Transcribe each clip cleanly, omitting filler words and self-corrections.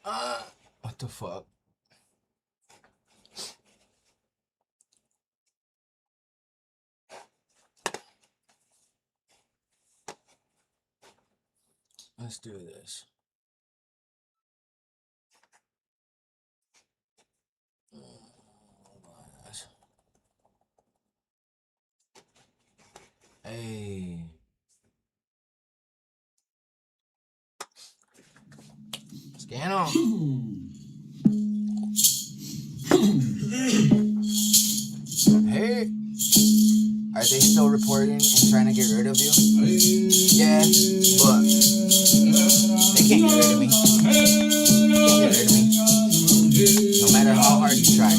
What the fuck? Let's do this. Hey. Scan on. Hey. Are they still reporting and trying to get rid of you? Yeah, but they can't get rid of me. They can't get rid of me. No matter how hard you try.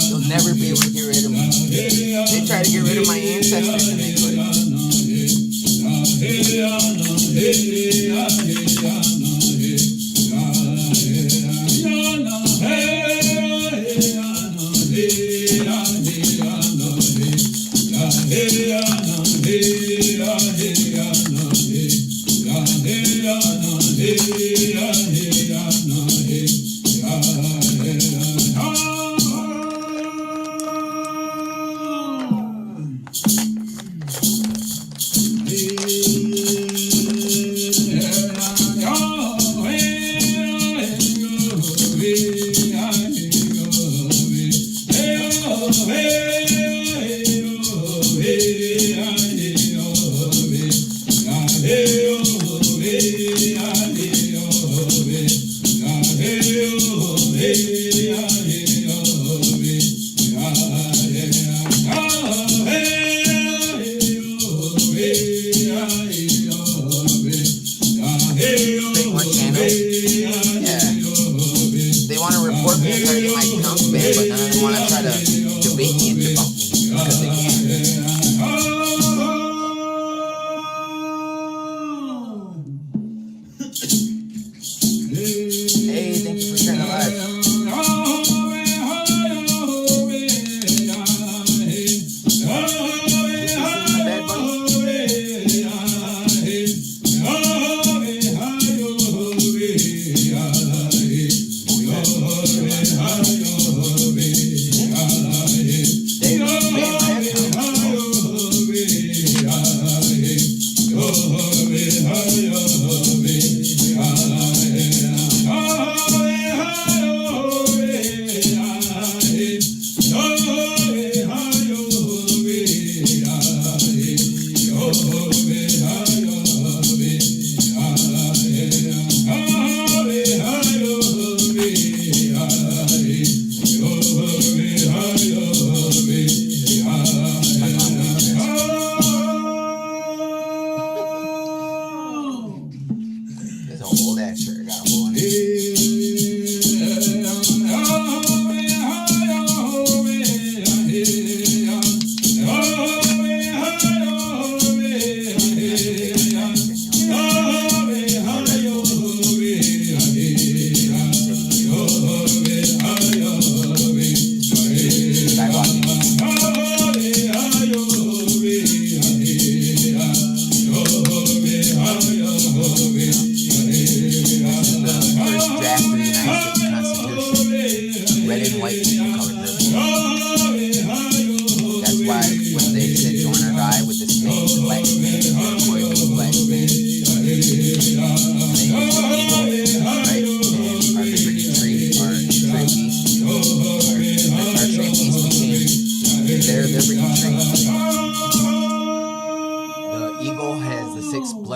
You'll never be able to get rid of me. They tried to get rid of my ancestors and they couldn't.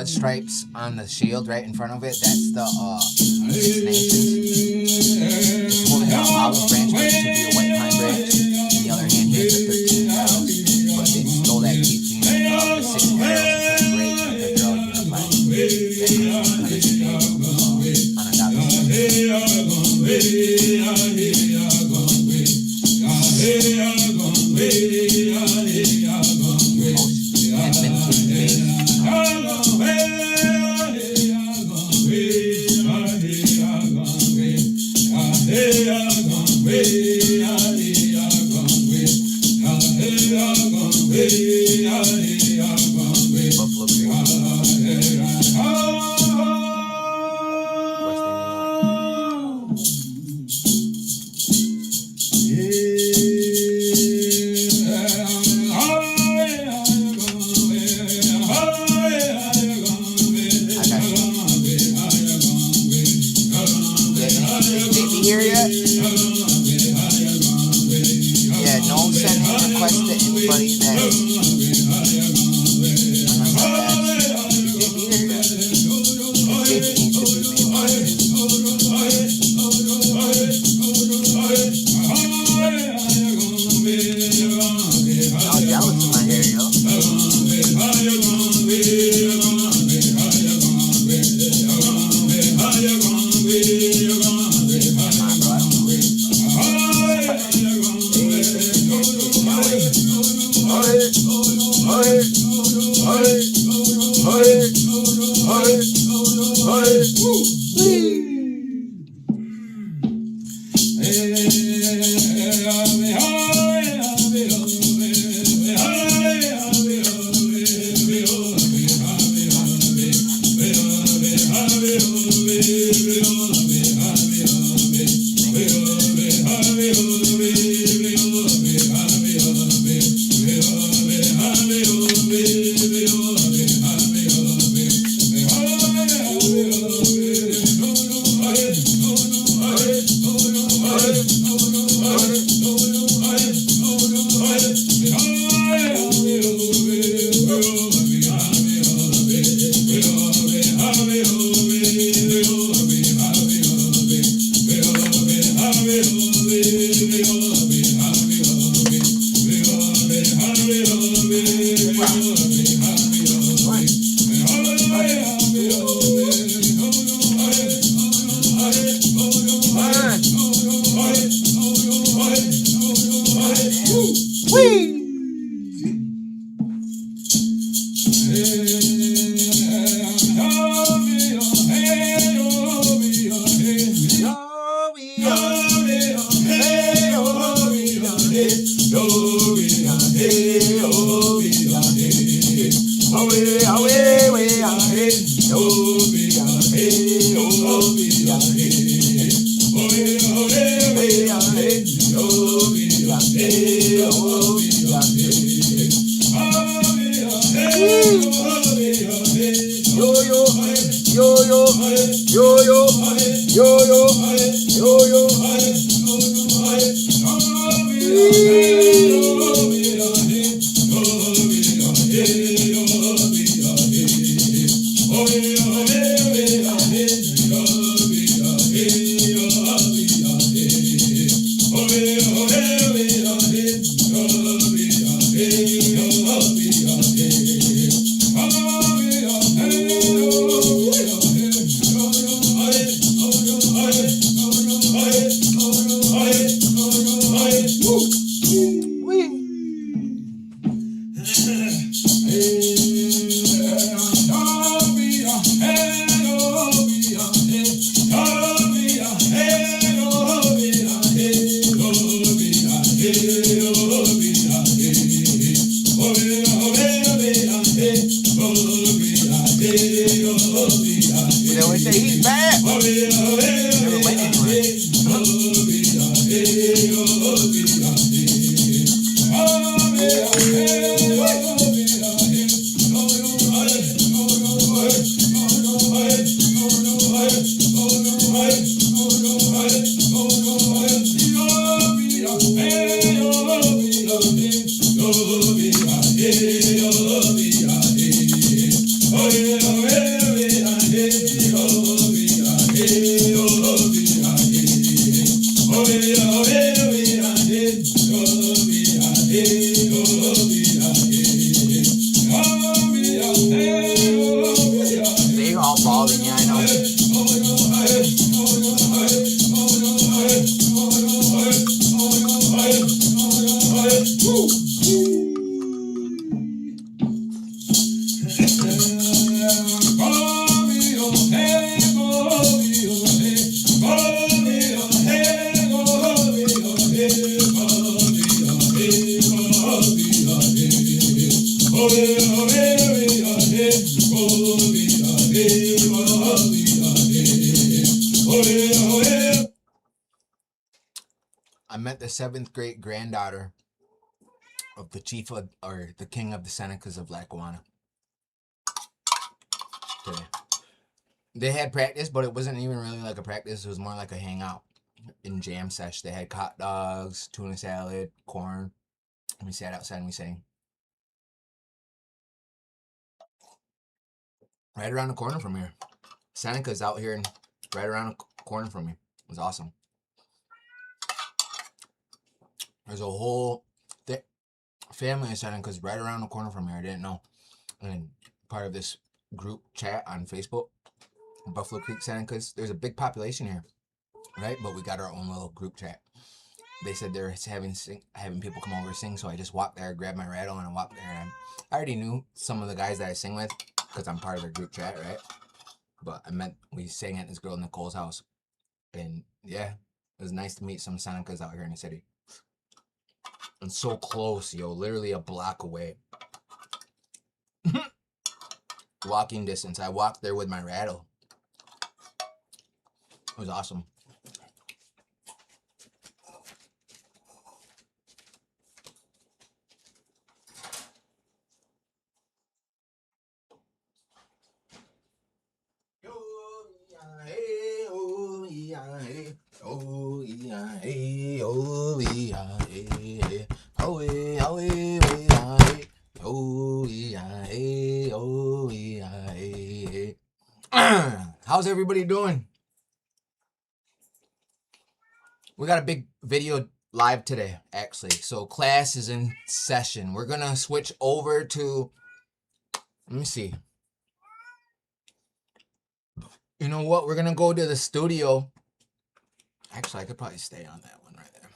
Stripes on the shield right in front of it. That's the Six Nations. It's holding an olive branch, but it should be a white pine branch. And the other hand here is the 13 arrows. But they stole that teaching of the 6 arrows and put great because they're all unified. On a Buffalo yet? Yeah, no sending requests to anybody that unless I ask. Is JP there yet? JP needs to be made moderator. Y'all jealous of my hair, yo. I met the 7th great granddaughter of the chief of, or the king of the Senecas of Lackawanna today. They had practice, but it wasn't even really like a practice. It was more like a hangout. in jam sesh. They had hot dogs, tuna salad, corn. And we sat outside and we sang. Right around the corner from here. Seneca's out here and right around the corner from me. It was awesome. There's a whole family of Senecas right around the corner from here. I didn't know. And part of this group chat on Facebook, Buffalo Creek Senecas. There's a big population here, right? But we got our own little group chat. They said they're having people come over and sing, so I just walked there, grabbed my rattle, and I walked there. And I already knew some of the guys that I sing with because I'm part of their group chat, right? But we sang at this girl Nicole's house, and yeah, it was nice to meet some Senecas out here in the city. And so close, yo, literally a block away. Walking distance. I walked there with my rattle. It was awesome. How's everybody doing? We got a big video live today, actually. So class is in session. We're gonna switch over to, let me see. You know what? We're gonna go to the studio. Actually, I could probably stay on that one right there.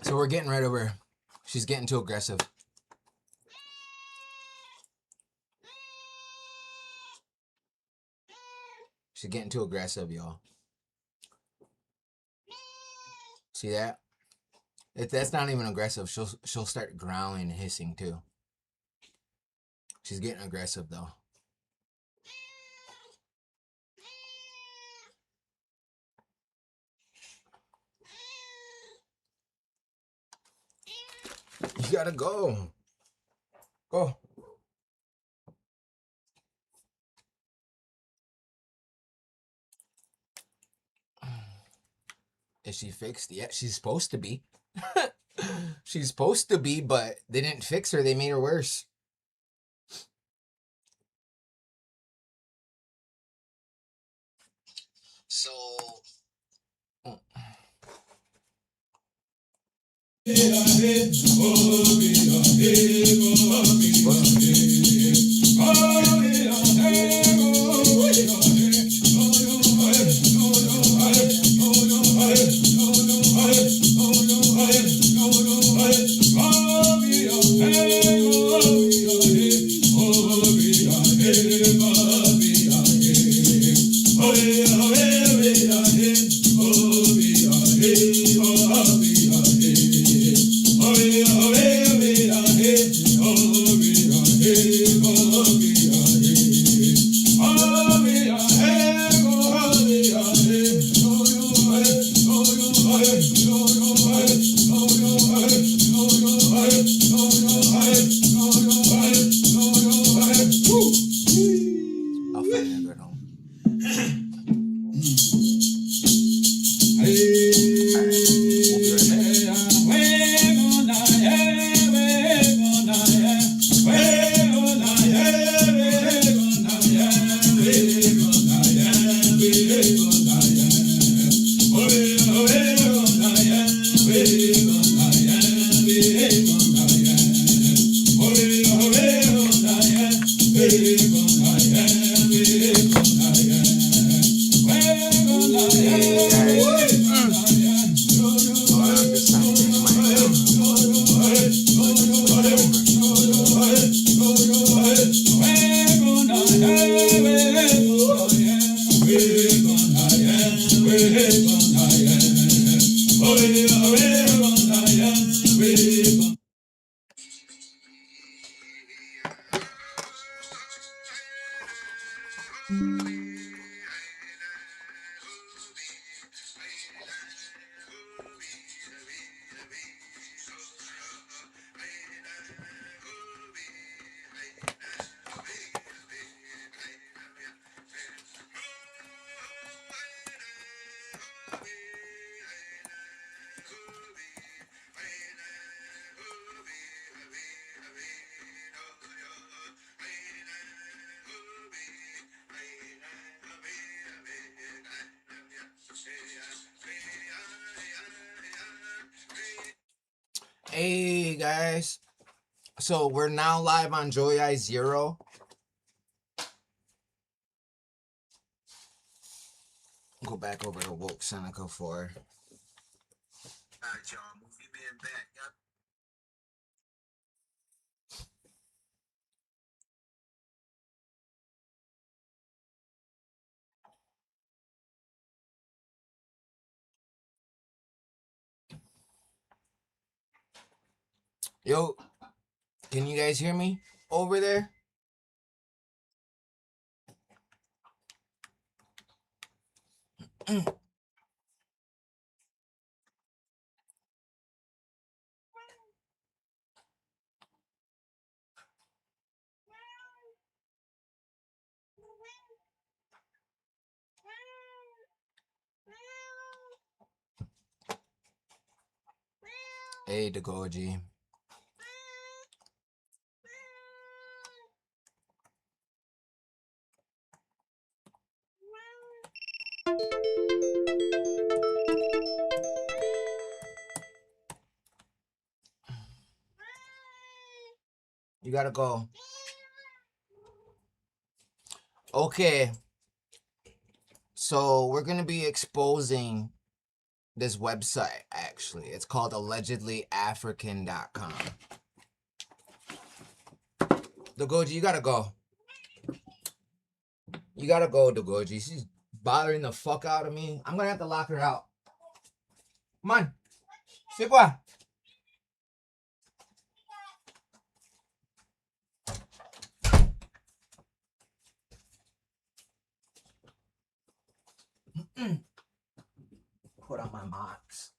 So we're getting right over. She's getting too aggressive. She's getting too aggressive, y'all. See that? If that's not even aggressive, she'll start growling and hissing too. She's getting aggressive though. You gotta go. Go. Is she fixed? Yeah, she's supposed to be. She's supposed to be, but they didn't fix her. They made her worse. So... Hey guys, so we're now live on Joy Eye Zero. Go back over to Woke Seneca for. Alright, y'all, movie man back. Yo, can you guys hear me over there? Hey, Dagoji. You gotta go. Okay. So we're gonna be exposing this website, actually. It's called allegedlyafrican.com. Dagoji, you gotta go. You gotta go, Dagoji. She's bothering the fuck out of me. I'm gonna have to lock her out. Come on. C'est quoi? Put on my marks.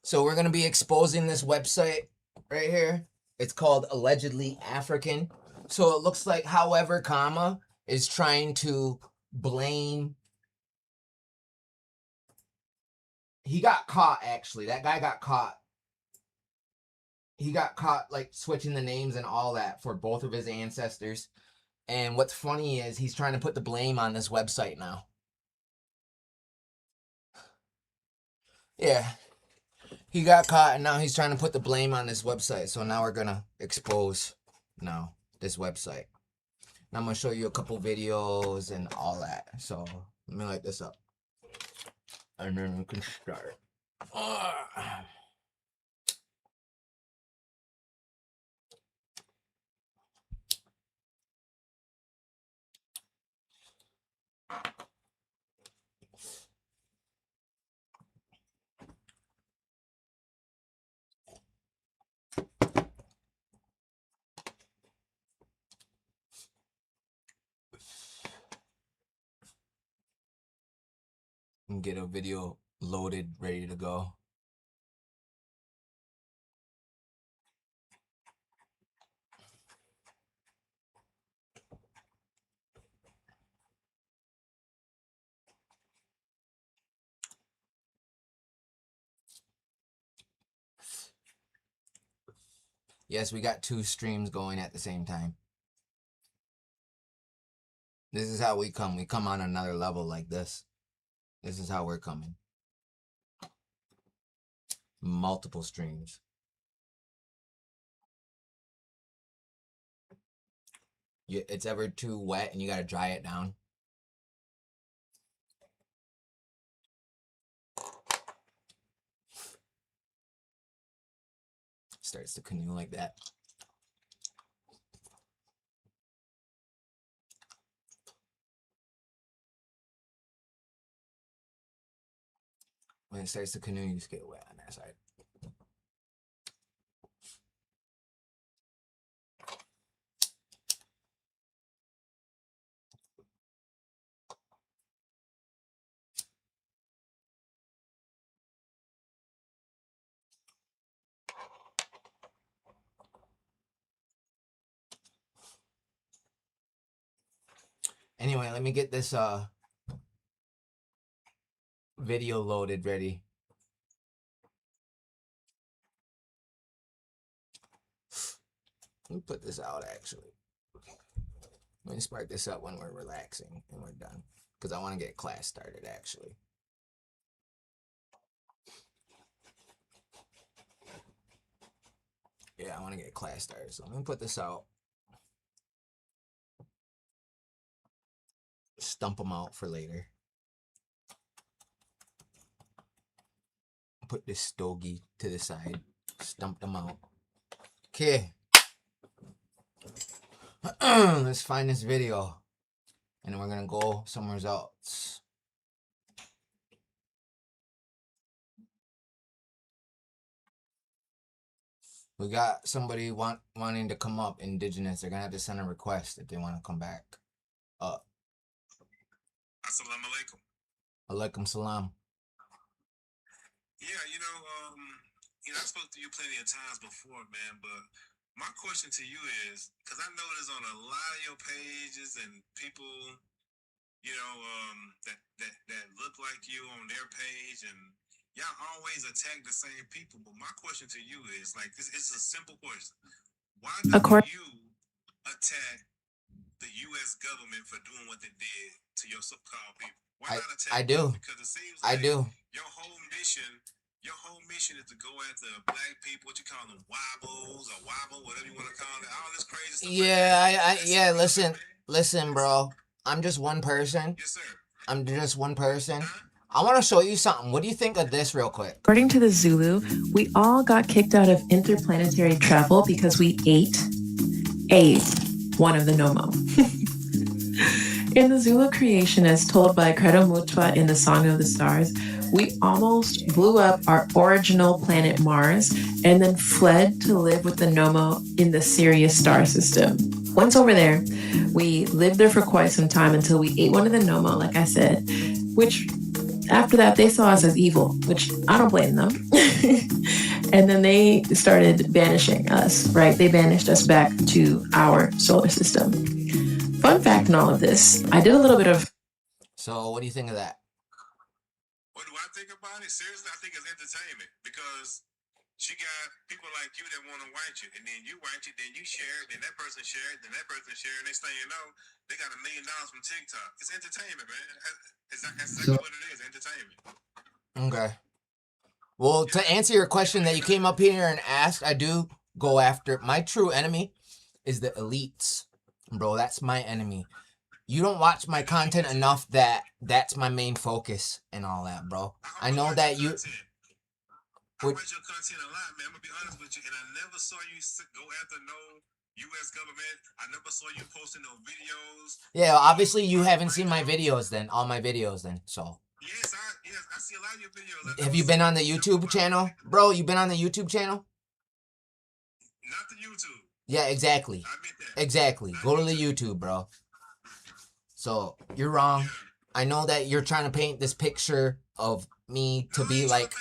So we're gonna be exposing this website right here. It's called Allegedly African. So it looks like however comma is trying to blame. He got caught, actually. That guy got caught. He got caught like switching the names and all that for both of his ancestors. And what's funny is he's trying to put the blame on this website now. Yeah. He got caught and now he's trying to put the blame on this website. So now we're gonna expose now this website. And I'm gonna show you a couple videos and all that. So let me light this up. And then we can start. And get a video loaded, ready to go. Yes, we got 2 streams going at the same time. This is how we come. We come on another level like this. This is how we're coming. Multiple streams. It's ever too wet and you gotta dry it down. Starts to canoe like that. When it starts to canoe, you just get wet on that side. Anyway, let me get this video loaded ready. Let me put this out, actually. Let me spark this up when we're relaxing and we're done. Because I want to get class started, actually. Yeah, I want to get class started. So let me put this out. Stump them out for later. Put this stogie to the side. Stump them out. Okay. Let's find this video. And then we're going to go somewhere else. We got somebody wanting to come up, Indigenous. They're going to have to send a request if they want to come back up. Assalamu alaikum. Alaikum salam. Yeah, I spoke to you plenty of times before, man, but my question to you is, because I noticed on a lot of your pages and people, that look like you on their page, and y'all always attack the same people. But my question to you is, like, it's a simple question. Why do you attack the U.S. government for doing what they did to your so-called people? Why not attack them? Because it seems like your whole mission is to go after black people, what you call them, wobbles or wobble, whatever you want to call it, all this crazy stuff. Yeah, listen, bro. I'm just one person. Yes, sir. I'm just one person. I want to show you something. What do you think of this real quick? According to the Zulu, we all got kicked out of interplanetary travel because we ate one of the Nomo. In the Zulu creation, as told by Credo Mutwa in the Song of the Stars, we almost blew up our original planet Mars and then fled to live with the Nomo in the Sirius star system. Once over there, we lived there for quite some time until we ate one of the Nomo, like I said, which after that, they saw us as evil, which I don't blame them. And then they started banishing us, right? They banished us back to our solar system. Fun fact in all of this, I did a little bit of... So, what do you think of that? What do I think about it? Seriously, I think it's entertainment, because she got people like you that want to white you, and then you white you, then you share it, then that person share it, then that person share it. Next thing you know, they got $1 million from TikTok. It's entertainment, man. That's exactly what it is, entertainment. Okay. Well, to answer your question that you came up here and asked, I do go after... My true enemy is the elites. Bro, that's my enemy. You don't watch my content enough that's my main focus and all that, bro. I know that you... I watch your content a lot, man. I'm going to be honest with you. And I never saw you go after no U.S. government. I never saw you posting no videos. Yeah, obviously you haven't seen my videos then. All my videos then, so... Yes, I see a lot of your videos. Have you been on the YouTube channel? Bro, you been on the YouTube channel? Not the YouTube. Yeah, exactly. I meant that. Exactly. Go to the YouTube, bro. So, you're wrong. I know that you're trying to paint this picture of me to be like...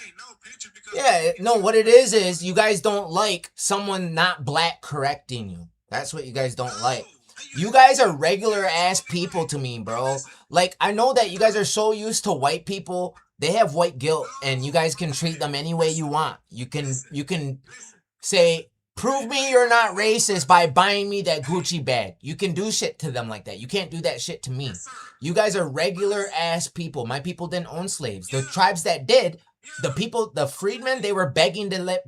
Yeah, no, what it is you guys don't like someone not black correcting you. That's what you guys don't like. You guys are regular ass people to me, bro. Like, I know that you guys are so used to white people. They have white guilt, and you guys can treat them any way you want. You can say, prove me you're not racist by buying me that Gucci bag. You can do shit to them like that. You can't do that shit to me. You guys are regular ass people. My people didn't own slaves. The tribes that did, the freedmen, they were begging to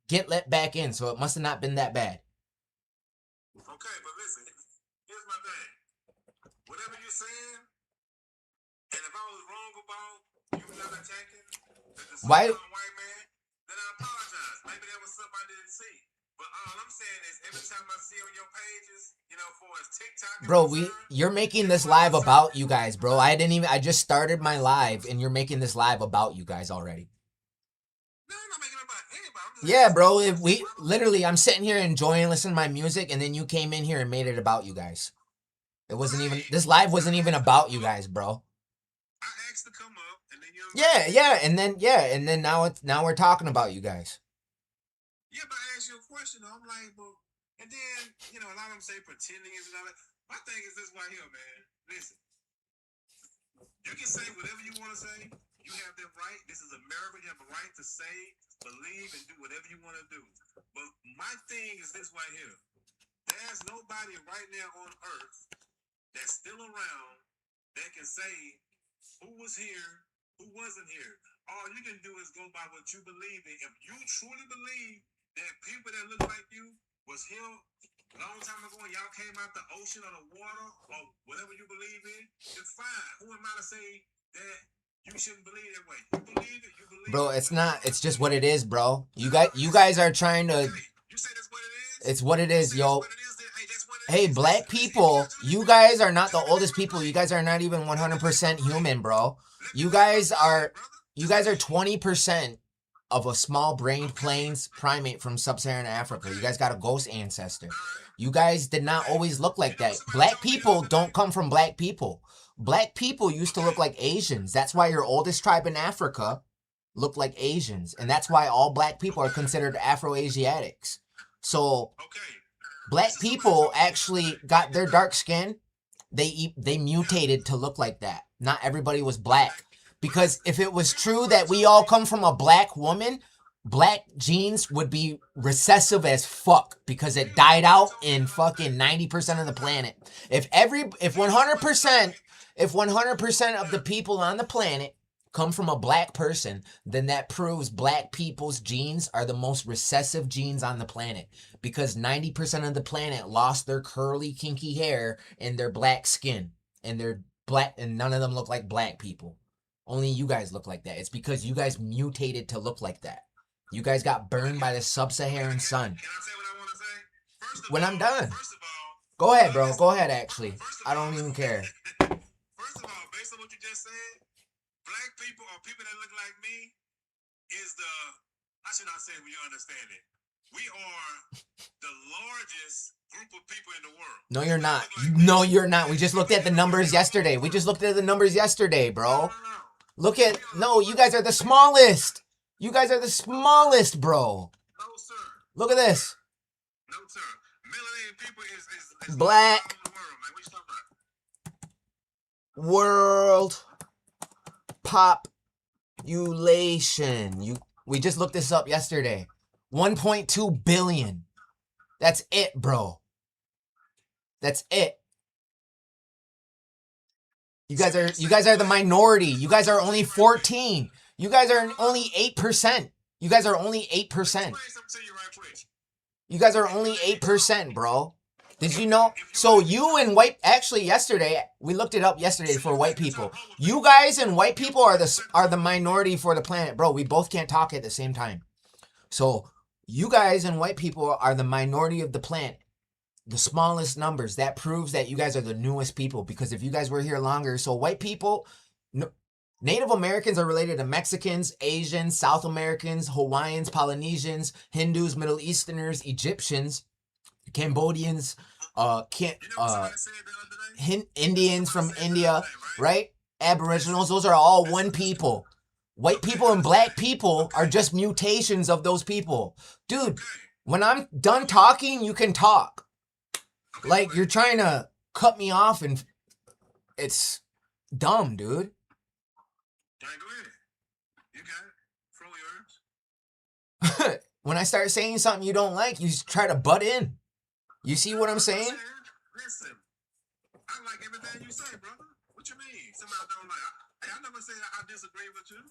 get let back in, so it must have not been that bad. Okay, but listen, here's my thing. Whatever you're saying, and if I was wrong about you not attacking the white man, then I apologize. Maybe that was something I didn't see. But all I'm saying is, every time I see on your pages, for as TikTok... Bro, you're making this live about you guys, bro. I just started my live, and you're making this live about you guys already. No, I'm not making it about anybody. Yeah, bro. I'm sitting here enjoying listening to my music, and then you came in here and made it about you guys. This live wasn't even about you guys, bro. I asked to come up, and then and then now we're talking about you guys. Yeah, but I asked you a question. I'm like, and then a lot of them say pretending is and all that. My thing is this right here, man. Listen, you can say whatever you want to say. You have that right. This is America. You have a right to say, believe, and do whatever you want to do. But my thing is this right here. There's nobody right now on earth that's still around that can say who was here, who wasn't here. All you can do is go by what you believe in. If you truly believe that people that look like you was here a long time ago and y'all came out the ocean or the water or whatever you believe in, it's fine. Who am I to say that you shouldn't believe that way? You believe it, you believe Bro, it. it's not. It's just what it is, bro. You guys are trying to. You say that's what it is? It's what it is, yo. Hey, that's what it Hey, is. black people, you guys are not the oldest people. You guys are not even 100% human, bro. You guys are 20% of a small-brained plains primate from sub-Saharan Africa. You guys got a ghost ancestor. You guys did not always look like that. Black people don't come from black people. Black people used to look like Asians. That's why your oldest tribe in Africa looked like Asians. And that's why all black people are considered Afro-Asiatics. So black people actually got their dark skin. They mutated to look like that. Not everybody was black. Because if it was true that we all come from a black woman, black genes would be recessive as fuck because it died out in fucking 90% of the planet. If 100% of the people on the planet come from a black person, then that proves black people's genes are the most recessive genes on the planet because 90% of the planet lost their curly kinky hair and their black skin and they're black and none of them look like black people. Only you guys look like that. It's because you guys mutated to look like that. You guys got burned by the sub-Saharan sun. Can I say what I want to say? When I'm done. First of all, go ahead, bro. Go ahead, actually. I don't even care. First of all, based on what you just said, black people or people that look like me is I should not say when you understand it. We are the largest group of people in the world. No, you're not. No, you're not. We just looked at the numbers yesterday. Bro. No, you guys are the smallest. You guys are the smallest, bro. No, sir. Look at this. No, sir. Melanated people is black all over the world, man. What you talking about? World population. We just looked this up yesterday. 1.2 billion. That's it, bro. That's it. You guys are the minority. You guys are only 14. You guys are only 8%. You guys are only 8%. You guys are only 8%, bro. Did you know? So you and actually yesterday, we looked it up yesterday for white people. You guys and white people are the minority for the planet, bro. We both can't talk at the same time. So you guys and white people are the minority of the planet. The smallest numbers. That proves that you guys are the newest people because if you guys were here longer, so white people, Native Americans are related to Mexicans, Asians, South Americans, Hawaiians, Polynesians, Hindus, Middle Easterners, Egyptians, Cambodians, Indians from India, right? Aboriginals, those are all one people. White people and black people are just mutations of those people. Dude, when I'm done talking, you can talk. Like, you're trying to cut me off and it's dumb, dude. Go ahead. You got it. Throw yours. When I start saying something you don't like, you try to butt in. You see what I'm saying? Listen, I like everything you say, brother. What you mean? Somebody don't like. Hey, I never said I disagree with you.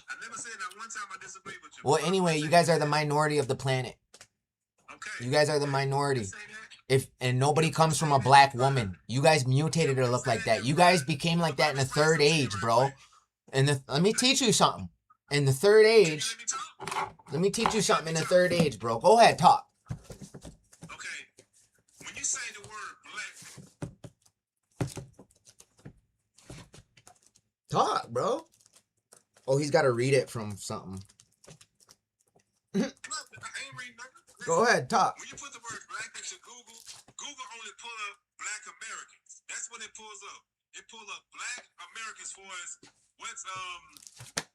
I never said that one time I disagree with you. Well, anyway, you guys are the minority of the planet. Okay. You guys are the minority. And nobody comes from a black woman. You guys mutated to look like that. You guys became like that in the third age, bro. Let me teach you something. In the third age, let me teach you something in the third age, bro. Go ahead, talk. Okay. When you say the word black. Talk, bro. Oh, he's got to read it from something. I ain't reading nothing. Go ahead, talk. When you put the word black into Google, Google only pull up black Americans. That's what it pulls up. It pulls up black Americans for us.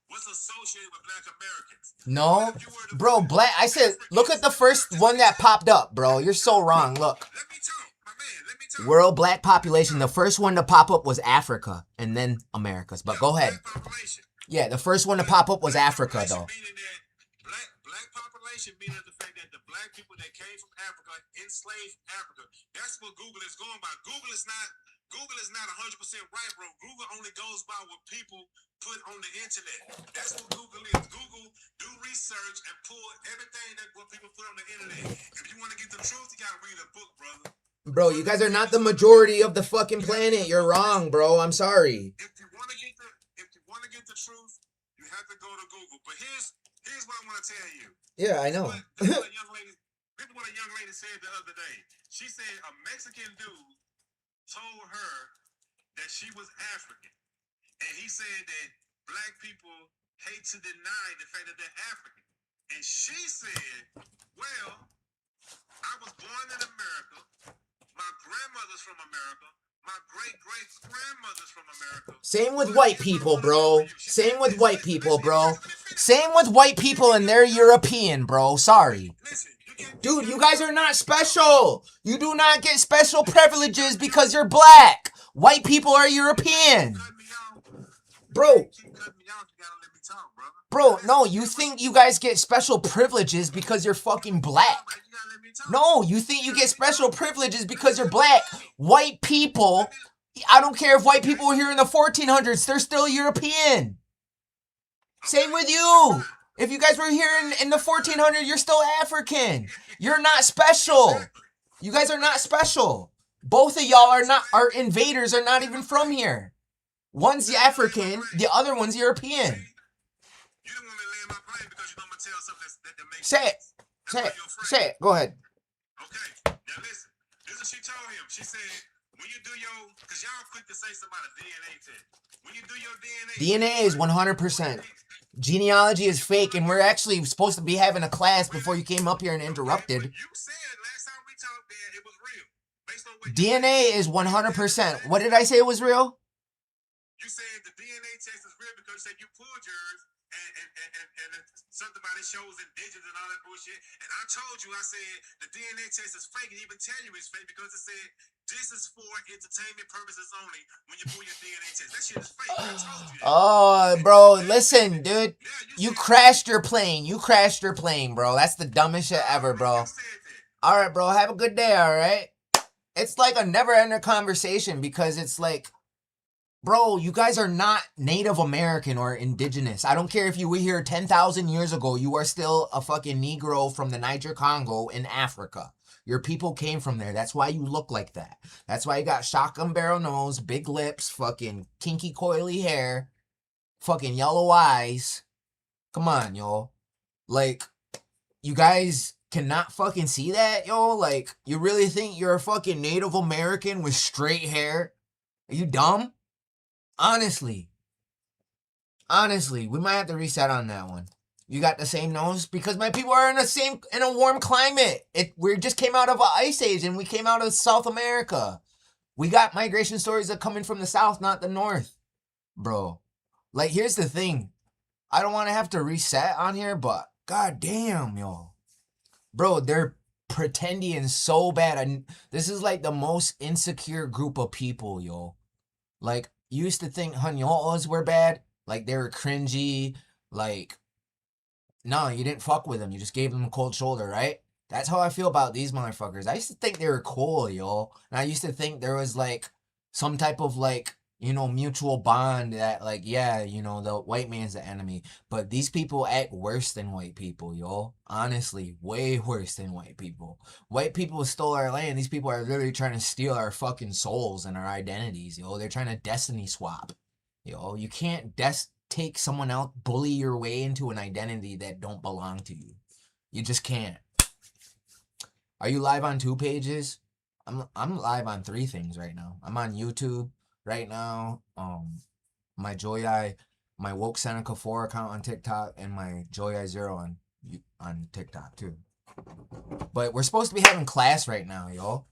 What's associated with black Americans? No, bro, black. I said, look at the first one that popped up, bro. You're so wrong. Look. Let me talk, my man. Let me talk. World black population. The first one to pop up was Africa, and then Americas. But go ahead. Yeah, the first one to pop up was Africa, though. Black population meaning the fact that the black people that came from Africa enslaved Africa. That's what Google is going by. Google is not Google is not 100% right, bro. Google only goes by what people put on the internet. That's what Google is. Google do research and pull everything that what people put on the internet. If you want to get the truth, you gotta read a book, brother. Bro, you guys are not the majority of the fucking planet. You're wrong, bro. I'm sorry. If you want to get the truth, you have to go to Google. But here's what I want to tell you. Yeah, I know. This is what a young lady said the other day. She said a Mexican dude told her that she was African. And he said that black people hate to deny the fact that they're African. And she said, well, I was born in America. My grandmother's from America. My great-great-grandmother's from America. Same with white people, bro. Same with white people, bro. Same with white people and they're European, bro. Sorry. Dude, you guys are not special. You do not get special privileges because you're black. White people are European. Bro. Bro, no, you think you guys get special privileges because you're fucking black. No, you think you get special privileges because you're black. White people, I don't care if white people were here in the 1400s, they're still European. Same with you. If you guys were here in the 1400s, you're still African. You're not special. You guys are not special. Both of y'all are invaders, are not even from here. One's African, the other one's European. You don't want me to land my plane because you know I'm going to tell something that makes Say it. Say it. Go ahead. Okay. Now listen. This is what she told him. She said, when you do your, because y'all quick to say something about a DNA test. When you do your DNA is 100%. Genealogy is fake, and we're actually supposed to be having a class before you came up here and interrupted. You said last time we talked that it was real. Based on what DNA is 100%. What did I say was real? You said the DNA test is real because you said you pulled yours and something about it shows Indigenous and all that bullshit. And I told you, I said the DNA test is fake, and even tell you it's fake because it said this is for entertainment purposes only when you pull your DNA test. That shit is fake. I told you that. Oh, bro, listen, dude. You crashed your plane. You crashed your plane, bro. That's the dumbest shit ever, bro. All right, bro. Have a good day, all right? It's like a never-ending conversation because it's like, bro, you guys are not Native American or Indigenous. I don't care if you were here 10,000 years ago. You are still a fucking Negro from the Niger Congo in Africa. Your people came from there. That's why you look like that. That's why you got shotgun barrel nose, big lips, fucking kinky coily hair, fucking yellow eyes. Come on, yo. Like, you guys cannot fucking see that, yo? Like, you really think you're a fucking Native American with straight hair? Are you dumb? Honestly, we might have to reset on that one. You got the same nose because my people are in a warm climate. We just came out of an ice age and we came out of South America. We got migration stories that are coming from the south, not the north, bro. Like, here's the thing. I don't want to have to reset on here, but goddamn, yo, bro, they're pretending so bad. And this is like the most insecure group of people, yo. Like, you used to think Hanyolas were bad, like they were cringy, like, no, you didn't fuck with them, you just gave them a cold shoulder, right? That's how I feel about these motherfuckers. I used to think they were cool, yo, and I used to think there was, like, some type of, like, you know, mutual bond that, like, yeah, you know, the white man's the enemy, but these people act worse than white people, yo. Honestly, way worse than white people. White people stole our land. These people are literally trying to steal our fucking souls and our identities, yo. They're trying to destiny swap, yo. You can't take someone else, bully your way into an identity that don't belong to you. You just can't. Are you live on 2 pages? I'm live on 3 things right now. I'm on YouTube right now. My Joy my Woke Seneca 4 account on TikTok, and my Joy 0 on TikTok too. But we're supposed to be having class right now, yo.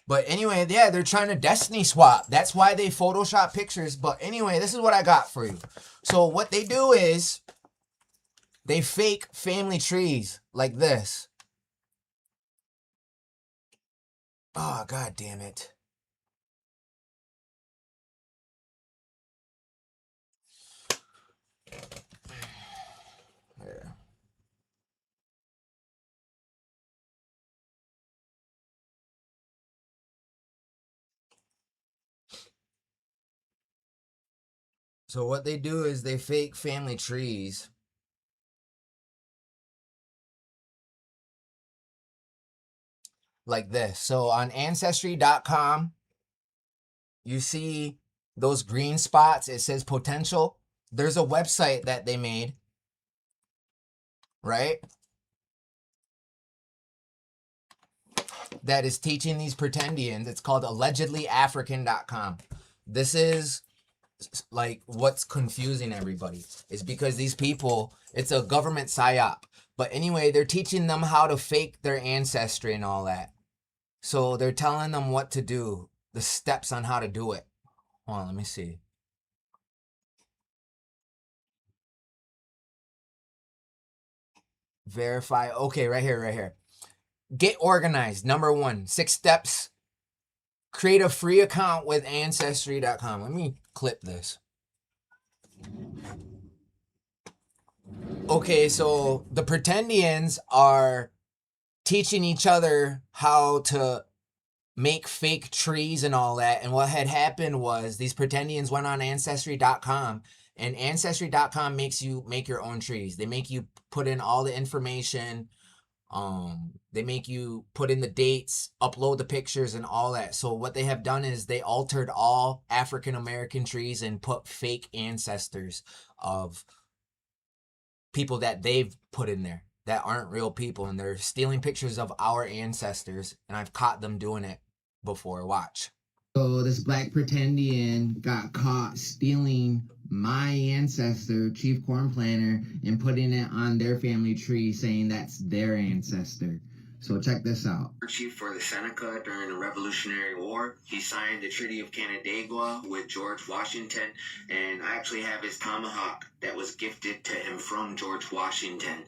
But anyway, yeah, they're trying to destiny swap. That's why they Photoshop pictures. But anyway, this is what I got for you. So what they do is they fake family trees like this. Oh, god damn it. Yeah. So what they do is they fake family trees. Like this. So on Ancestry.com, you see those green spots. It says potential. There's a website that they made, right? That is teaching these pretendians. It's called allegedlyafrican.com. This is like what's confusing everybody is because these people, it's a government psyop. But anyway, they're teaching them how to fake their ancestry and all that. So they're telling them what to do, the steps on how to do it. Hold on, let me see. Verify. Okay, right here. Get organized. Number 1, 6 steps. Create a free account with Ancestry.com. Let me clip this. Okay, so the pretendians are teaching each other how to make fake trees and all that. And what had happened was these pretendians went on Ancestry.com, and Ancestry.com makes you make your own trees. They make you put in all the information. They make you put in the dates, upload the pictures and all that. So what they have done is they altered all African American trees and put fake ancestors of people that they've put in there that aren't real people, and they're stealing pictures of our ancestors, and I've caught them doing it before. Watch. So this black pretendian got caught stealing my ancestor, Chief Corn Planter, and putting it on their family tree, saying that's their ancestor. So check this out. Chief for the Seneca during the Revolutionary War. He signed the Treaty of Canandaigua with George Washington, and I actually have his tomahawk that was gifted to him from George Washington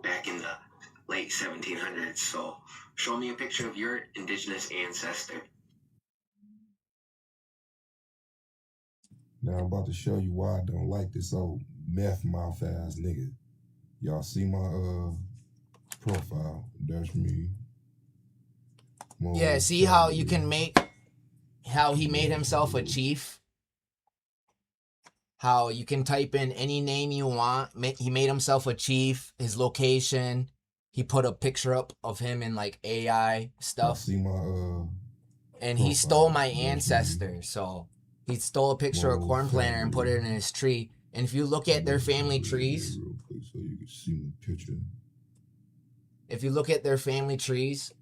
back in the late 1700s. So show me a picture of your indigenous ancestor. Now I'm about to show you why I don't like this old meth mouth ass nigga. Y'all see my profile? That's me. Yeah, see how you can make, how he made himself a chief? How you can type in any name you want. He made himself a chief, his location. He put a picture up of him in like AI stuff. See my and he stole my ancestor. So he stole a picture of Corn Planter and put it in his tree. And if you look at their family trees, real quick so you can see my picture. If you look at their family trees,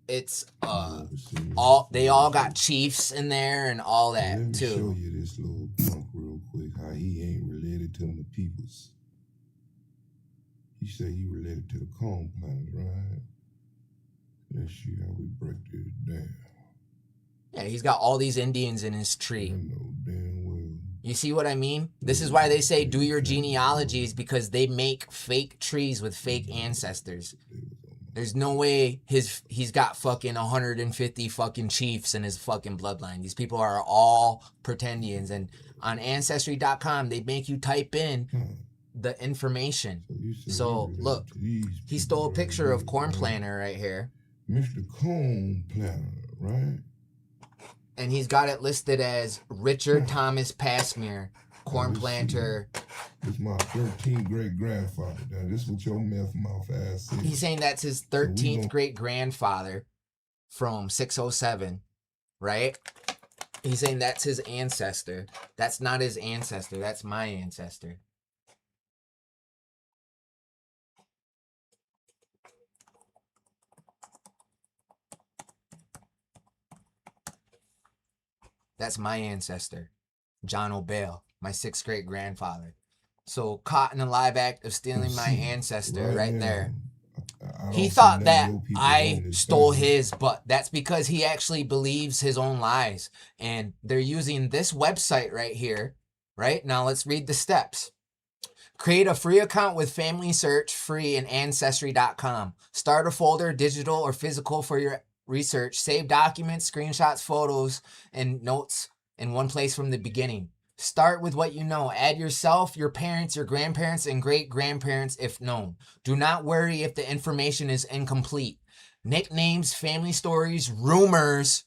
it's they all got chiefs in there and all that. Let me too. Show you this little punk real quick. How he ain't related to the peoples. He said he related to the Corn Planters, right? Let's see how we break this down. Yeah, he's got all these Indians in his tree. I know damn well. You see what I mean? This is why they say do your genealogies, because they make fake trees with fake ancestors. There's no way he's got fucking 150 fucking chiefs in his fucking bloodline. These people are all pretendians. And on Ancestry.com, they make you type in the information. So look, he stole a picture of Corn Planter right here. Mr. Corn Planter, right? And he's got it listed as Richard Thomas Passmere, Corn Planter. It's my 13th great grandfather. Now, this is what your meth mouth ass said. He's saying that's his 13th great grandfather from 607, right? He's saying that's his ancestor. That's not his ancestor. That's my ancestor. That's my ancestor, John O'Bale, my 6th great grandfather. So caught in the live act of stealing my ancestor right there. He thought that I stole his, but that's because he actually believes his own lies. And they're using this website right here. Right now, let's read the steps. Create a free account with Family Search, free, and Ancestry.com. Start a folder, digital or physical, for your research. Save documents, screenshots, photos, and notes in one place from the beginning. Start with what you know. Add yourself, your parents, your grandparents, and great-grandparents if known. Do not worry if the information is incomplete. Nicknames, family stories, rumors,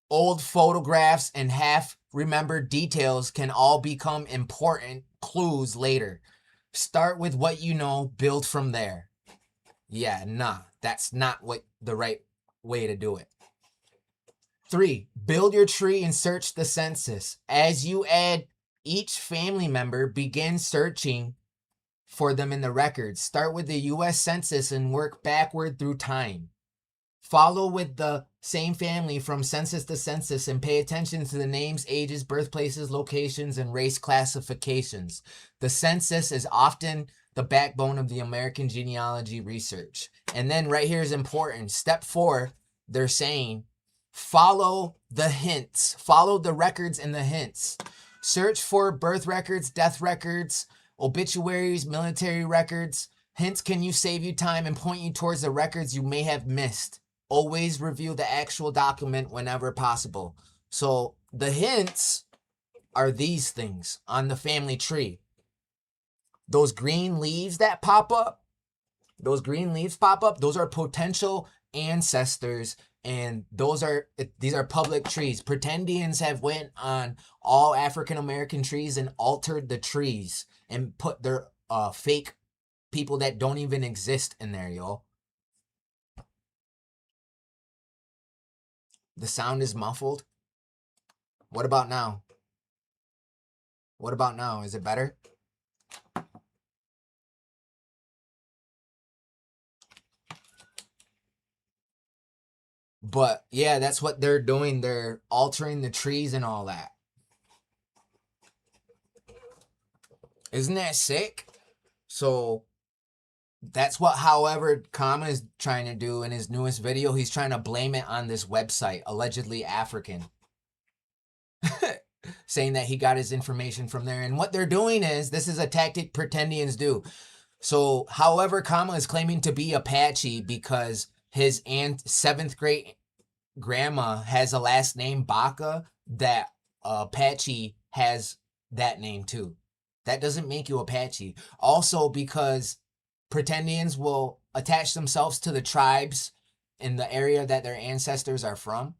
old photographs, and half remember details can all become important clues later. Start with what you know, build from there. Yeah, nah, that's not what the right way to do it. 3, build your tree and search the census. As you add each family member, begin searching for them in the records. Start with the U.S. Census and work backward through time. Follow with the same family from census to census and pay attention to the names, ages, birthplaces, locations, and race classifications. The census is often the backbone of the American genealogy research. And then right here is important. Step 4, they're saying, follow the hints. Follow the records and the hints. Search for birth records, death records, obituaries, military records. Hints can save you time and point you towards the records you may have missed. Always review the actual document whenever possible. So the hints are these things on the family tree. Those green leaves that pop up, those are potential ancestors, and these are public trees. Pretendians have went on all African American trees and altered the trees and put their fake people that don't even exist in there, yo. The sound is muffled. What about now? What about now? Is it better? But yeah, that's what they're doing. They're altering the trees and all that. Isn't that sick? So that's what, however, Kama is trying to do in his newest video. He's trying to blame it on this website, allegedly African. Saying that he got his information from there. And what they're doing is, this is a tactic Pretendians do. So, however, Kama is claiming to be Apache because his aunt, 7th grade grandma has a last name, Baca, that Apache has that name too. That doesn't make you Apache. Also, because Pretendians will attach themselves to the tribes in the area that their ancestors are from.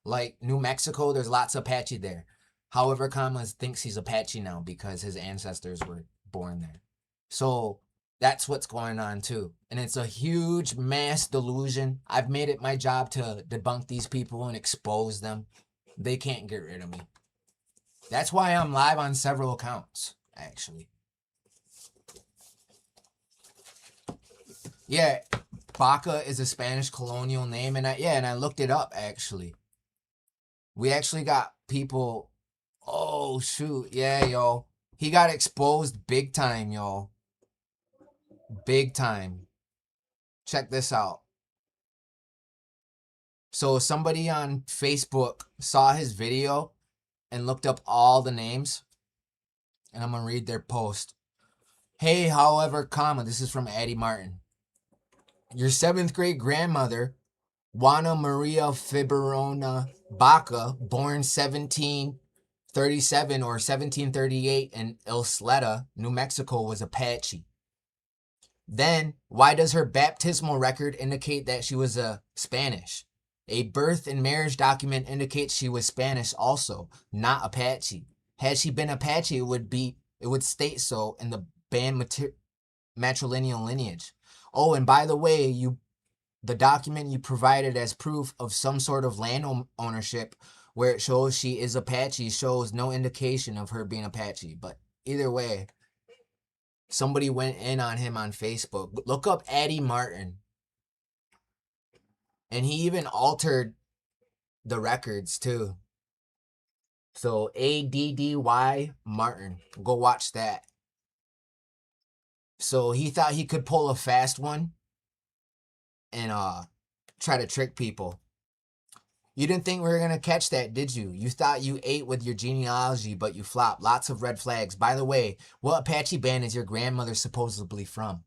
Like New Mexico, there's lots of Apache there. However, Kama thinks he's Apache now because his ancestors were born there. So that's what's going on too. And it's a huge mass delusion. I've made it my job to debunk these people and expose them. They can't get rid of me. That's why I'm live on several accounts, actually. Yeah, Baca is a Spanish colonial name, and I looked it up, actually. We actually got people... Oh, shoot. Yeah, yo. He got exposed big time, yo. Big time. Check this out. So somebody on Facebook saw his video and looked up all the names. And I'm going to read their post. Hey, however, Kama, this is from Addie Martin. Your 7th grade grandmother, Juana Maria Fiberona Baca, born 1737 or 1738 in Isleta, New Mexico, was Apache. Then, why does her baptismal record indicate that she was a Spanish? A birth and marriage document indicates she was Spanish also, not Apache. Had she been Apache, it would state so in the band matrilineal lineage. Oh, and by the way, the document you provided as proof of some sort of land ownership where it shows she is Apache shows no indication of her being Apache. But either way, somebody went in on him on Facebook. Look up Addie Martin. And he even altered the records too. So ADDY Martin. Go watch that. So he thought he could pull a fast one and try to trick people. You didn't think we were going to catch that, did you? You thought you ate with your genealogy, but you flopped. Lots of red flags. By the way, what Apache band is your grandmother supposedly from?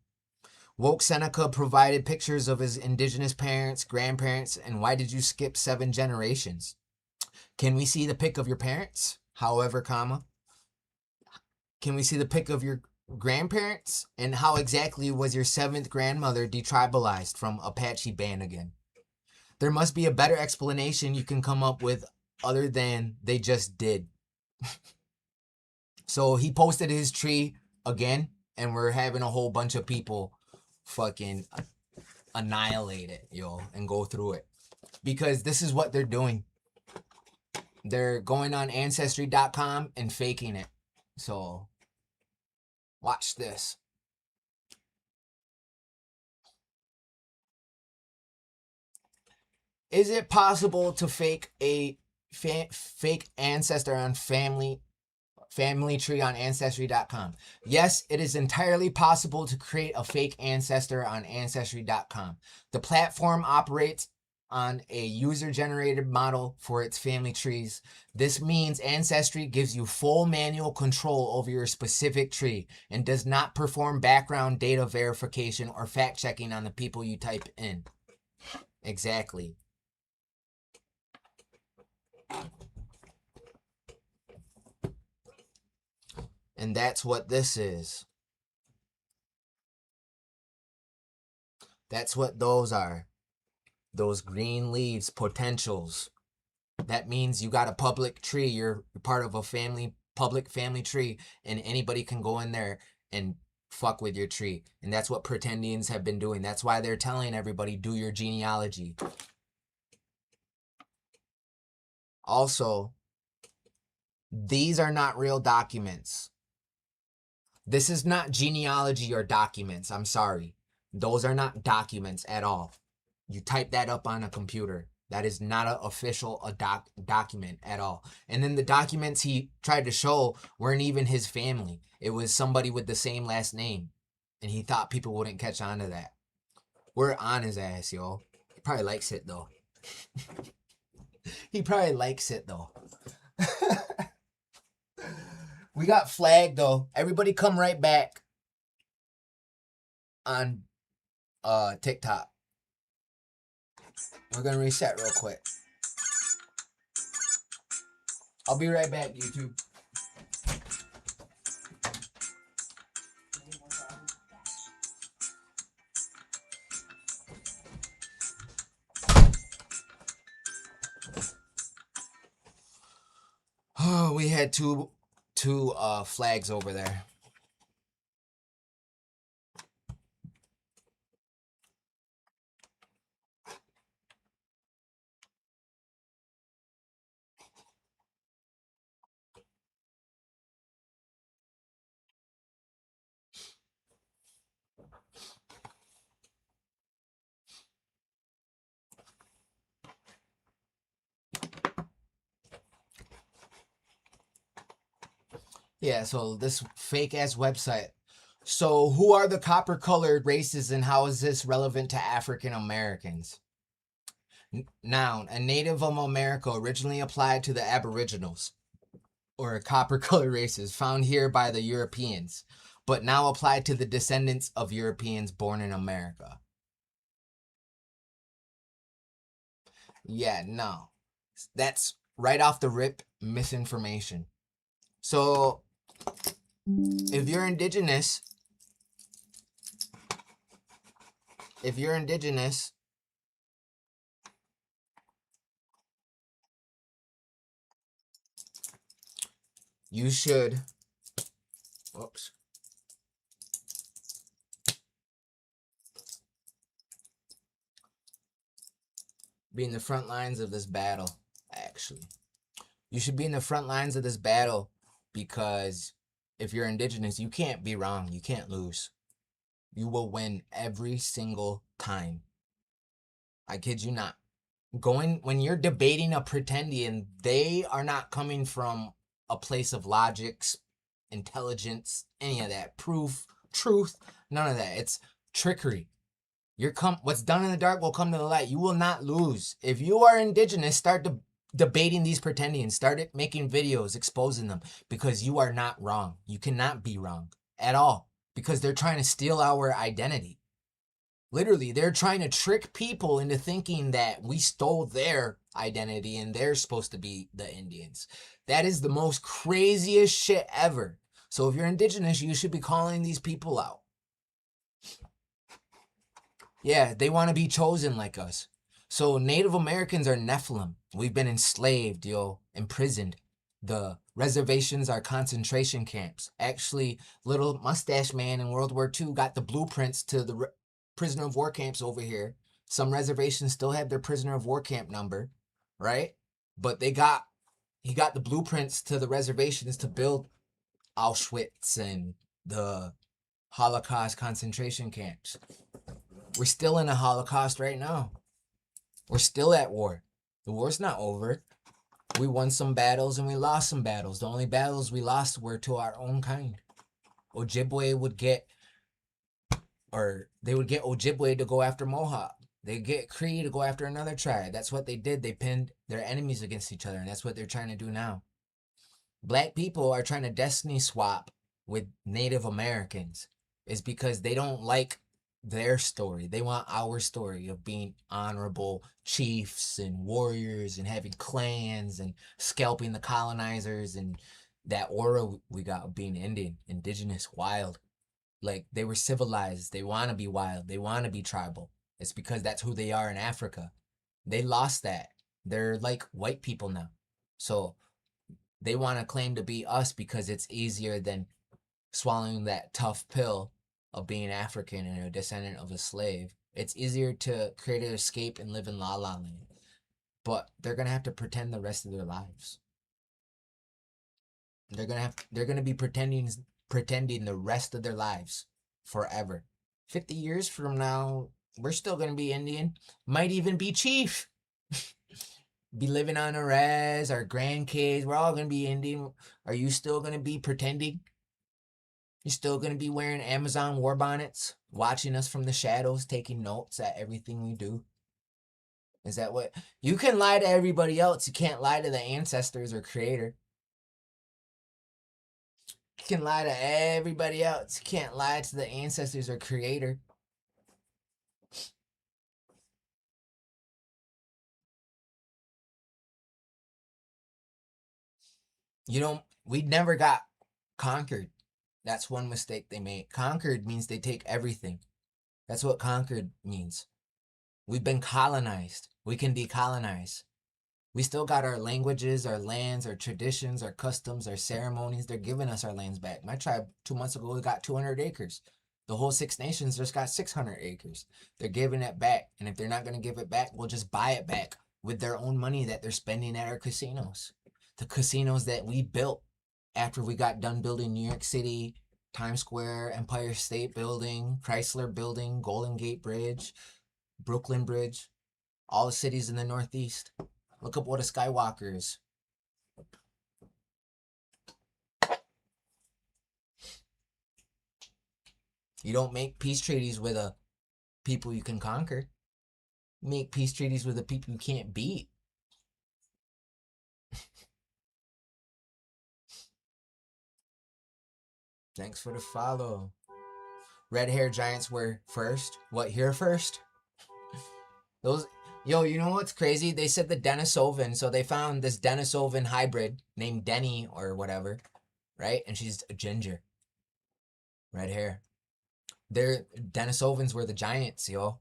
Woke Seneca provided pictures of his indigenous parents, grandparents, and why did you skip 7 generations? Can we see the pic of your parents? However, Kama. Can we see the pic of your grandparents? And how exactly was your 7th grandmother detribalized from Apache band again? There must be a better explanation you can come up with other than they just did. So he posted his tree again, and we're having a whole bunch of people fucking annihilate it, yo, and go through it. Because this is what they're doing. They're going on Ancestry.com and faking it. So, watch this. Is it possible to fake a fake ancestor on family tree on Ancestry.com? Yes, it is entirely possible to create a fake ancestor on Ancestry.com. The platform operates on a user-generated model for its family trees. This means Ancestry gives you full manual control over your specific tree and does not perform background data verification or fact-checking on the people you type in. Exactly. And that's what this is. That's what those are. Those green leaves, potentials. That means you got a public tree. You're part of a public family tree, and anybody can go in there and fuck with your tree. And that's what pretendians have been doing. That's why they're telling everybody, do your genealogy. Also, these are not real documents. This is not genealogy or documents. I'm sorry. Those are not documents at all. You type that up on a computer. That is not an official document at all. And then the documents he tried to show weren't even his family. It was somebody with the same last name. And he thought people wouldn't catch on to that. We're on his ass, yo. He probably likes it, though. He probably likes it, though. We got flagged, though. Everybody come right back on TikTok. We're going to reset real quick. I'll be right back, YouTube. Oh, we had two flags over there. Yeah, so this fake ass website. So who are the copper colored races and how is this relevant to African Americans? Noun, a native of America originally applied to the Aboriginals or copper colored races found here by the Europeans, but now applied to the descendants of Europeans born in America. Yeah, no. That's right off the rip misinformation. So if you're indigenous, you should, whoops, be in the front lines of this battle, actually. You should be in the front lines of this battle because if you're indigenous, you can't be wrong. You can't lose. You will win every single time. I kid you not. When you're debating a pretendian, they are not coming from a place of logics, intelligence, any of that. Proof, truth, none of that. It's trickery. What's done in the dark will come to the light. You will not lose. If you are indigenous, start debating these pretendians. Start making videos exposing them because you are not wrong. You cannot be wrong at all because they're trying to steal our identity. Literally, they're trying to trick people into thinking that we stole their identity and they're supposed to be the Indians. That is the most craziest shit ever. So if you're indigenous, you should be calling these people out. Yeah, they want to be chosen like us. So Native Americans are Nephilim. We've been enslaved, imprisoned. The reservations are concentration camps. Actually, little mustache man in World War II got the blueprints to the prisoner of war camps over here. Some reservations still have their prisoner of war camp number, right? But he got the blueprints to the reservations to build Auschwitz and the Holocaust concentration camps. We're still in a Holocaust right now. We're still at war. The war's not over. We won some battles and we lost some battles. The only battles we lost were to our own kind. Ojibwe would get Ojibwe to go after Mohawk. They'd get Cree to go after another tribe. That's what they did. They pinned their enemies against each other, and that's what they're trying to do now. Black people are trying to destiny swap with Native Americans. It's because they don't like their story. They want our story of being honorable chiefs and warriors and having clans and scalping the colonizers and that aura we got of being Indian, indigenous, wild. Like, they were civilized. They want to be wild. They want to be tribal. It's because that's who they are in Africa. They lost that. They're like white people now. So they want to claim to be us because it's easier than swallowing that tough pill of being African and a descendant of a slave. It's easier to create an escape and live in La La Land. But they're going to have to pretend the rest of their lives. They're going to be pretending the rest of their lives forever. 50 years from now, we're still going to be Indian. Might even be chief. Be living on a res, our grandkids, we're all going to be Indian. Are you still going to be pretending? You're still going to be wearing Amazon war bonnets, watching us from the shadows, taking notes at everything we do? Is that what? You can lie to everybody else. You can't lie to the ancestors or creator. You can lie to everybody else. You can't lie to the ancestors or creator. We never got conquered. That's one mistake they made. Conquered means they take everything. That's what conquered means. We've been colonized. We can decolonize. We still got our languages, our lands, our traditions, our customs, our ceremonies. They're giving us our lands back. My tribe 2 months ago, we got 200 acres. The whole Six Nations just got 600 acres. They're giving it back. And if they're not going to give it back, we'll just buy it back with their own money that they're spending at our casinos. The casinos that we built after we got done building New York City, Times Square, Empire State Building, Chrysler Building, Golden Gate Bridge, Brooklyn Bridge, all the cities in the Northeast. Look up what a Skywalker is. You don't make peace treaties with a people you can conquer. You make peace treaties with the people you can't beat. Thanks for the follow. Red hair giants were first. What, here first? You know what's crazy? They said the Denisovan, so they found this Denisovan hybrid named Denny or whatever, right? And she's a ginger. Red hair. Denisovans were the giants, yo.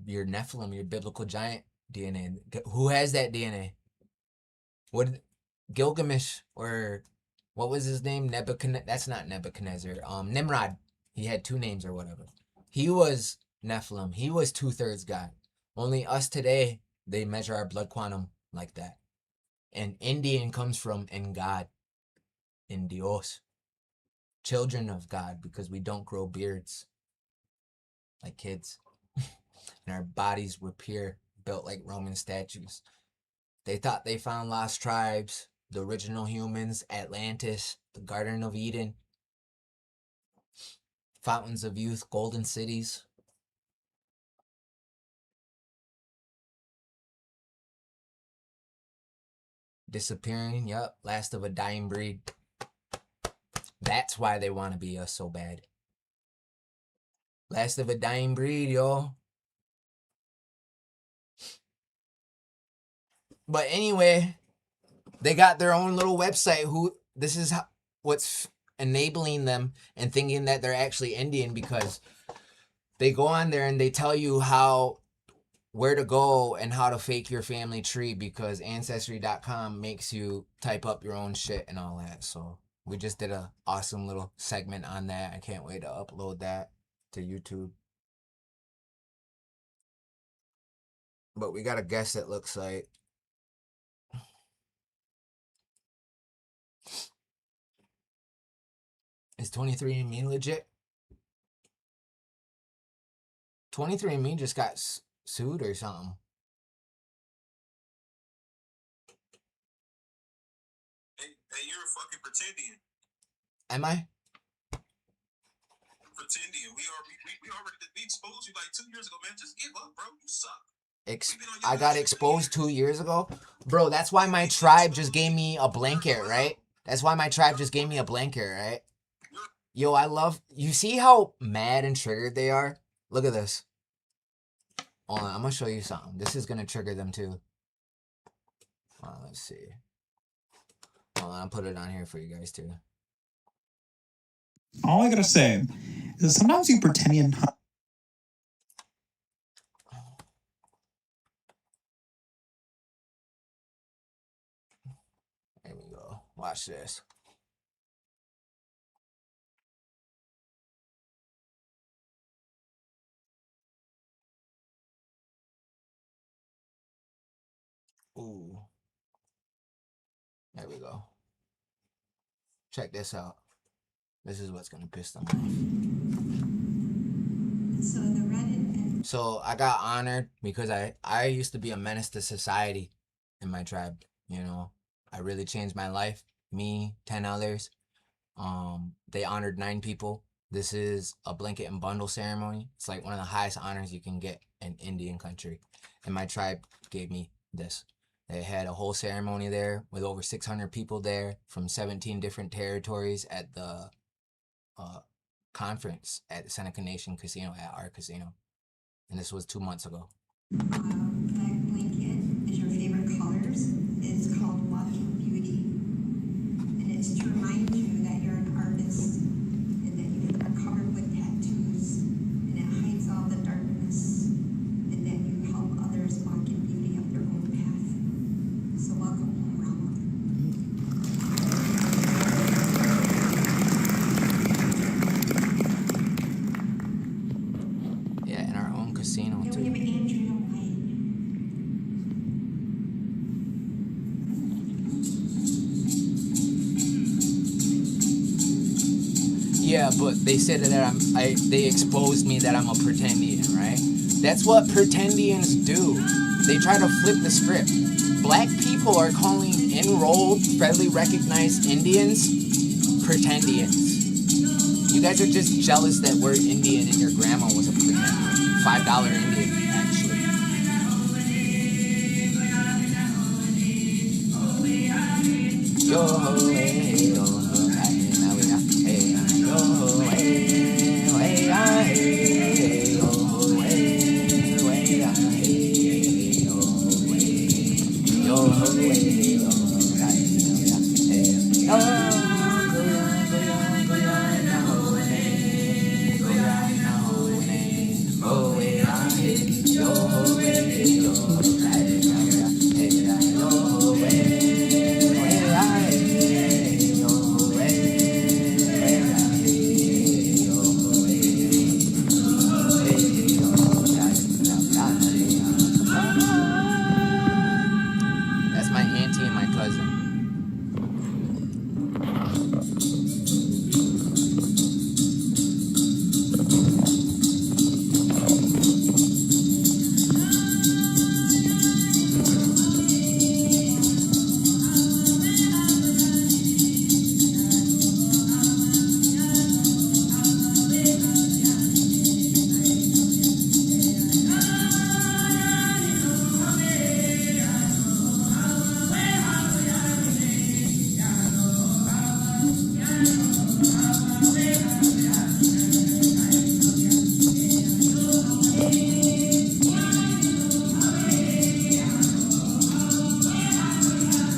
Your Nephilim, your biblical giant DNA. Who has that DNA? What, Gilgamesh, or what was his name? Nebuchadnezzar. That's not Nebuchadnezzar. Nimrod. He had 2 names or whatever. He was Nephilim. He was 2/3 God. Only us today, they measure our blood quantum like that. And Indian comes from in God, in Dios. Children of God, because we don't grow beards like kids. And our bodies were pure, built like Roman statues. They thought they found lost tribes, the original humans, Atlantis, the Garden of Eden, fountains of youth, golden cities. Disappearing, yep, last of a dying breed. That's why they want to be us so bad. Last of a dying breed, yo. But anyway, they got their own little website. This is what's enabling them and thinking that they're actually Indian, because they go on there and they tell you how where to go and how to fake your family tree, because Ancestry.com makes you type up your own shit and all that. So we just did a awesome little segment on that. I can't wait to upload that to YouTube. But we got a guest, it looks like. Is 23andMe legit? 23andMe just got sued or something. Hey, you're a fucking pretendian. Am I? Pretendian. We exposed you like 2 years ago, man. Just give up, bro. You suck. I got exposed 2 years ago? Bro, that's why my tribe just gave me a blanket, right? That's why my tribe just gave me a blanket, right? Yo, I love... You see how mad and triggered they are? Look at this. Hold on, I'm going to show you something. This is going to trigger them too. Let's see. Hold on, I'll put it on here for you guys too. All I gotta say is sometimes you pretendian... There we go. Watch this. Ooh. There we go. Check this out. This is what's gonna piss them off. So I got honored because I used to be a menace to society in my tribe. You know, I really changed my life. Me, 10 others. They honored 9 people. This is a blanket and bundle ceremony. It's like one of the highest honors you can get in Indian country. And my tribe gave me this. They had a whole ceremony there with over 600 people there from 17 different territories at the conference at the Seneca Nation Casino, at our casino. And this was 2 months ago. Black blanket is your favorite colors. It's called Walking Beauty. And it's to remind you that you're an artist and that you are covered with tattoos and it hides all the darkness and that you help others walk in beauty of their own path. So welcome home, Rama. Yeah, in our own casino And we too. have Andrea White. Yeah, but they said that they exposed me that I'm a pretendian, right? That's what pretendians do. They try to flip the script. Black people are calling enrolled, federally recognized Indians pretendians. You guys are just jealous that we're Indian and your grandma was a pretendian. $5 Indian, actually. Yo, hey, yo, That's my auntie and my cousin.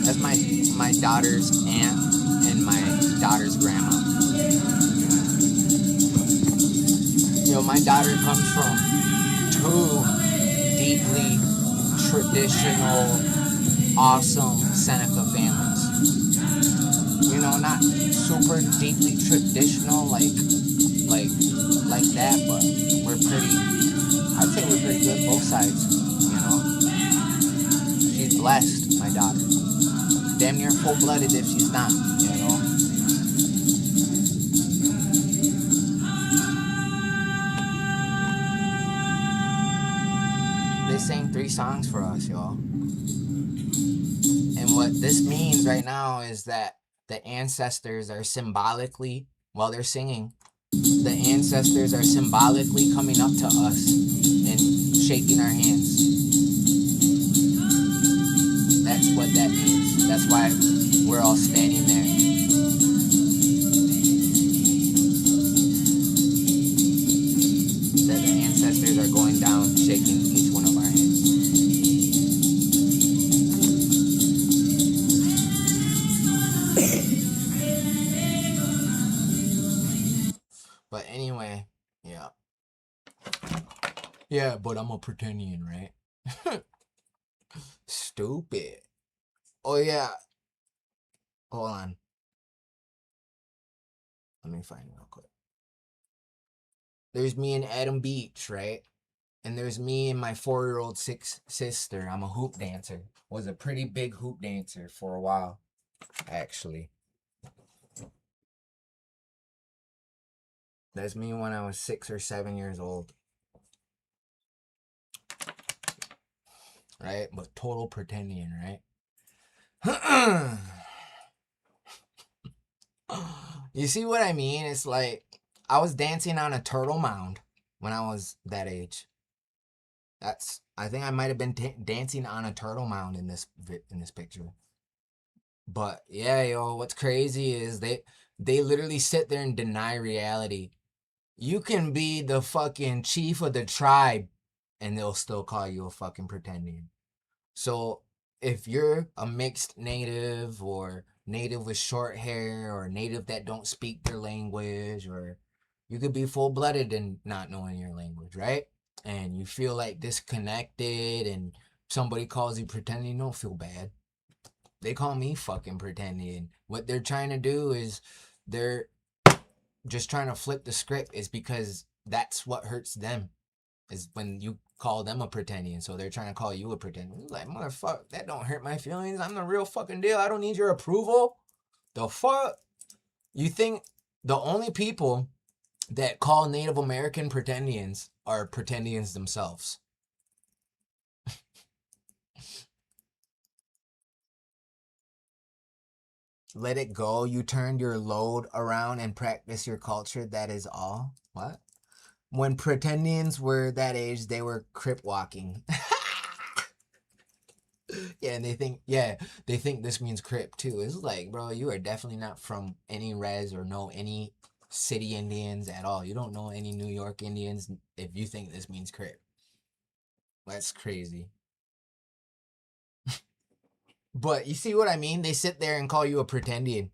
That's my daughter's aunt and my daughter's grandma. Yo, my daughter comes from 2 deeply traditional, awesome Seneca families. You know, not super deeply traditional like that, but we're pretty. I'd say we're pretty good both sides. You know, she's blessed, my daughter. Damn near full-blooded if she's not. You know. They sang 3 songs for us, y'all. And what this means right now is that the ancestors are symbolically, while they're singing, the ancestors are symbolically coming up to us and shaking our hands. That's what that means. That's why we're all standing there. That the ancestors are going down, shaking each one of our hands. But anyway, yeah. Yeah, but I'm a pretendian, right? Stupid. Oh, yeah. Hold on. Let me find it real quick. There's me and Adam Beach, right? And there's me and my 4-year-old sister. I'm a hoop dancer. Was a pretty big hoop dancer for a while, actually. That's me when I was 6 or 7 years old. Right? But total pretendian, right? You see what I mean? It's like I was dancing on a turtle mound when I was that age. I think I might have been dancing on a turtle mound in this picture. But yeah, yo, what's crazy is they literally sit there and deny reality. You can be the fucking chief of the tribe and they'll still call you a fucking pretendian. So if you're a mixed native or native with short hair or native that don't speak their language, or you could be full-blooded and not knowing your language, right? And you feel like disconnected and somebody calls you pretendian, don't feel bad. They call me fucking pretendian. What they're trying to do is they're just trying to flip the script, is because that's what hurts them, is when you call them a pretendian. So they're trying to call you a pretendian. Like, motherfucker, that don't hurt my feelings. I'm the real fucking deal. I don't need your approval. The fuck? You think the only people that call Native American pretendians are pretendians themselves? Let it go. You turned your load around and practice your culture. That is all. What? When pretendians were that age, they were crip walking. Yeah, and they think this means crip too. It's like, bro, you are definitely not from any res or know any city Indians at all. You don't know any New York Indians if you think this means crip. That's crazy. But you see what I mean? They sit there and call you a pretendian.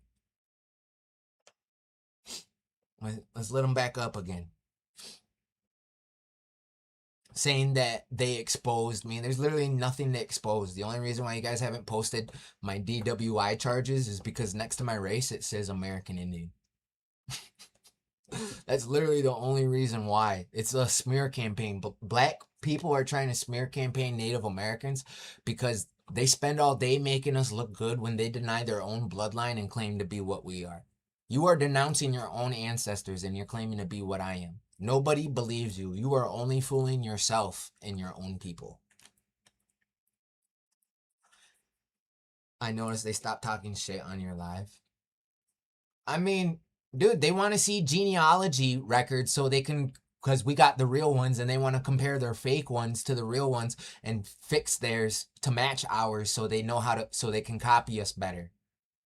Let's let them back up again. Saying that they exposed me. There's literally nothing to expose. The only reason why you guys haven't posted my DWI charges is because next to my race it says American Indian. That's literally the only reason why. It's a smear campaign. But black people are trying to smear campaign Native Americans because they spend all day making us look good when they deny their own bloodline and claim to be what we are. You are denouncing your own ancestors and you're claiming to be what I am. Nobody believes you. You are only fooling yourself and your own people. I noticed they stopped talking shit on your live. I mean, dude, they want to see genealogy records so they can, because we got the real ones and they want to compare their fake ones to the real ones and fix theirs to match ours so they know how to, so they can copy us better.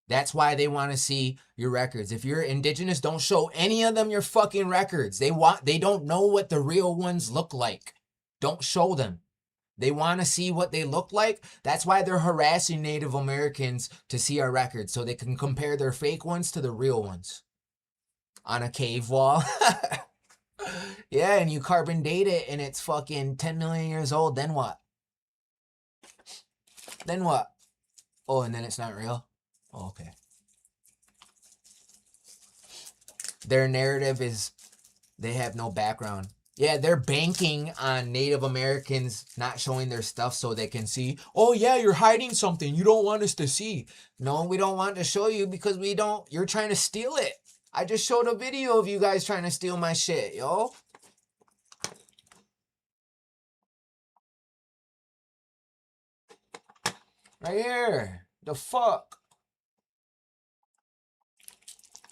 That's why they want to see your records. If you're indigenous, don't show any of them your fucking records. They don't know what the real ones look like. Don't show them. They want to see what they look like. That's why they're harassing Native Americans to see our records so they can compare their fake ones to the real ones. On a cave wall. Yeah, and you carbon date it and it's fucking 10 million years old, then what? Then what? Oh, and then it's not real? Oh, okay. Their narrative is they have no background. Yeah, they're banking on Native Americans not showing their stuff so they can see, oh yeah, you're hiding something you don't want us to see. No, we don't want to show you because you're trying to steal it. I just showed a video of you guys trying to steal my shit, yo. Right here. The fuck?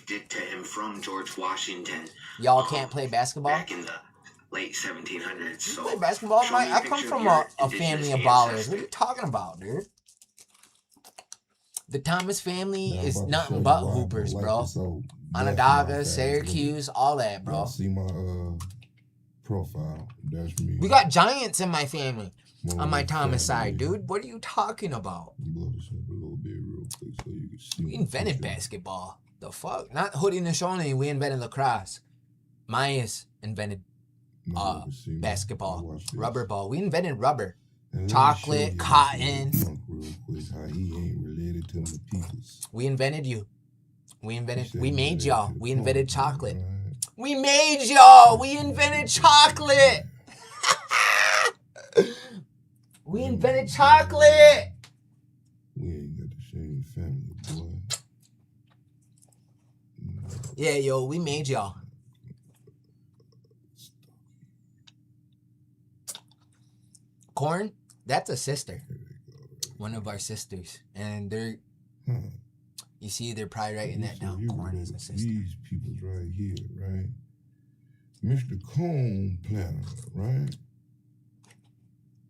Did to him from George Washington. Y'all can't play basketball? Back in the late 1700s. You So play basketball? I come from a family of ballers. What are you talking about, dude? The Thomas family is nothing but hoopers, bro. Onondaga, Syracuse, all that, bro. See my profile. That's me. We got giants in my family. On my Thomas side, dude. What are you talking about? Blow this up a little bit real quick so you can see. We invented basketball. The fuck? Not Haudenosaunee, we invented lacrosse. Mayas invented basketball. Rubber ball. We invented rubber. Chocolate, cotton. Real quick, how he ain't related to the peoples. We invented you. We made y'all. We invented chocolate. We made y'all. We invented chocolate. We invented chocolate. We ain't got the same family, boy. Yeah, yo, we made y'all. Corn, that's a sister. One of our sisters. And they're, you see, they're probably writing that down. Corn is a sister. These people's right here, right? Mr. Corn Planter, right?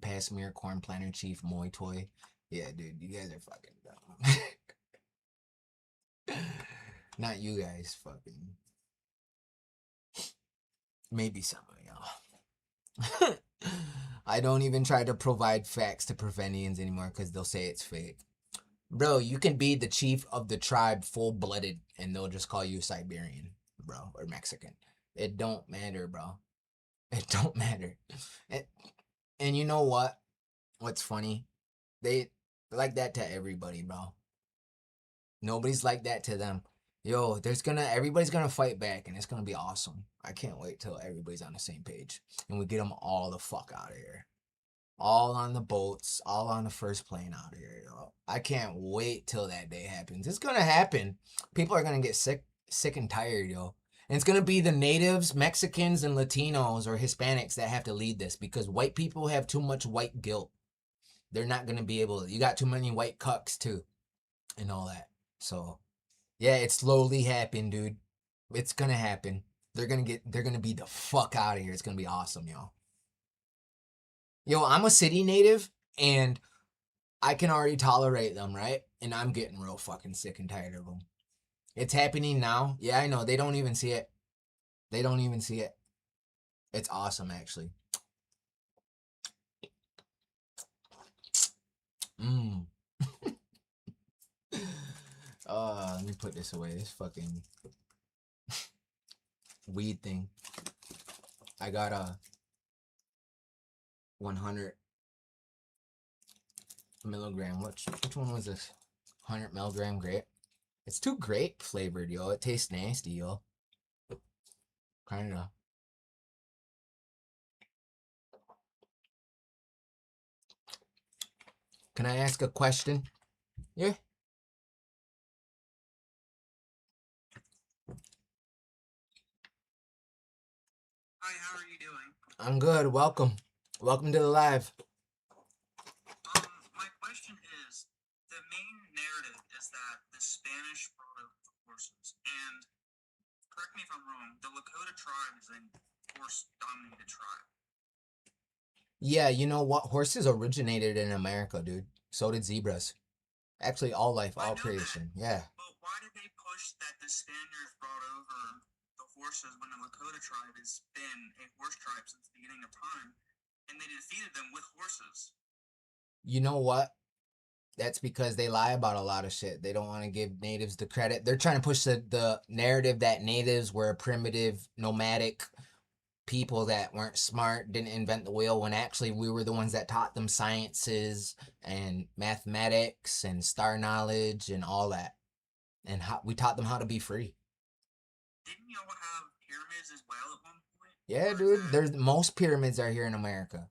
Passmere, Corn Planter Chief, Moy Toy. Yeah, dude, you guys are fucking dumb. Not you guys, fucking. Maybe some of y'all. I don't even try to provide facts to Prevenians anymore because they'll say it's fake. Bro, you can be the chief of the tribe full-blooded and they'll just call you Siberian, bro, or Mexican. It don't matter, bro. It don't matter. And you know what? What's funny? They're like that to everybody, bro. Nobody's like that to them. Yo, everybody's gonna fight back and it's gonna be awesome. I can't wait till everybody's on the same page and we get them all the fuck out of here. All on the boats, all on the first plane out of here, yo. I can't wait till that day happens. It's gonna happen. People are gonna get sick and tired, yo. And it's gonna be the natives, Mexicans, and Latinos or Hispanics that have to lead this because white people have too much white guilt. They're not gonna be able to. You got too many white cucks too, and all that. So, yeah, it's slowly happening, dude. It's gonna happen. They're gonna be the fuck out of here. It's gonna be awesome, yo. Yo, I'm a city native, and I can already tolerate them, right? And I'm getting real fucking sick and tired of them. It's happening now. Yeah, I know. They don't even see it. They don't even see it. It's awesome, actually. Let me put this away. This fucking weed thing. I got a 100 milligram. Which one was this? 100 milligram grape. It's too grape flavored, yo. It tastes nasty, yo. Kinda. Can I ask a question? Yeah. Hi, how are you doing? I'm good. Welcome. Welcome to the live. My question is, the main narrative is that the Spanish brought over the horses, and correct me if I'm wrong, the Lakota tribe is a horse-dominated tribe. Yeah, you know what? Horses originated in America, dude. So did zebras. Actually, all life, all creation. Yeah. But why did they push that the Spaniards brought over the horses when the Lakota tribe has been a horse tribe since the beginning of time, and they defeated them with horses? You know what? That's because they lie about a lot of shit. They don't want to give natives the credit. They're trying to push the narrative that natives were a primitive, nomadic people that weren't smart, didn't invent the wheel, when actually we were the ones that taught them sciences and mathematics and star knowledge and all that. And we taught them how to be free. Didn't y'all have pyramids as well at one point? Yeah, dude. There's most pyramids are here in America.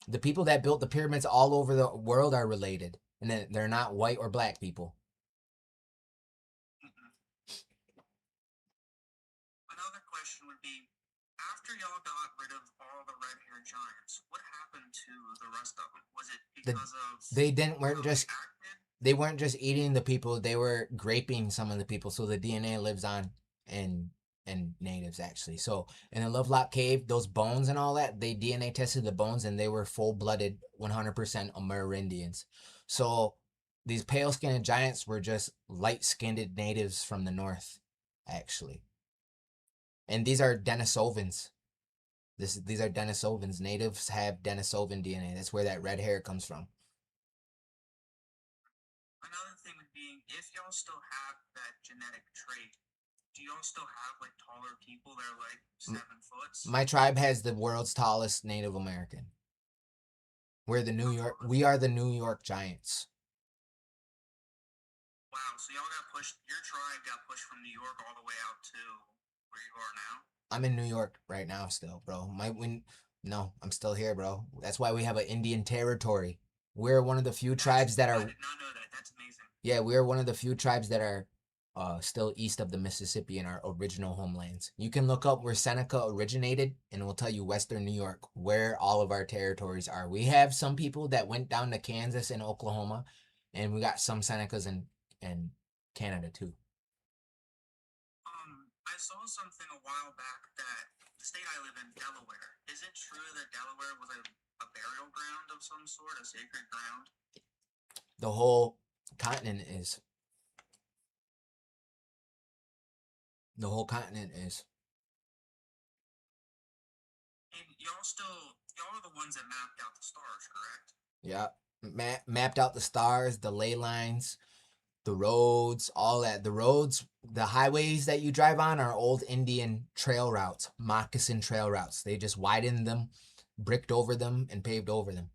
The people that built the pyramids all over the world are related, and they're not white or black people. Another question would be, after y'all got rid of all the red-haired giants, what happened to the rest of them? Was it because they weren't just eating the people, they were graping some of the people, so the DNA lives on in natives actually. So in the Lovelock Cave, those bones and all that, they DNA tested the bones and they were full-blooded 100% Amerindians. So these pale-skinned giants were just light-skinned natives from the north, actually. And these are Denisovans. These are Denisovans. Natives have Denisovan DNA. That's where that red hair comes from. Another thing would be, if y'all still have that genetic trait, do y'all still have like taller people that are like 7 foot? My tribe has the world's tallest Native American. We are the New York Giants. Wow, so y'all got pushed, your tribe got pushed from New York all the way out to where you are now? I'm in New York right now still, bro. No, I'm still here, bro. That's why we have an Indian territory. We're one of the few tribes that are... I did not know that. That's amazing. Yeah, we're one of the few tribes that are still east of the Mississippi in our original homelands. You can look up where Seneca originated, and it will tell you Western New York, where all of our territories are. We have some people that went down to Kansas and Oklahoma, and we got some Senecas in Canada too. I saw something a while back that the state I live in, Delaware, is it true that Delaware was a burial ground of some sort, a sacred ground? The whole continent is. The whole continent is. And y'all are the ones that mapped out the stars, correct? Yeah, mapped out the stars, the ley lines, the roads, all that. The roads, the highways that you drive on are old Indian trail routes, moccasin trail routes. They just widened them, bricked over them, and paved over them,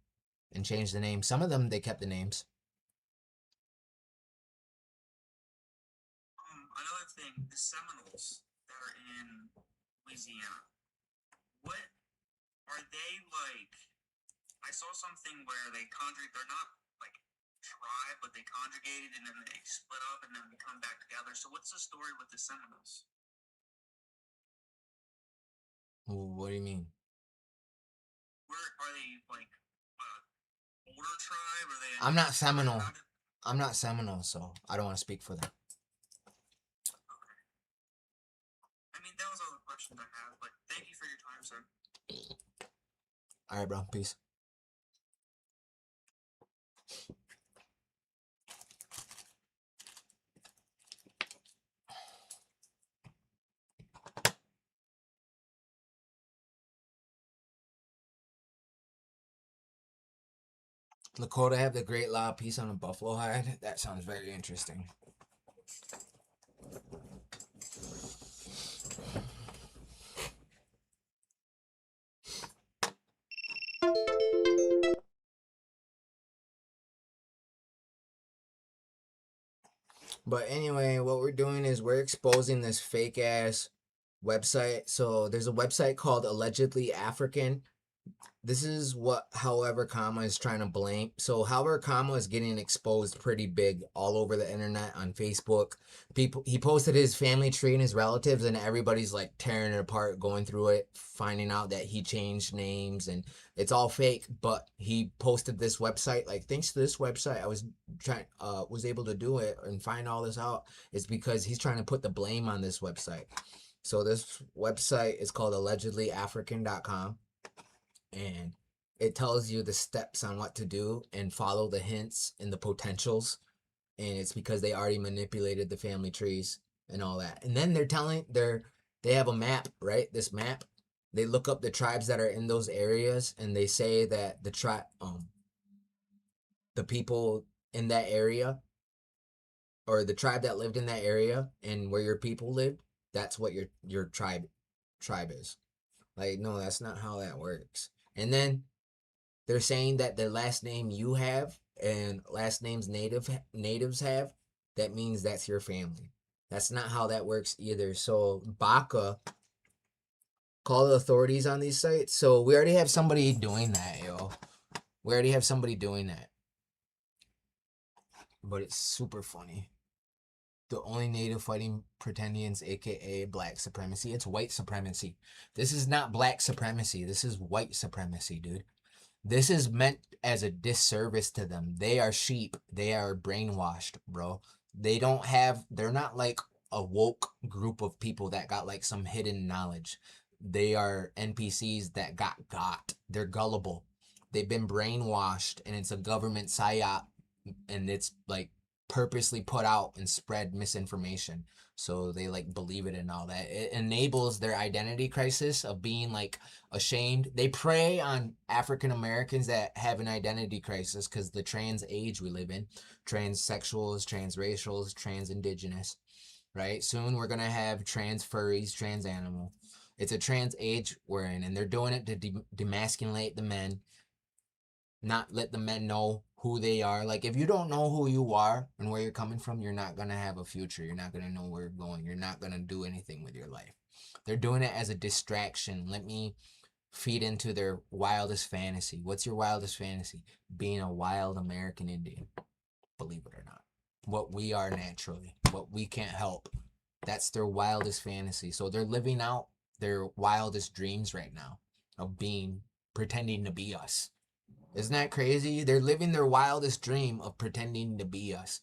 and changed the names. Some of them, they kept the names. Another thing, the Seminoles that are in Louisiana, what are they like? I saw something where they're not like tribe, but they conjugated and then they split up and then they come back together. So what's the story with the Seminoles? What do you mean? Where are they, like older tribe? Or they? I'm not Seminole. I'm not Seminole, so I don't want to speak for them. Okay. I mean, that was all the questions I have, but thank you for your time, sir. All right, bro. Peace. Lakota have the Great Law of Peace on a buffalo hide. That sounds very interesting. But anyway, what we're doing is we're exposing this fake ass website. So there's a website called Allegedly African. This is what However Comma is trying to blame. So However Comma is getting exposed pretty big all over the internet, on Facebook. He posted his family tree and his relatives, and everybody's like tearing it apart, going through it, finding out that he changed names and it's all fake. But he posted this website. Like, thanks to this website, I was able to do it and find all this out. It's because he's trying to put the blame on this website. So this website is called allegedlyafrican.com. And it tells you the steps on what to do and follow the hints and the potentials. And it's because they already manipulated the family trees and all that. And then they have a map, right? This map, they look up the tribes that are in those areas, and they say that the people in that area, or the tribe that lived in that area and where your people lived, that's what your tribe tribe is. Like, no, that's not how that works. And then they're saying that the last name you have and last names natives have, that means that's your family. That's not how that works either. So Baka, call the authorities on these sites. So we already have somebody doing that, yo. We already have somebody doing that. But it's super funny. The only native fighting pretendians, aka black supremacy. It's white supremacy. This is not black supremacy. This is white supremacy, dude. This is meant as a disservice to them. They are sheep. They are brainwashed, bro. They're not like a woke group of people that got like some hidden knowledge. They are NPCs that got. They're gullible. They've been brainwashed, and it's a government psyop, and it's like purposely put out and spread misinformation. So they like believe it and all that. It enables their identity crisis of being like ashamed. They prey on African Americans that have an identity crisis because the trans age we live in, transsexuals, transracials, trans indigenous, right? Soon we're gonna have trans furries, trans animal. It's a trans age we're in, and they're doing it to demasculate the men, not let the men know who they are. Like, if you don't know who you are and where you're coming from, you're not going to have a future. You're not going to know where you're going. You're not going to do anything with your life. They're doing it as a distraction. Let me feed into their wildest fantasy. What's your wildest fantasy? Being a wild American Indian, believe it or not. What we are naturally, what we can't help. That's their wildest fantasy. So they're living out their wildest dreams right now of pretending to be us. Isn't that crazy? They're living their wildest dream of pretending to be us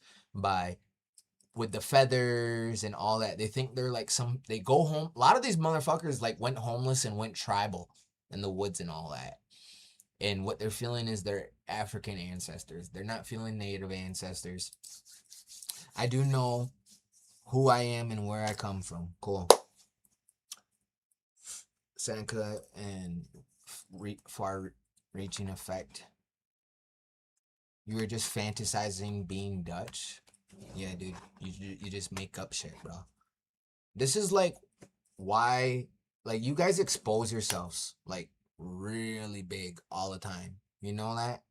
with the feathers and all that. They think they're like they go home. A lot of these motherfuckers like went homeless and went tribal in the woods and all that. And what they're feeling is their African ancestors. They're not feeling native ancestors. I do know who I am and where I come from. Cool. Seneca and far-reaching effect. You were just fantasizing being Dutch? Yeah, dude. You just make up shit, bro. This is like why, like, you guys expose yourselves like really big all the time. You know that?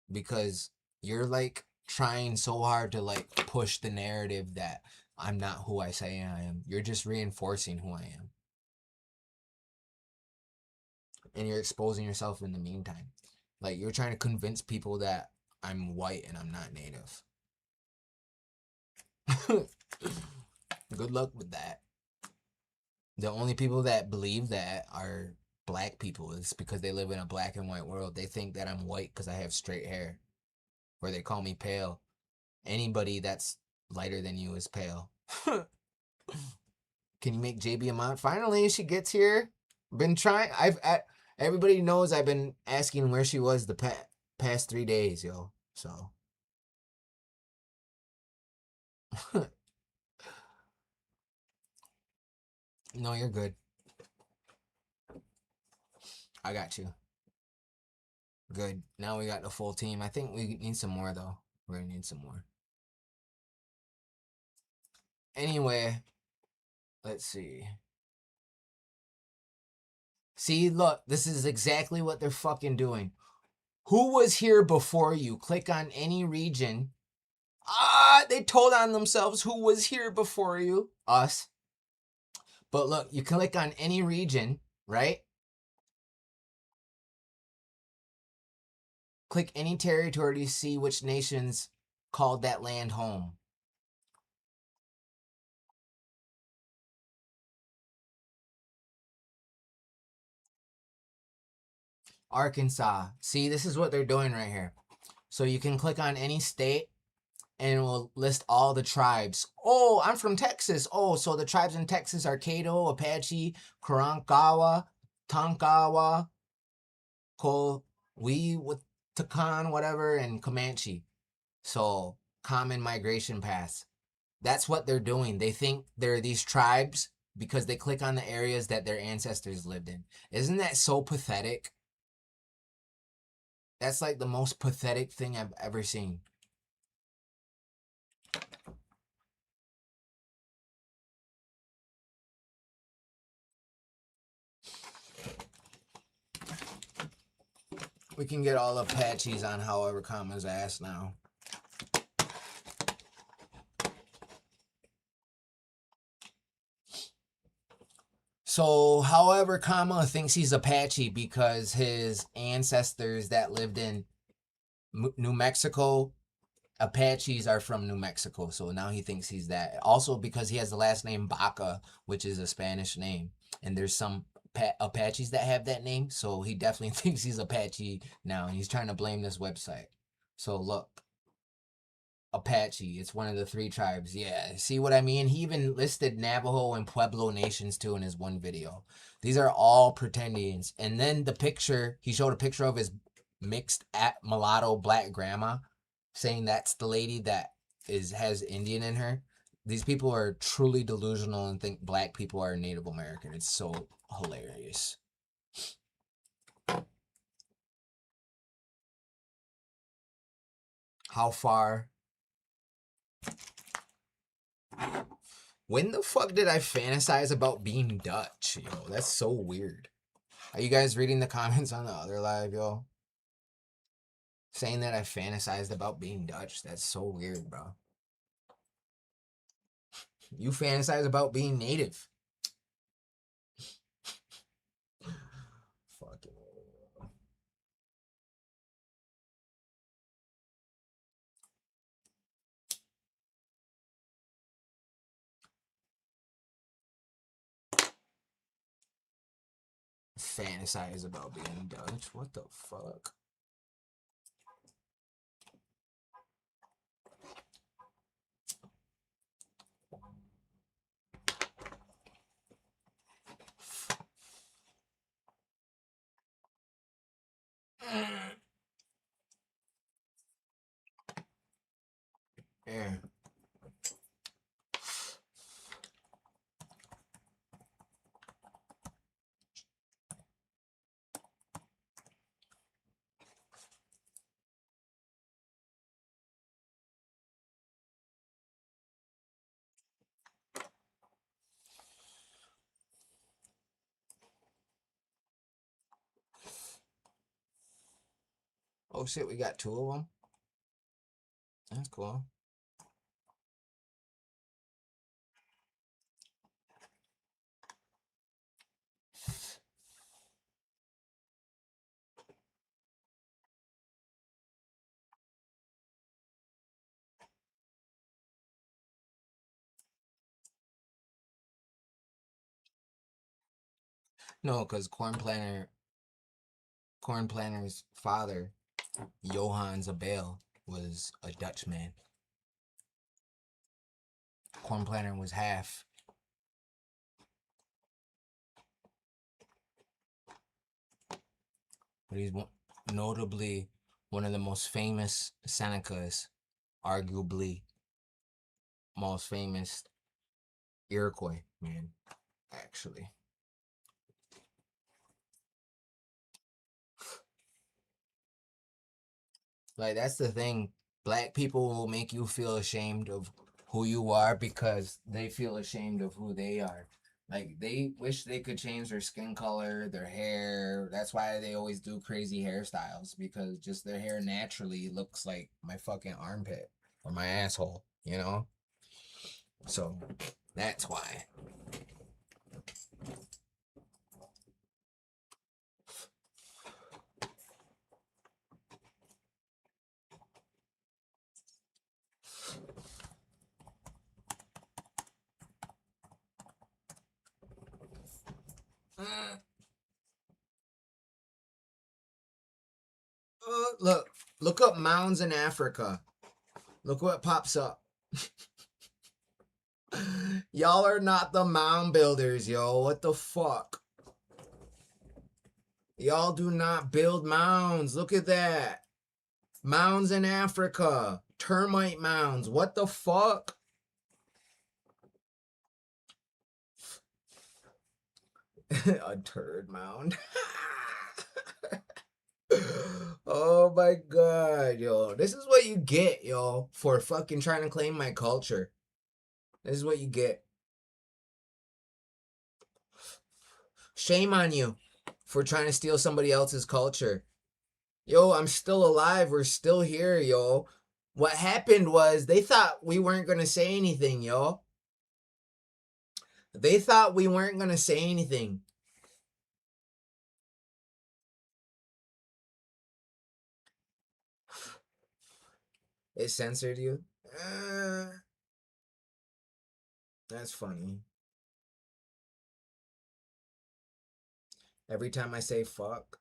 Because you're like trying so hard to like push the narrative that I'm not who I say I am. You're just reinforcing who I am. And you're exposing yourself in the meantime. Like, you're trying to convince people that I'm white and I'm not native. Good luck with that. The only people that believe that are black people. It's because they live in a black and white world. They think that I'm white because I have straight hair. Or they call me pale. Anybody that's lighter than you is pale. Can you make JB a mod? Finally, she gets here. Been trying. Everybody knows I've been asking where she was the past 3 days, yo. So. No, you're good. I got you. Good. Now we got the full team. I think we need some more, though. We're gonna need some more. Anyway, let's see. See, look, this is exactly what they're fucking doing. Who was here before you? Click on any region. They told on themselves who was here before you. Us. But look, you click on any region, right? Click any territory to see which nations called that land home. Arkansas. See, this is what they're doing right here. So you can click on any state and it will list all the tribes. Oh, I'm from Texas. Oh, so the tribes in Texas are Caddo, Apache, Karankawa, Tonkawa, Wetakan, whatever, and Comanche. So, common migration paths. That's what they're doing. They think there are these tribes because they click on the areas that their ancestors lived in. Isn't that so pathetic? That's like the most pathetic thing I've ever seen. We can get all Apaches on however comma's ass now. So, however, comma thinks he's Apache because his ancestors that lived in New Mexico, Apaches are from New Mexico. So now he thinks he's that. Also because he has the last name Baca, which is a Spanish name. And there's some Apaches that have that name. So he definitely thinks he's Apache now. And he's trying to blame this website. So look. Apache. It's one of the 3 tribes. Yeah, see what I mean? He even listed Navajo and Pueblo nations too in his one video. These are all pretendians. And then the picture, he showed a picture of his mixed mulatto black grandma, saying that's the lady that has Indian in her. These people are truly delusional and think black people are Native American. It's so hilarious. How far? When the fuck did I fantasize about being Dutch? Yo, that's so weird. Are you guys reading the comments on the other live, yo? Saying that I fantasized about being Dutch. That's so weird, bro. You fantasize about being native. Fucking. Fantasize about being Dutch. What the fuck? Yeah. Oh shit, we got 2 of them. That's cool. No, because Corn Planter's father, Johann Zabel, was a Dutchman. Corn Planter was half. But he's notably one of the most famous Senecas, arguably most famous Iroquois man, actually. Like, that's the thing. Black people will make you feel ashamed of who you are because they feel ashamed of who they are. Like, they wish they could change their skin color, their hair. That's why they always do crazy hairstyles, because just their hair naturally looks like my fucking armpit or my asshole, you know? So, that's why. Look up mounds in Africa. Look what pops up. Y'all are not the mound builders, yo. What the fuck? Y'all do not build mounds. Look at that. Mounds in Africa. Termite mounds. What the fuck? A turd mound. Oh my god, yo. This is what you get, yo, for fucking trying to claim my culture. This is what you get. Shame on you for trying to steal somebody else's culture. Yo, I'm still alive. We're still here, yo. What happened was they thought we weren't going to say anything, yo. They thought we weren't going to say anything. It censored you? That's funny. Every time I say fuck.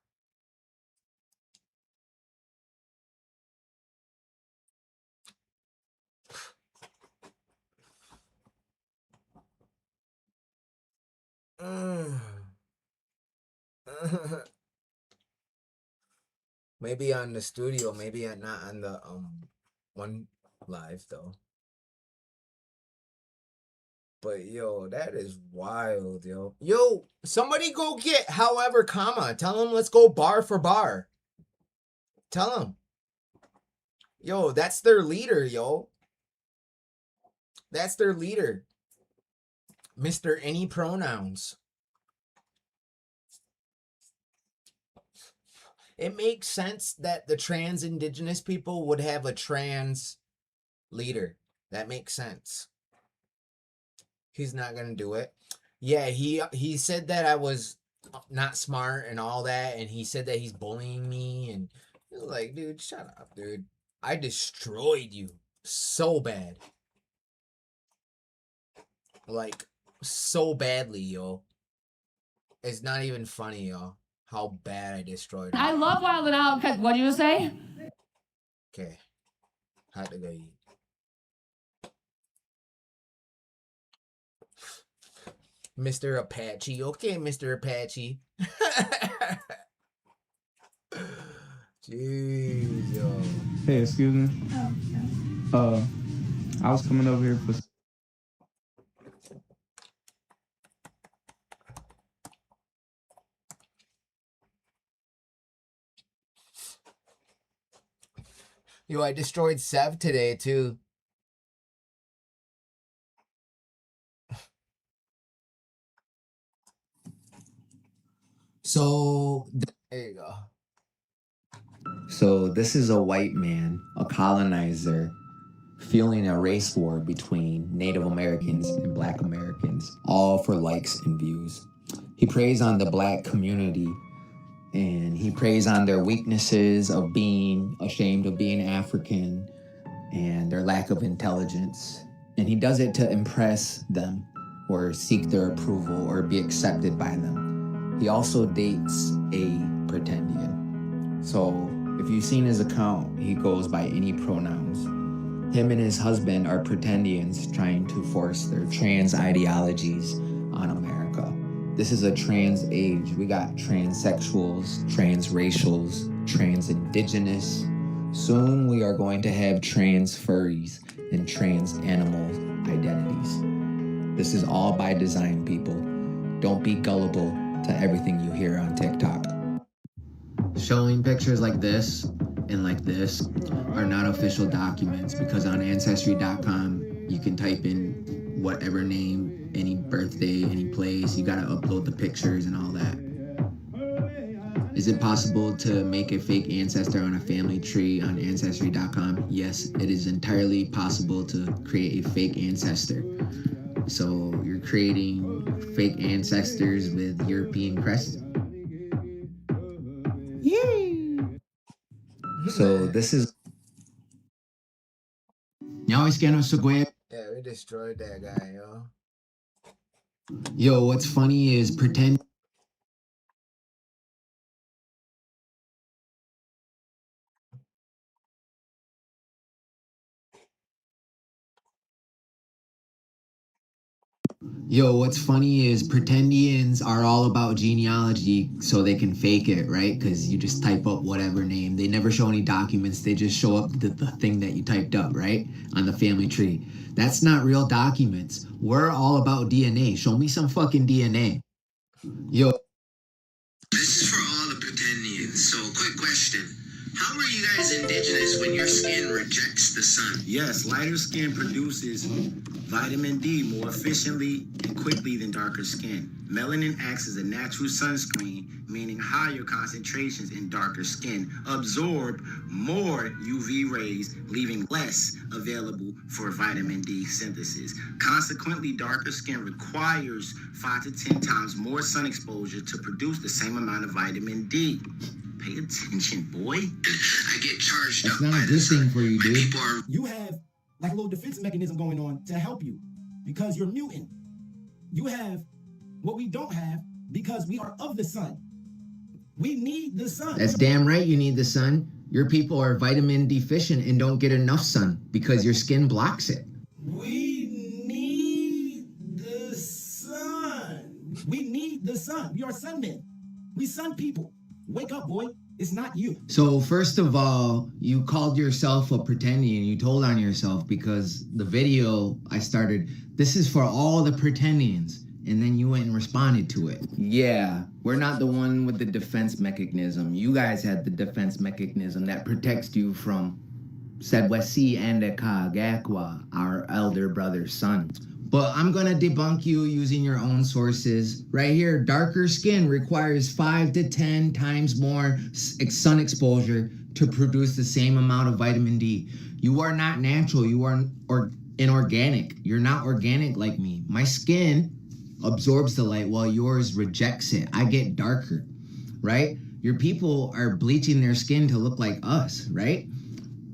Maybe on the studio, maybe not on the one live though. But yo, that is wild, yo. Yo, somebody go get however comma. Tell him let's go bar for bar. Tell him. Yo, that's their leader, yo. That's their leader. Mr. Any Pronouns. It makes sense that the trans indigenous people would have a trans leader. That makes sense. He's not gonna do it. Yeah, he said that I was not smart and all that, and he said that he's bullying me, and he was like, dude, shut up, dude. I destroyed you so bad. Like, so badly, yo. It's not even funny, yo, how bad I destroyed him. I love Wildin' Out because what do you say? Okay. Had to go eat. Mr. Apache. Okay, Mr. Apache. Jeez, yo. Hey, excuse me. I was coming over here for. Yo, I destroyed Sev today, too. So, there you go. So, this is a white man, a colonizer, fueling a race war between Native Americans and Black Americans, all for likes and views. He preys on the Black community, and he preys on their weaknesses of being ashamed of being African and their lack of intelligence. And he does it to impress them or seek their approval or be accepted by them. He also dates a pretendian. So if you've seen his account, he goes by any pronouns. Him and his husband are pretendians trying to force their trans ideologies on America. This is a trans age. We got transsexuals, transracials, trans indigenous. Soon we are going to have trans furries and trans animal identities. This is all by design, people. Don't be gullible to everything you hear on TikTok. Showing pictures like this and like this are not official documents because on Ancestry.com you can type in whatever name, any birthday, any place. You gotta upload the pictures and all that. Is it possible to make a fake ancestor on a family tree on Ancestry.com? Yes, it is entirely possible to create a fake ancestor. So you're creating fake ancestors with European crest? Yay! So this is... Yeah, we destroyed that guy, yo. Yo, what's funny is pretend... Yo, what's funny is pretendians are all about genealogy so they can fake it, right? Because you just type up whatever name. They never show any documents. They just show up the thing that you typed up, right? On the family tree. That's not real documents. We're all about DNA. Show me some fucking DNA. Yo. This is for all the pretendians. So, quick question. How are you guys indigenous when your skin rejects the sun? Yes, lighter skin produces vitamin D more efficiently and quickly than darker skin. Melanin acts as a natural sunscreen, meaning higher concentrations in darker skin absorb more UV rays, leaving less available for vitamin D synthesis. Consequently, darker skin requires 5 to 10 times more sun exposure to produce the same amount of vitamin D. Pay attention, boy. I get charged That's up not by a the good sun. thing for you, My dude. people are You have like a little defense mechanism going on to help you because you're mutant. You have what we don't have because we are of the sun. We need the sun. That's damn right you need the sun. Your people are vitamin deficient and don't get enough sun because your skin blocks it. We need the sun. We need the sun. We are sunmen. We sun people. Wake up, boy. It's not you. So first of all, you called yourself a pretendian. You told on yourself because the video I started, this is for all the pretendians. And then you went and responded to it. Yeah, we're not the one with the defense mechanism. You guys had the defense mechanism that protects you from Sedwesi and Kagakwa, our elder brother's son. But I'm gonna debunk you using your own sources. Right here, darker skin requires 5 to 10 times more sun exposure to produce the same amount of vitamin D. You are not natural, you are inorganic. You're not organic like me. My skin absorbs the light while yours rejects it. I get darker, right? Your people are bleaching their skin to look like us, right?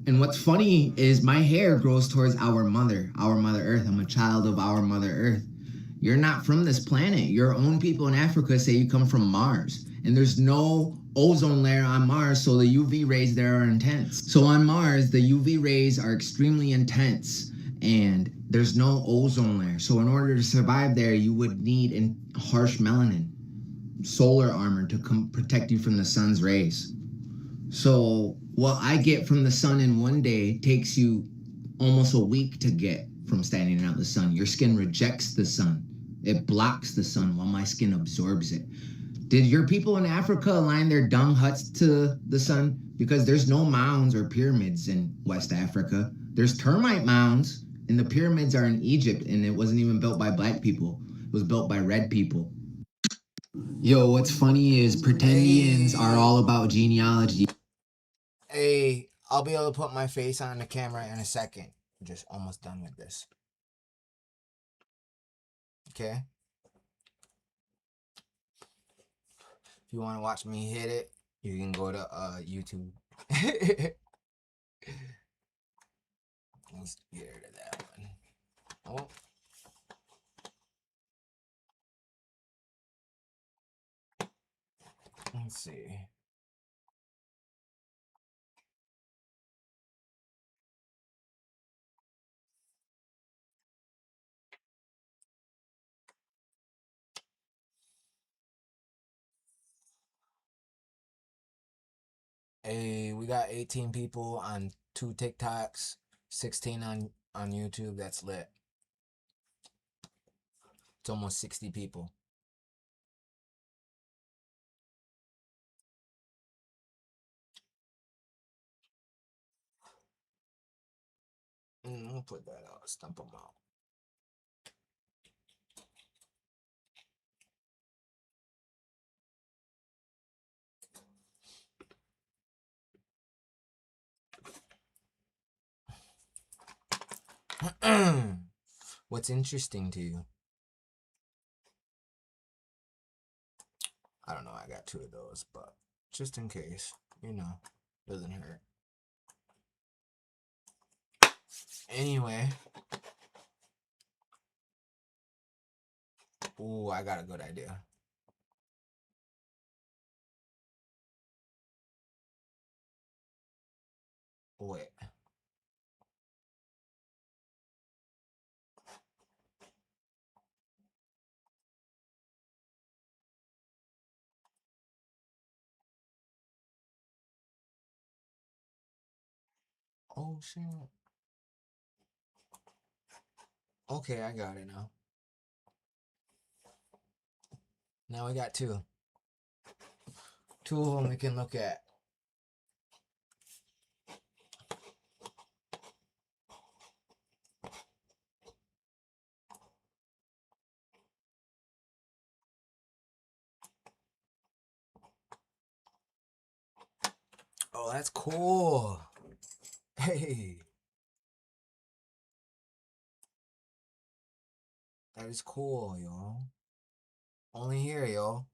And what's funny is my hair grows towards our mother Earth. I'm a child of our Mother Earth. You're not from this planet. Your own people in Africa say you come from Mars. And there's no ozone layer on Mars, so the UV rays there are intense. So on Mars, the UV rays are extremely intense and there's no ozone layer. So in order to survive there, you would need harsh melanin, solar armor to protect you from the sun's rays. So what I get from the sun in one day takes you almost a week to get from standing out in the sun. Your skin rejects the sun. It blocks the sun while my skin absorbs it. Did your people in Africa align their dung huts to the sun? Because there's no mounds or pyramids in West Africa. There's termite mounds, and the pyramids are in Egypt, and it wasn't even built by black people. It was built by red people. Yo, what's funny is pretendians are all about genealogy. Hey, I'll be able to put my face on the camera in a second. I'm just almost done with this. Okay? If you want to watch me hit it, you can go to YouTube. Let's get rid of that one. Oh. Let's see. Hey, we got 18 people on 2 TikToks, 16 on YouTube. That's lit. It's almost 60 people. I'll put that out. Stump them out. What's interesting to you? I don't know. I got 2 of those, but just in case, doesn't hurt. Anyway. Ooh, I got a good idea. Wait. Oh, shit. Okay, I got it now. Now we got 2. 2 of them we can look at. Oh, that's cool. Hey. That is cool, yo. Only here, yo.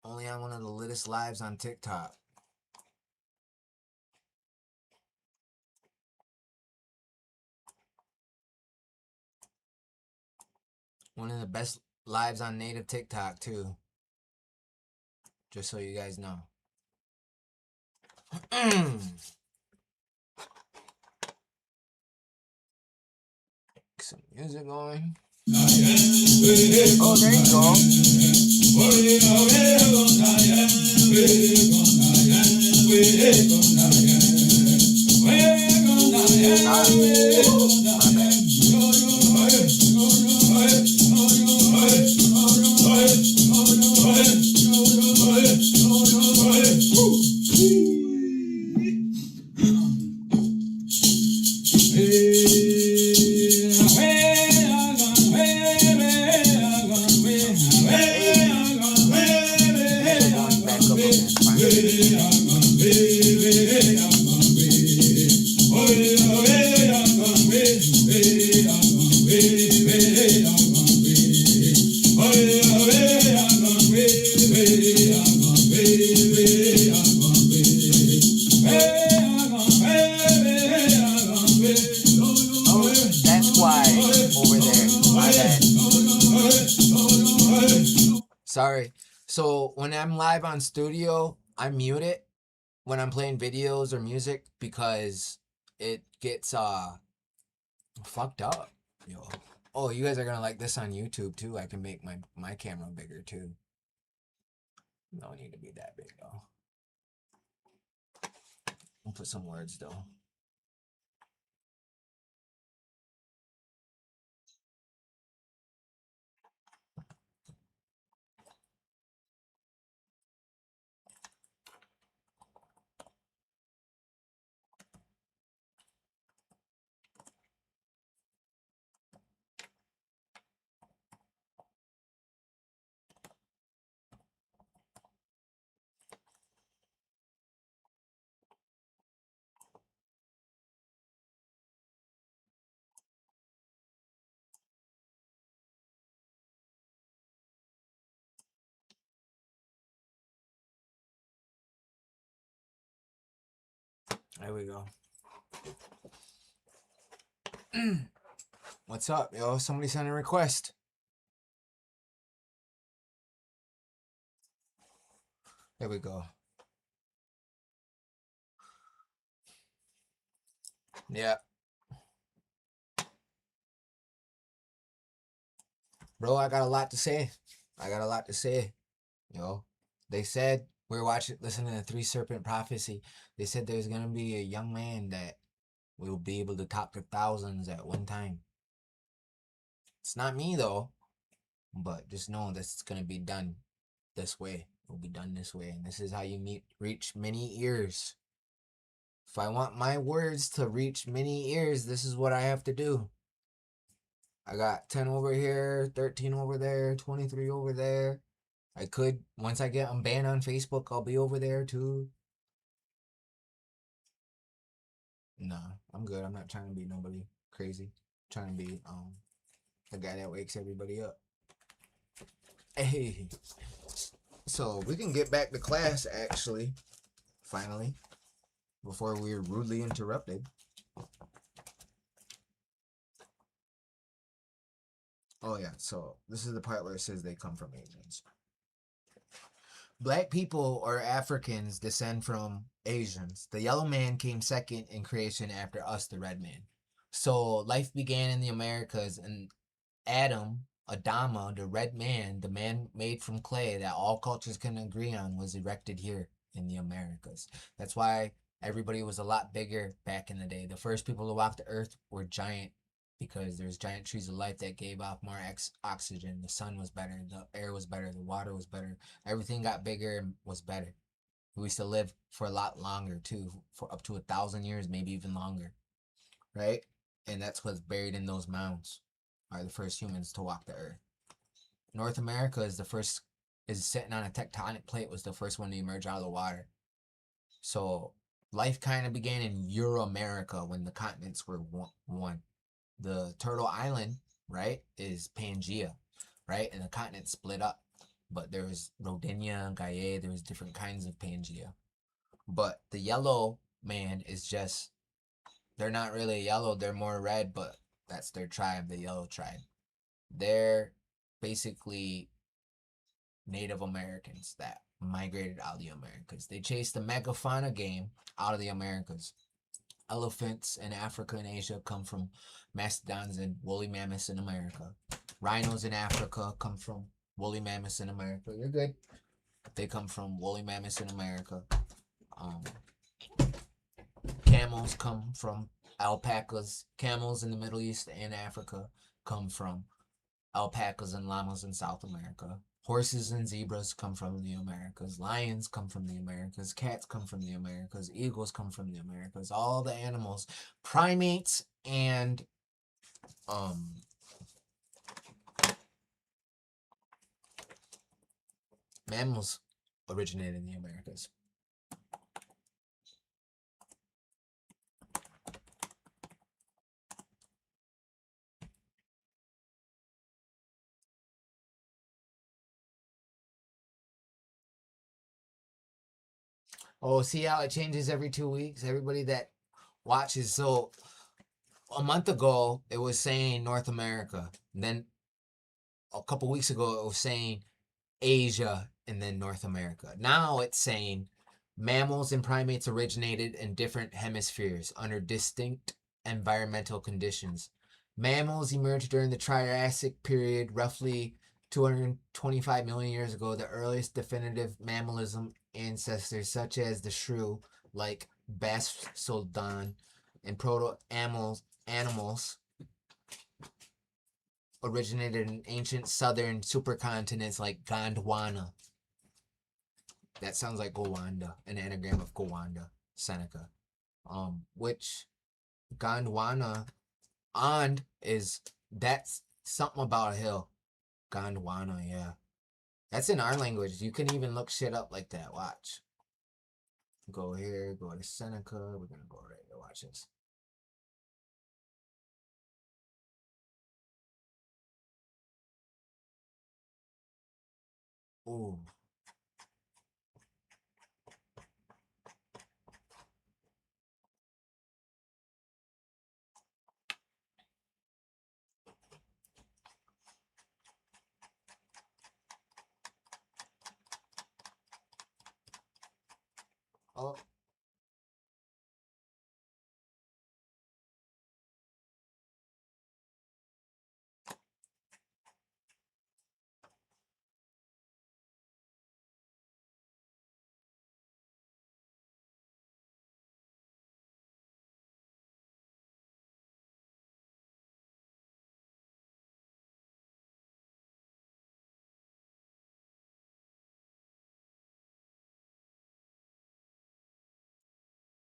Only on one of the littest lives on TikTok. One of the best lives on native TikTok, too. Just so you guys know. Some music going. Oh, there you go. Sorry. So when I'm live on studio, I mute it when I'm playing videos or music because it gets fucked up. Yo. Oh, you guys are gonna like this on YouTube too. I can make my camera bigger too. No need to be that big though. I'll put some words though. There we go. What's up, yo? Somebody sent a request. There we go. Yeah. Bro, I got a lot to say. Yo. They said, we were listening to Three Serpent Prophecy. They said there's going to be a young man that will be able to top the thousands at one time. It's not me, though. But just know that it's going to be done this way. It will be done this way. And this is how you reach many ears. If I want my words to reach many ears, this is what I have to do. I got 10 over here, 13 over there, 23 over there. I could, once I get banned on Facebook, I'll be over there too. Nah, I'm good. I'm not trying to be nobody crazy. I'm trying to be the guy that wakes everybody up. Hey. So we can get back to class actually, finally, before we're rudely interrupted. Oh yeah, so this is the part where it says they come from Asians. Black people or Africans descend from Asians. The yellow man came second in creation after us, the red man. So life began in the Americas, and Adama, the red man, the man made from clay that all cultures can agree on, was erected here in the Americas. That's why everybody was a lot bigger back in the day. The first people to walk the earth were giant, because there's giant trees of life that gave off more oxygen. The sun was better, the air was better, the water was better. Everything got bigger and was better. We used to live for a lot longer too, for up to 1,000 years, maybe even longer, right? And that's what's buried in those mounds, are the first humans to walk the earth. North America is the first is sitting on a tectonic plate was the first one to emerge out of the water. So life kind of began in Euro-America when the continents were one. The turtle island, right, is Pangea, right? And the continent split up. But there was Rodinia, Gaia, there was different kinds of Pangea. But the yellow man is just, they're not really yellow, they're more red, but that's their tribe, the yellow tribe. They're basically Native Americans that migrated out of the Americas. They chased the megafauna game out of the Americas. Elephants in Africa and Asia come from mastodons and woolly mammoths in America. Rhinos in Africa come from woolly mammoths in America. You're good. They come from woolly mammoths in America. Camels come from alpacas. Camels in the Middle East and Africa come from alpacas and llamas in South America. Horses and zebras come from the Americas. Lions come from the Americas. Cats come from the Americas. Eagles come from the Americas. All the animals, primates and mammals originated in the Americas. Oh, see how it changes every 2 weeks? Everybody that watches. So a month ago, it was saying North America. And then a couple weeks ago, it was saying Asia and then North America. Now it's saying mammals and primates originated in different hemispheres under distinct environmental conditions. Mammals emerged during the Triassic period, roughly 225 million years ago. The earliest definitive mammalism ancestors, such as the shrew, like Bastodon, and proto-animals originated in ancient southern supercontinents like Gondwana. That sounds like Gowanda, an anagram of Gowanda, Seneca. Which Gondwana, and is, that's something about a hill. Gondwana, yeah. That's in our language. You can even look shit up like that. Watch. Go here, go to Seneca. We're gonna go right here. Watch this. Ooh. Oh.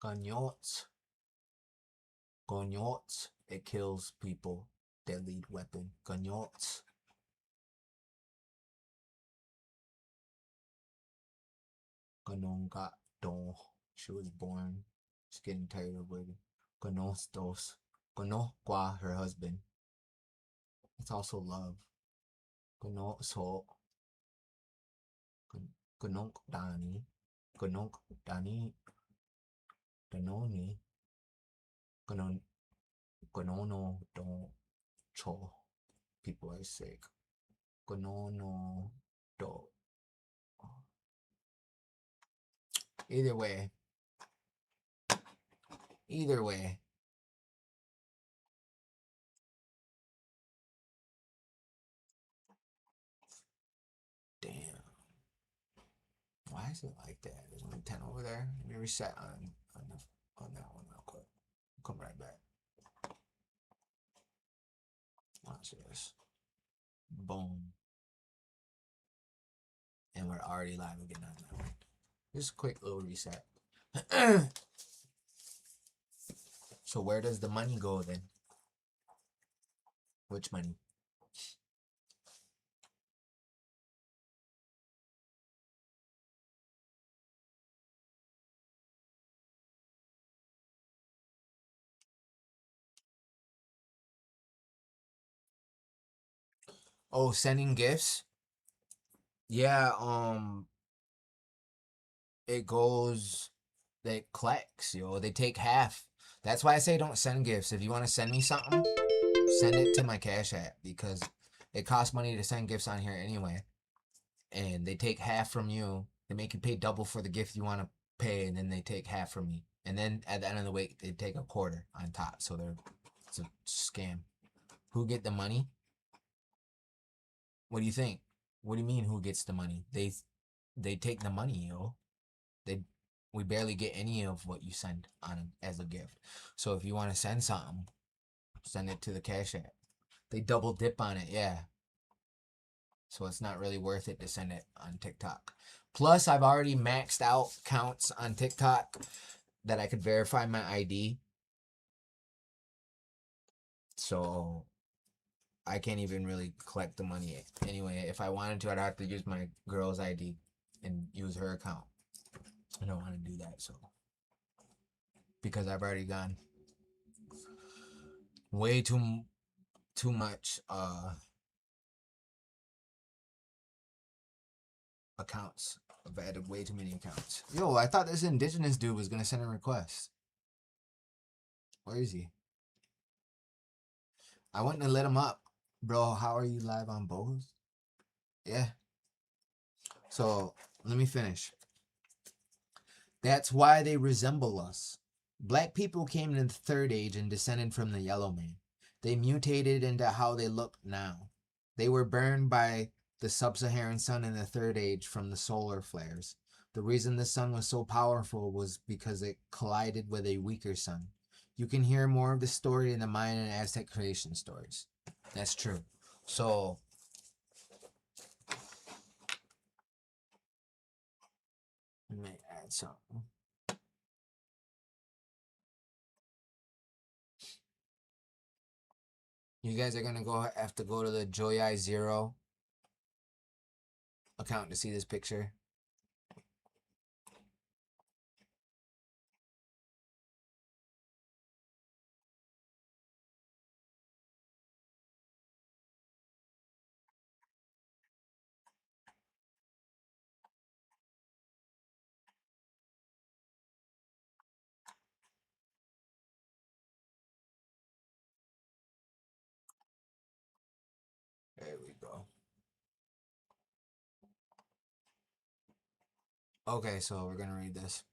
Gagnots. Gagnots. It kills people. Deadly weapon. Gagnots. Ganonga don. She was born. She's getting tired of waiting. Ganostos. Ganokwa, her husband. It's also love. Ganoso. Ganonk Dani. Ganonk Dani. Danoni. Ganon. Ganono don cho. People are sick. Ganono do. Either way. Either way. Damn. Why is it like that? There's only 10 over there. Let me reset on that one real quick. Come right back. Watch this. Boom. And we're already live again on that one. Just a quick little reset. So where does the money go then? Which money? Oh, sending gifts? Yeah, it goes, it collects, yo. They take half. That's why I say don't send gifts. If you want to send me something, send it to my Cash App because it costs money to send gifts on here anyway. And they take half from you. They make you pay double for the gift you want to pay, and then they take half from me. And then at the end of the week, they take a quarter on top. So it's a scam. Who get the money? What do you think? What do you mean who gets the money? They take the money, yo. We barely get any of what you send on as a gift. So if you want to send something, send it to the Cash App. They double dip on it, yeah. So it's not really worth it to send it on TikTok. Plus, I've already maxed out counts on TikTok that I could verify my ID. So I can't even really collect the money. Anyway, if I wanted to, I'd have to use my girl's ID and use her account. I don't want to do that, so. Because I've already gone way too much accounts. I've added way too many accounts. Yo, I thought this Indigenous dude was gonna send a request. Where is he? I wouldn't have let him up. Bro, how are you live on both? Yeah. So, let me finish. That's why they resemble us. Black people came in the Third Age and descended from the Yellow Man. They mutated into how they look now. They were burned by the sub-Saharan sun in the Third Age from the solar flares. The reason the sun was so powerful was because it collided with a weaker sun. You can hear more of the story in the Mayan and Aztec creation stories. That's true. So, let me add something. You guys are gonna have to go to the Joy Zero account to see this picture. There we go. Okay, so we're gonna read this.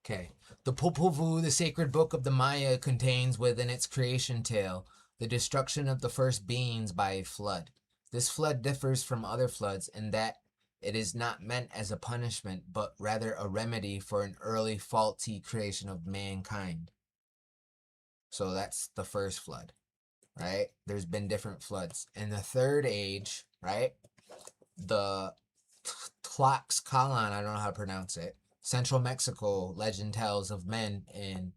Okay. The Popol Vuh, the sacred book of the Maya, contains within its creation tale the destruction of the first beings by a flood. This flood differs from other floods in that it is not meant as a punishment, but rather a remedy for an early faulty creation of mankind. So that's the first flood, right? There's been different floods. In the Third Age, right? The Tlaxcalan, I don't know how to pronounce it. Central Mexico legend tells of men in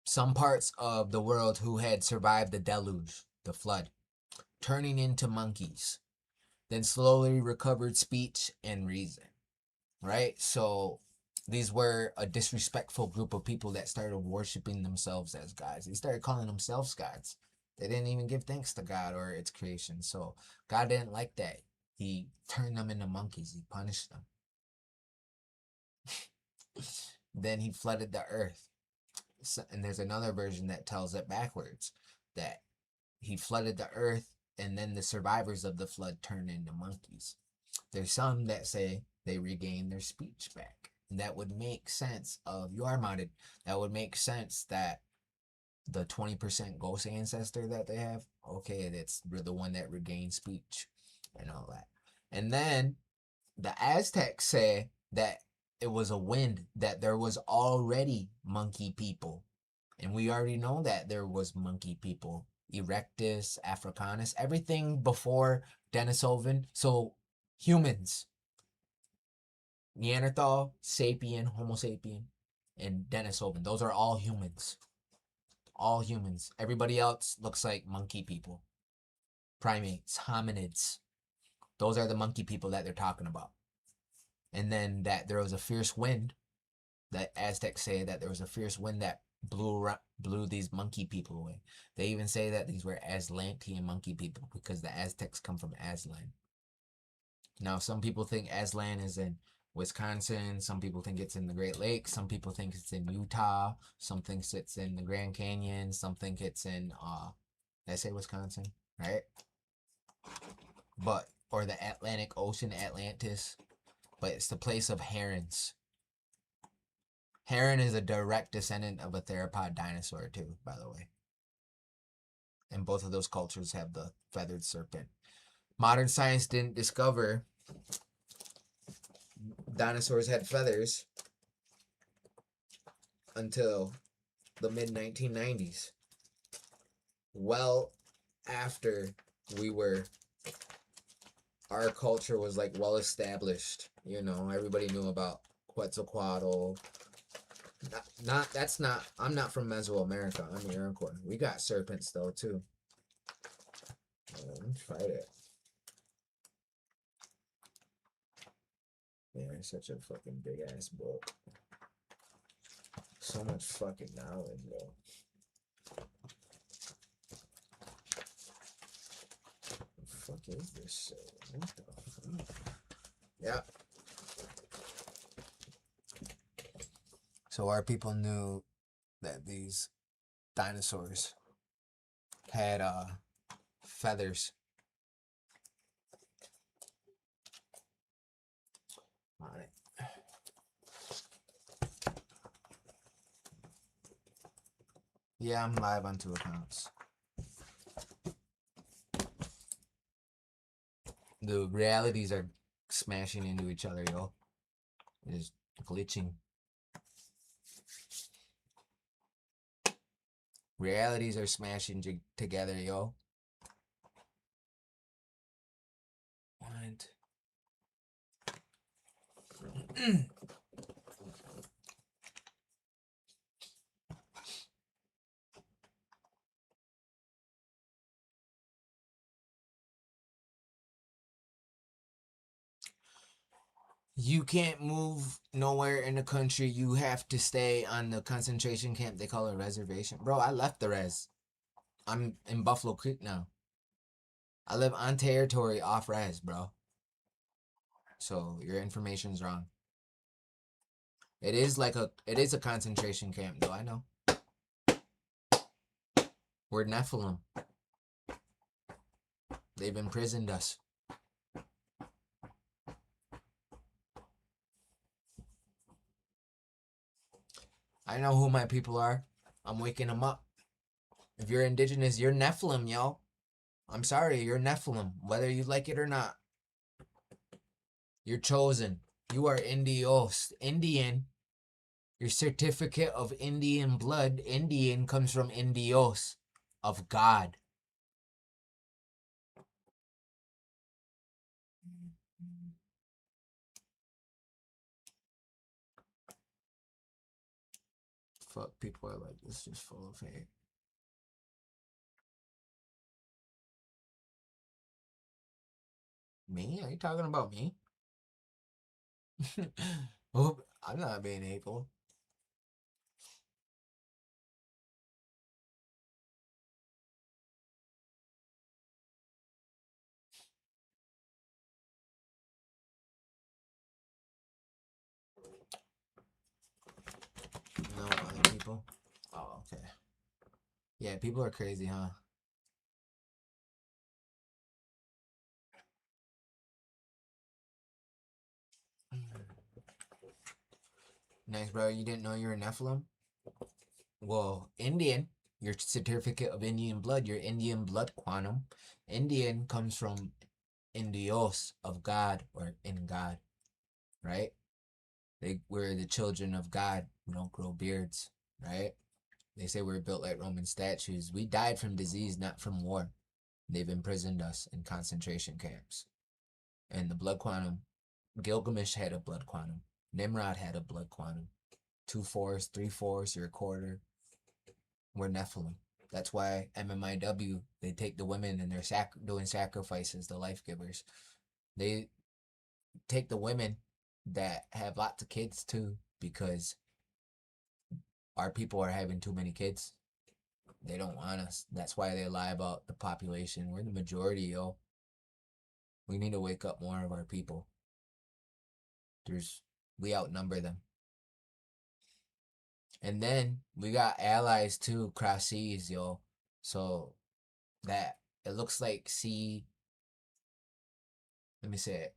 some parts of the world who had survived the deluge, the flood, turning into monkeys, then slowly recovered speech and reason, right? So these were a disrespectful group of people that started worshiping themselves as gods. They started calling themselves gods. They didn't even give thanks to God or its creation. So God didn't like that. He turned them into monkeys. He punished them. Then he flooded the earth. So, and there's another version that tells it backwards, that he flooded the earth and then the survivors of the flood turned into monkeys. There's some that say they regained their speech back. And that would make sense of, you are modded, that would make sense that the 20% ghost ancestor that they have, okay, that's the one that regained speech and all that. And then the Aztecs say that it was a wind, that there was already monkey people. And we already know that there was monkey people. Erectus, Africanus, everything before Denisovan. So humans, Neanderthal, Sapien, Homo sapien, and Denisovan. Those are all humans. All humans. Everybody else looks like monkey people. Primates, hominids. Those are the monkey people that they're talking about. And then that there was a fierce wind, that Aztecs say that there was a fierce wind that blew these monkey people away. They even say that these were Aslantean monkey people because the Aztecs come from Aslan. Now, some people think Aslan is in Wisconsin. Some people think it's in the Great Lakes. Some people think it's in Utah. Some think it's in the Grand Canyon. Some think it's in, did I say Wisconsin? Right? But, or the Atlantic Ocean, Atlantis. But it's the place of herons. Heron is a direct descendant of a theropod dinosaur too, by the way. And both of those cultures have the feathered serpent. Modern science didn't discover dinosaurs had feathers until the mid-1990s. Well after our culture was like well established. You know, everybody knew about Quetzalcoatl. I'm not from Mesoamerica. I'm Iroquois. We got serpents though too. Let me fight it. Man, it's such a fucking big ass book. So much fucking knowledge, though. What the fuck is this shit? What the fuck? Yeah. So our people knew that these dinosaurs had feathers on it. Yeah, I'm live on 2 accounts. The realities are smashing into each other, yo. It is glitching. Realities are smashing together, yo. What? You can't move nowhere in the country. You have to stay on the concentration camp. They call it a reservation. Bro, I left the res. I'm in Buffalo Creek now. I live on territory off res, bro. So your information's wrong. It is a concentration camp, though, I know. We're Nephilim. They've imprisoned us. I know who my people are. I'm waking them up. If you're indigenous, you're Nephilim, yo. I'm sorry, you're Nephilim, whether you like it or not. You're chosen. You are Indios. Indian. Your certificate of Indian blood, Indian, comes from Indios, of God. Fuck, people are like, this is just full of hate. Me? Are you talking about me? Oh, I'm not being hateful. No other people? Oh, okay. Yeah, people are crazy, huh? Nice, bro. You didn't know you're a Nephilim? Well, Indian, your certificate of Indian blood, your Indian blood quantum. Indian comes from Indios, of God, or in God, right? We're the children of God. We don't grow beards, right? They say we're built like Roman statues. We died from disease, not from war. They've imprisoned us in concentration camps. And the blood quantum, Gilgamesh had a blood quantum. Nimrod had a blood quantum. 2 fours, 3 fours, you're a quarter. We're Nephilim. That's why MMIW, they take the women and they're doing sacrifices, the life givers. They take the women that have lots of kids too, because our people are having too many kids. They don't want us. That's why they lie about the population. We're the majority, yo. We need to wake up more of our people. We outnumber them. And then we got allies too, cross seas, yo. So that it looks like let me say it.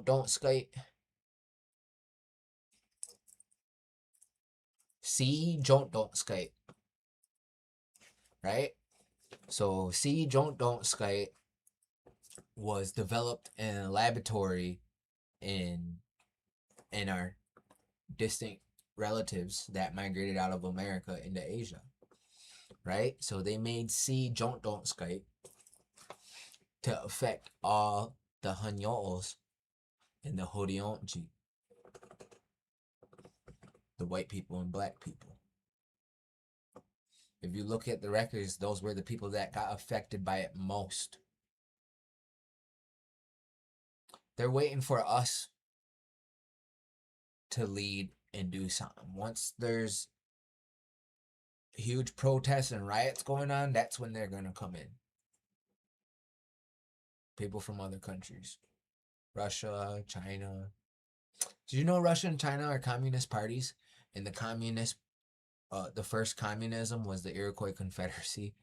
Don't skate. Don't skate. Right? So don't skate was developed in a laboratory in our distant relatives that migrated out of America into Asia. Right? So they made don't skate to affect all the Hanyols and the Hodionji, the white people and black people. If you look at the records, those were the people that got affected by it most. They're waiting for us to lead and do something. Once there's huge protests and riots going on, that's when they're going to come in. People from other countries. Russia, China. Did you know Russia and China are communist parties? And the first communism was the Iroquois Confederacy.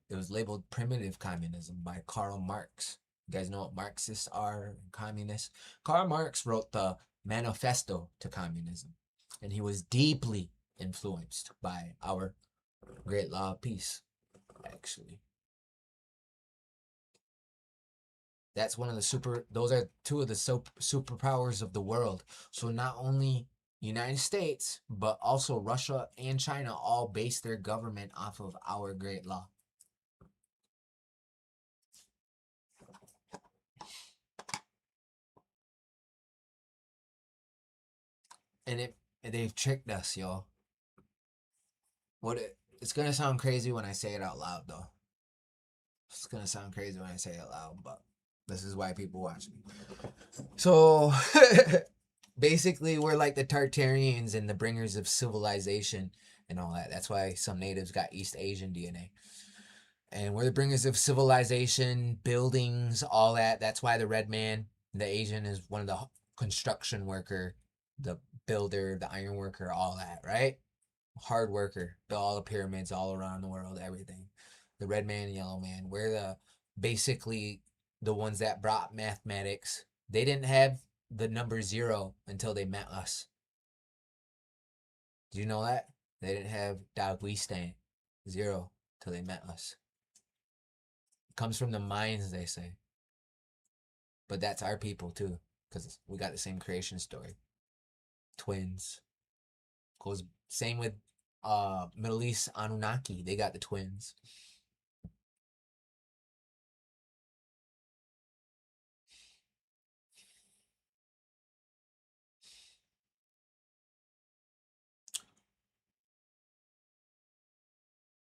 It was labeled primitive communism by Karl Marx. You guys know what Marxists are, communists? Karl Marx wrote the Manifesto to Communism, and he was deeply influenced by our great law of peace, actually. That's one of those are two of the superpowers of the world. So not only United States, but also Russia and China all base their government off of our great law. And they've tricked us, y'all. It's gonna sound crazy when I say it out loud, though. It's gonna sound crazy when I say it out loud, but this is why people watch me. So basically, we're like the Tartarians and the bringers of civilization and all that. That's why some natives got East Asian DNA. And we're the bringers of civilization, buildings, all that. That's why the red man, the Asian, is one of the construction worker, the builder, the iron worker, all that, right? Hard worker, built all the pyramids all around the world, everything. The red man and yellow man. We're basically the ones that brought mathematics. They didn't have the number 0 until they met us. Do you know that? They didn't have Daguistan 0 till they met us. It comes from the mines, they say. But that's our people too, because we got the same creation story. Twins. Goes same with Middle East Anunnaki. They got the twins.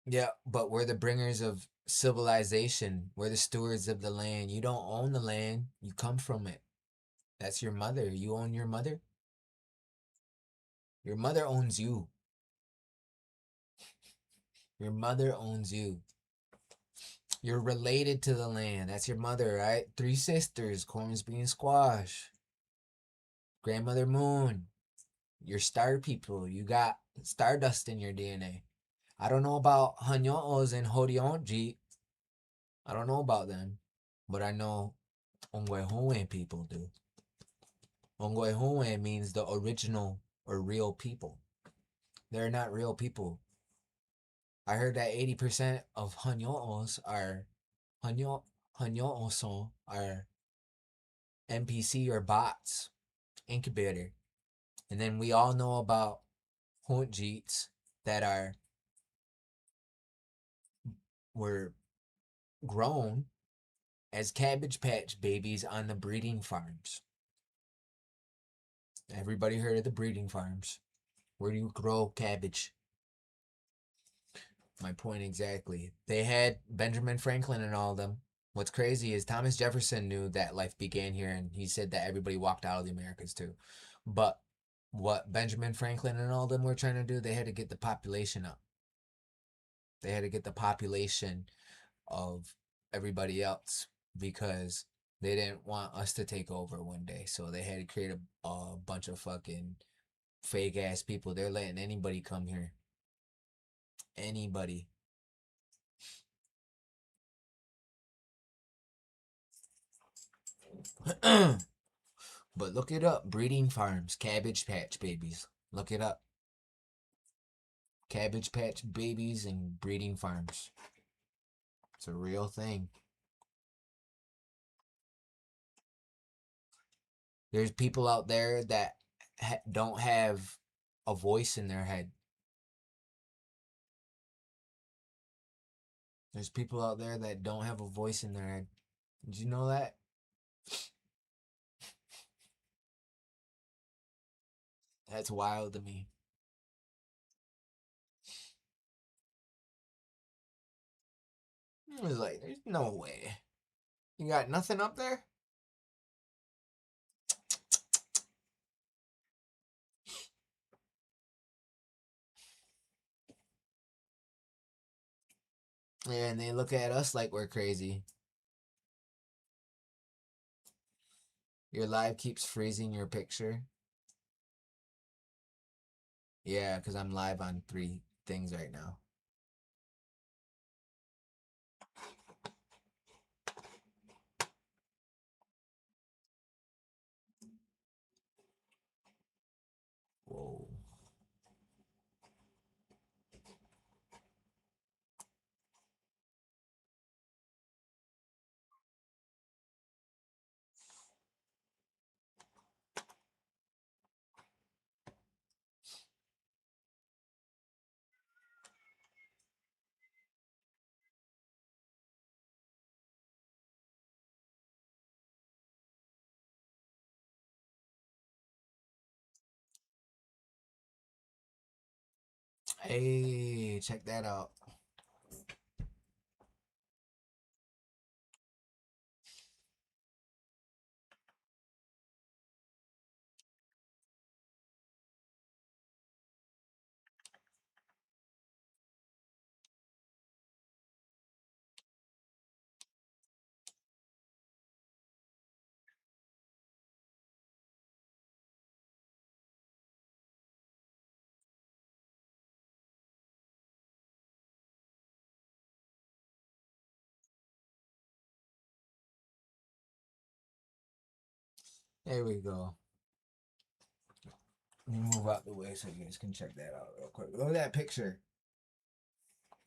Yeah, but we're the bringers of civilization. We're the stewards of the land. You don't own the land. You come from it. That's your mother. You own your mother. Your mother owns you. Your mother owns you. You're related to the land. That's your mother, right? 3 sisters, corns, beans, squash. Grandmother Moon. You're star people. You got stardust in your DNA. I don't know about Hanyo'os and Hodionji. I don't know about them. But I know Ongwehoen people do. Ongwehoen means the original or real people. They're not real people. I heard that 80% of Hanyo'os are Hanyo'oson are NPC or bots, incubator. And then we all know about Huntjeets that were grown as Cabbage Patch babies on the breeding farms. Everybody heard of the breeding farms? Where do you grow cabbage? My point exactly. They had Benjamin Franklin and all of them. What's crazy is Thomas Jefferson knew that life began here, and he said that everybody walked out of the Americas too. But what Benjamin Franklin and all them were trying to do, they had to get the population up. They had to get the population of everybody else because they didn't want us to take over one day. So they had to create a bunch of fucking fake ass people. They're letting anybody come here. Anybody. But look it up. Breeding farms. Cabbage Patch Babies. Look it up. Cabbage Patch Babies and breeding farms. It's a real thing. There's people out there that don't have a voice in their head. There's people out there that don't have a voice in their head. Did you know that? That's wild to me. I was like, there's no way. You got nothing up there? Yeah, and they look at us like we're crazy. Your live keeps freezing your picture. Yeah, because I'm live on 3 things right now. Whoa. Hey, check that out. There we go. Let me move out the way so you guys can check that out real quick. Look at that picture.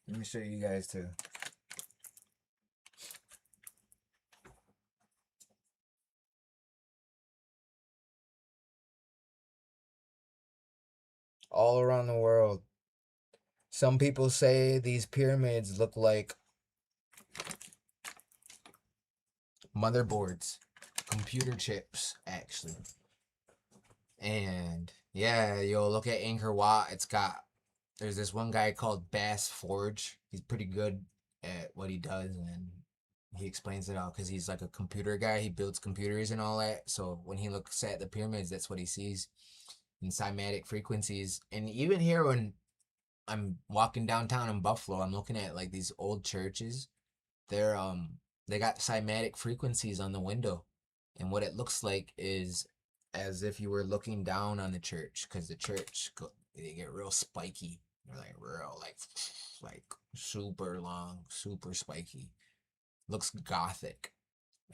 Let me show you guys too. All around the world. Some people say these pyramids look like motherboards, computer chips, actually. And yeah, yo, look at Angkor Wat. There's this one guy called Bass Forge. He's pretty good at what he does, and he explains it all because he's like a computer guy. He builds computers and all that. So when he looks at the pyramids, that's what he sees in cymatic frequencies. And even here, when I'm walking downtown in Buffalo, I'm looking at like these old churches. They're they got cymatic frequencies on the window, and what it looks like is as if you were looking down on the church, because the church they get real spiky. They're like real like super long, super spiky. Looks gothic,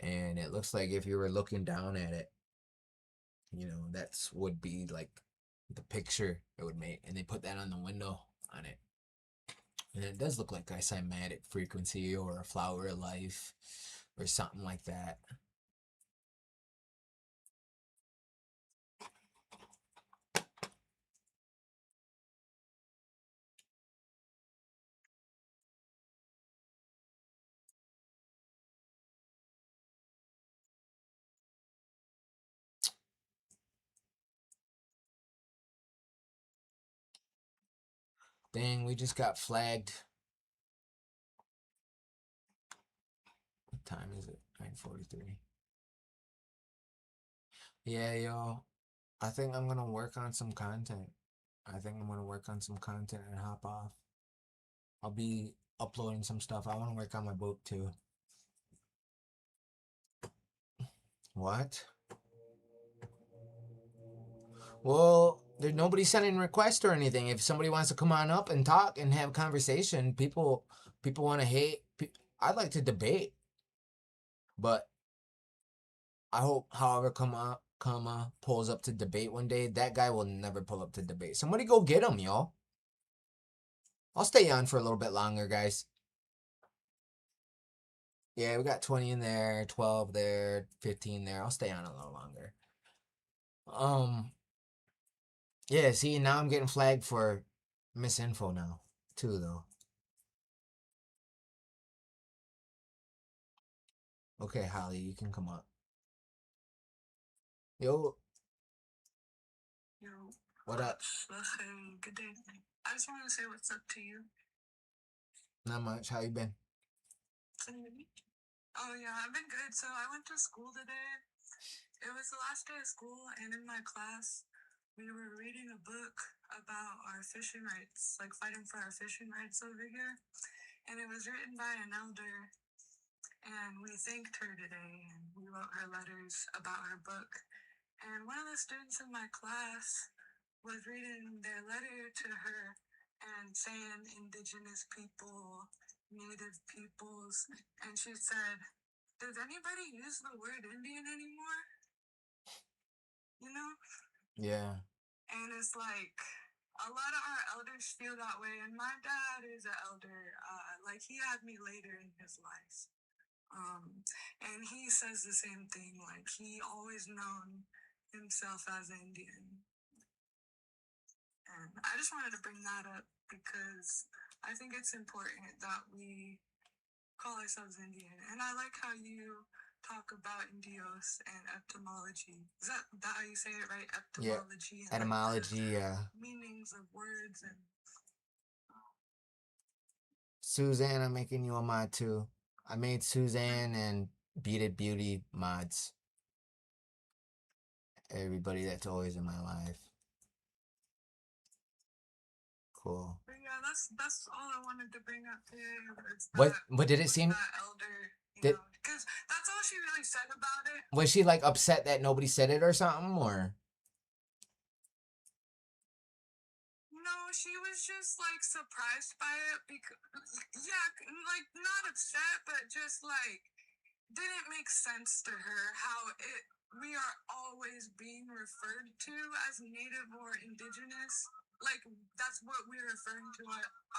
and it looks like if you were looking down at it, that's would be like the picture it would make, and they put that on the window on it. And it does look like a cymatic frequency or a flower of life or something like that. Dang, we just got flagged. What time is it? 9:43. Yeah, yo. I think I'm gonna work on some content. And hop off. I'll be uploading some stuff. I want to work on my boat too. What? Well, there's nobody sending requests or anything. If somebody wants to come on up and talk and have conversation, people want to hate. I'd like to debate, but I hope, however, comma pulls up to debate one day. That guy will never pull up to debate. Somebody go get him, yo. I'll stay on for a little bit longer, guys. Yeah, we got 20 in there, 12 there, 15 there. I'll stay on a little longer. Yeah, see, now I'm getting flagged for misinfo now, too, though. Okay, Holly, you can come up. Yo. Yo. What up? Good day. I just want to say what's up to you. Not much. How you been? Oh, yeah, I've been good. So I went to school today. It was the last day of school, and in my class, we were reading a book about our fishing rights, like fighting for our fishing rights over here. And it was written by an elder, and we thanked her today, and we wrote her letters about her book. And one of the students in my class was reading their letter to her and saying Indigenous people, Native peoples, and she said, does anybody use the word Indian anymore? You know? Yeah. And it's like, a lot of our elders feel that way, and my dad is an elder. Like, he had me later in his life. And he says the same thing, like, he always known himself as Indian. And I just wanted to bring that up because I think it's important that we call ourselves Indian. And I like how you talk about Indios and etymology. Is that how you say it, right? Etymology. Yeah. Etymology, yeah. Meanings of words and... Suzanne, I'm making you a mod too. I made Suzanne and Beaded Beauty mods. Everybody that's always in my life. Cool. But yeah, that's all I wanted to bring up today. What did it seem? That elder, because that's all she really said about it. Was she like upset that nobody said it or something, or? No, she was just like surprised by it because, yeah, like not upset, but just like didn't make sense to her how we are always being referred to as Native or Indigenous. Like, that's what we're referring to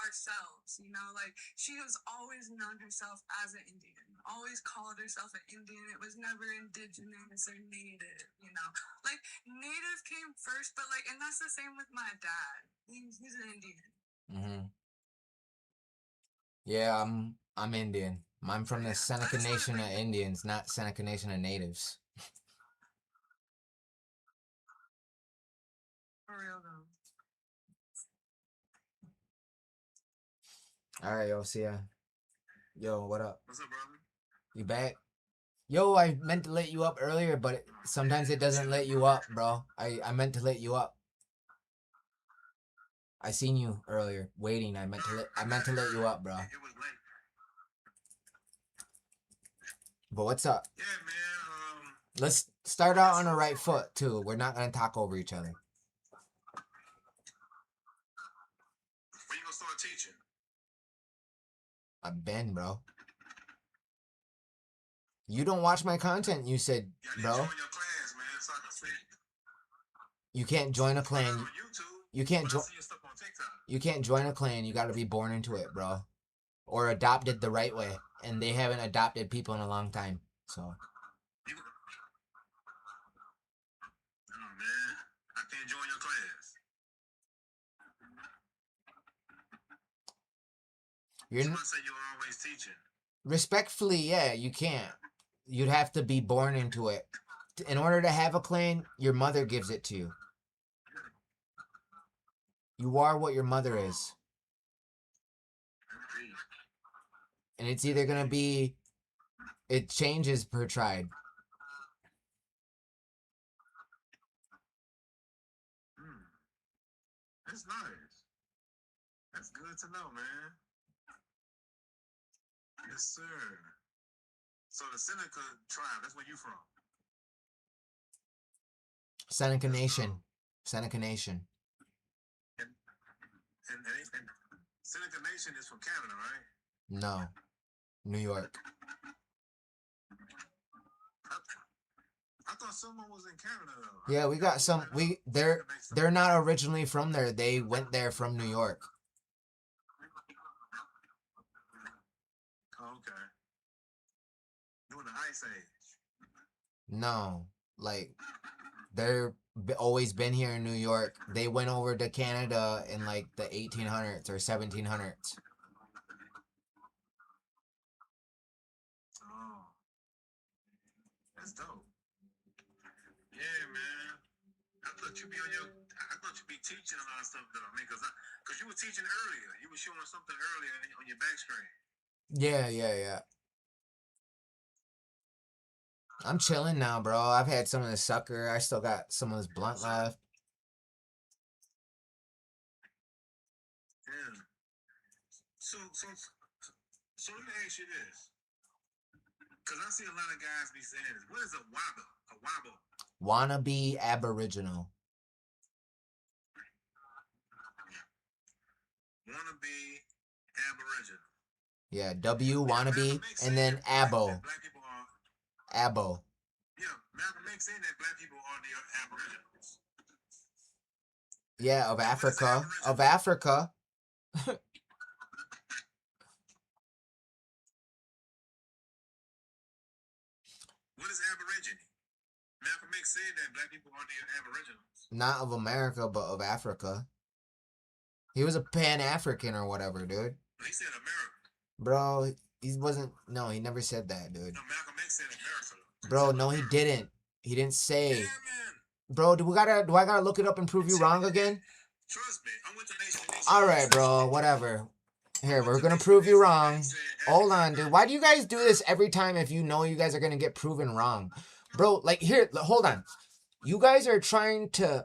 ourselves, you know? Like, she has always known herself as an Indian, always called herself an Indian. It was never Indigenous or Native, you know? Like, Native came first, but, like, and that's the same with my dad. He's an Indian. Mm-hmm. Yeah, I'm Indian. I'm from the Seneca Nation of Indians, not Seneca Nation of Natives. For real, though. All right, yo, see ya. Yo, what up? What's up, brother? You back? Yo, I meant to let you up earlier, but sometimes it doesn't let you up, bro. I meant to let you up. I seen you earlier waiting. I meant to let you up, bro. It was late. But what's up? Yeah, man. Let's start out on the right foot too. We're not gonna talk over each other. When you gonna start teaching? I've been, bro. You don't watch my content, you said, bro. Join your class, man, so I can see. You can't join a clan. On YouTube, you can't join. You can't join a clan. You got to be born into it, bro, or adopted the right way. And they haven't adopted people in a long time, so. Oh man, I can't join your class. You're Someone say you're always teaching. Respectfully, yeah, you can't. You'd have to be born into it. In order to have a clan, your mother gives it to you. You are what your mother is. And it's either going to be, it changes per tribe. That's nice. That's good to know, man. Yes, sir. So the Seneca tribe, that's where you from? Seneca Nation. Seneca Nation. And Seneca Nation is from Canada, right? No. New York. I thought someone was in Canada though. Yeah, we got some. They're not originally from there. They went there from New York. Oh, okay. During the Ice Age. No, like they're always been here in New York. They went over to Canada in like the 1800s or 1700s. Oh, that's dope. Yeah, man. I thought you'd be teaching a lot of stuff though. I mean, cause you were teaching earlier. You were showing something earlier on your back screen. Yeah. I'm chilling now, bro. I've had some of this sucker. I still got some of this blunt left. Yeah. So let me ask you this. Because I see a lot of guys be saying this. What is a wabba? A wabba? Wannabe Aboriginal. Wannabe Aboriginal. Yeah, W wannabe and then abo. Abo. Yeah, Malcolm X saying that black people are the Aboriginals. Yeah, of Africa. Of Africa. What is Aborigine? Malcolm X said that black people are the Aboriginals. Not of America, but of Africa. He was a Pan-African or whatever, dude. He said America. Bro, he wasn't. No, he never said that, dude. No, Malcolm X said America. Bro, no, he didn't. He didn't say. Yeah, man. Bro, do I gotta look it up and prove you wrong again? Trust me, I'm with the nation. Alright, bro, whatever. Here, we're gonna prove you wrong. Hold on, dude. Why do you guys do this every time if you know you guys are gonna get proven wrong? Bro, like, here, hold on. You guys are trying to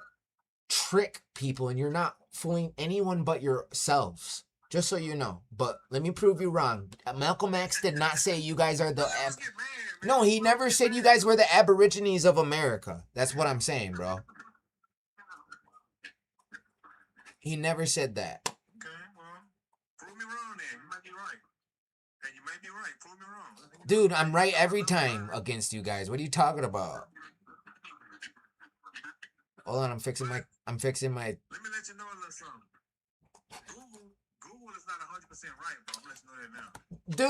trick people and you're not fooling anyone but yourselves. Just so you know. But let me prove you wrong. Malcolm X did not say you guys are the... No, he never said you guys were the Aborigines of America. That's what I'm saying, bro. He never said that. Okay, well, prove me wrong then. You might be right. And you might be right. Prove me wrong. Dude, I'm right every time against you guys. What are you talking about? Hold on, I'm fixing my... Let me let you know a little something. Google is not 100% right, bro. I'm gonna let you know that now.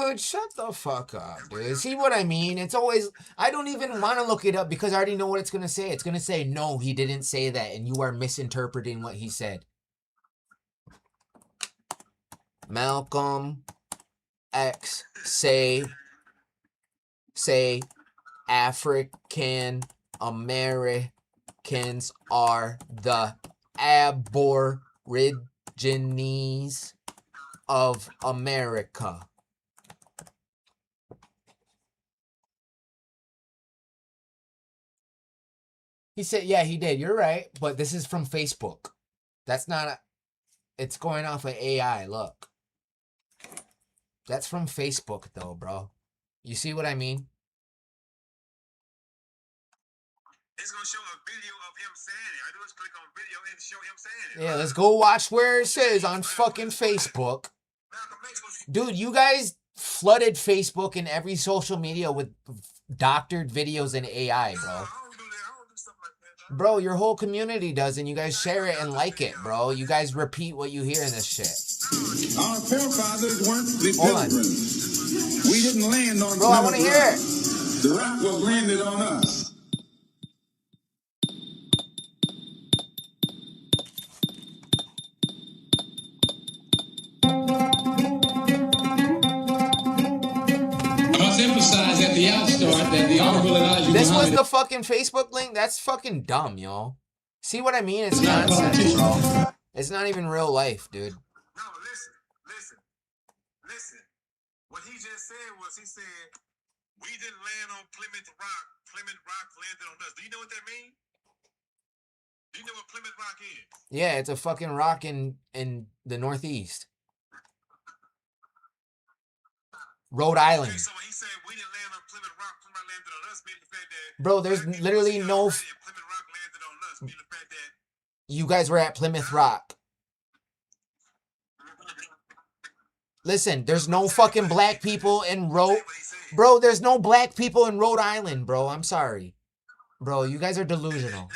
Dude, shut the fuck up, dude. See what I mean? It's always... I don't even want to look it up because I already know what it's going to say. It's going to say, no, he didn't say that, and you are misinterpreting what he said. Malcolm X say African Americans are the Aborigines of America. He said, yeah, he did. You're right. But this is from Facebook. That's not... It's going off of AI. Look. That's from Facebook, though, bro. You see what I mean? It's going to show a video of him saying it. I do is click on video and show him saying it. Yeah, let's go watch where it says on fucking Facebook. Dude, you guys flooded Facebook and every social media with doctored videos and AI, bro. Bro, your whole community does, and you guys share it and like it, bro. You guys repeat what you hear in this shit. Our forefathers weren't the pilgrims. We didn't land on... Bro, I want to hear it. The rock was landed on us. Emphasize at the outstart that the Honorable Elijah This was the fucking Facebook link? That's fucking dumb, yo. See what I mean? It's nonsense, bro. It's not even real life, dude. No, listen. What he just said was, he said, we didn't land on Plymouth Rock. Plymouth Rock landed on us. Do you know what that means? Do You know what Plymouth Rock is? Yeah, it's a fucking rock in the Northeast. Rhode Island. Okay, so when he said we didn't land on Plymouth Rock, Plymouth landed on us, meaning the fact that Bro, there's literally no. Plymouth Rock landed on us, meaning the fact that You guys were at Plymouth Rock. Listen, there's no fucking black people in Rhode. Bro, there's no black people in Rhode Island, bro. I'm sorry. Bro, you guys are delusional. Man,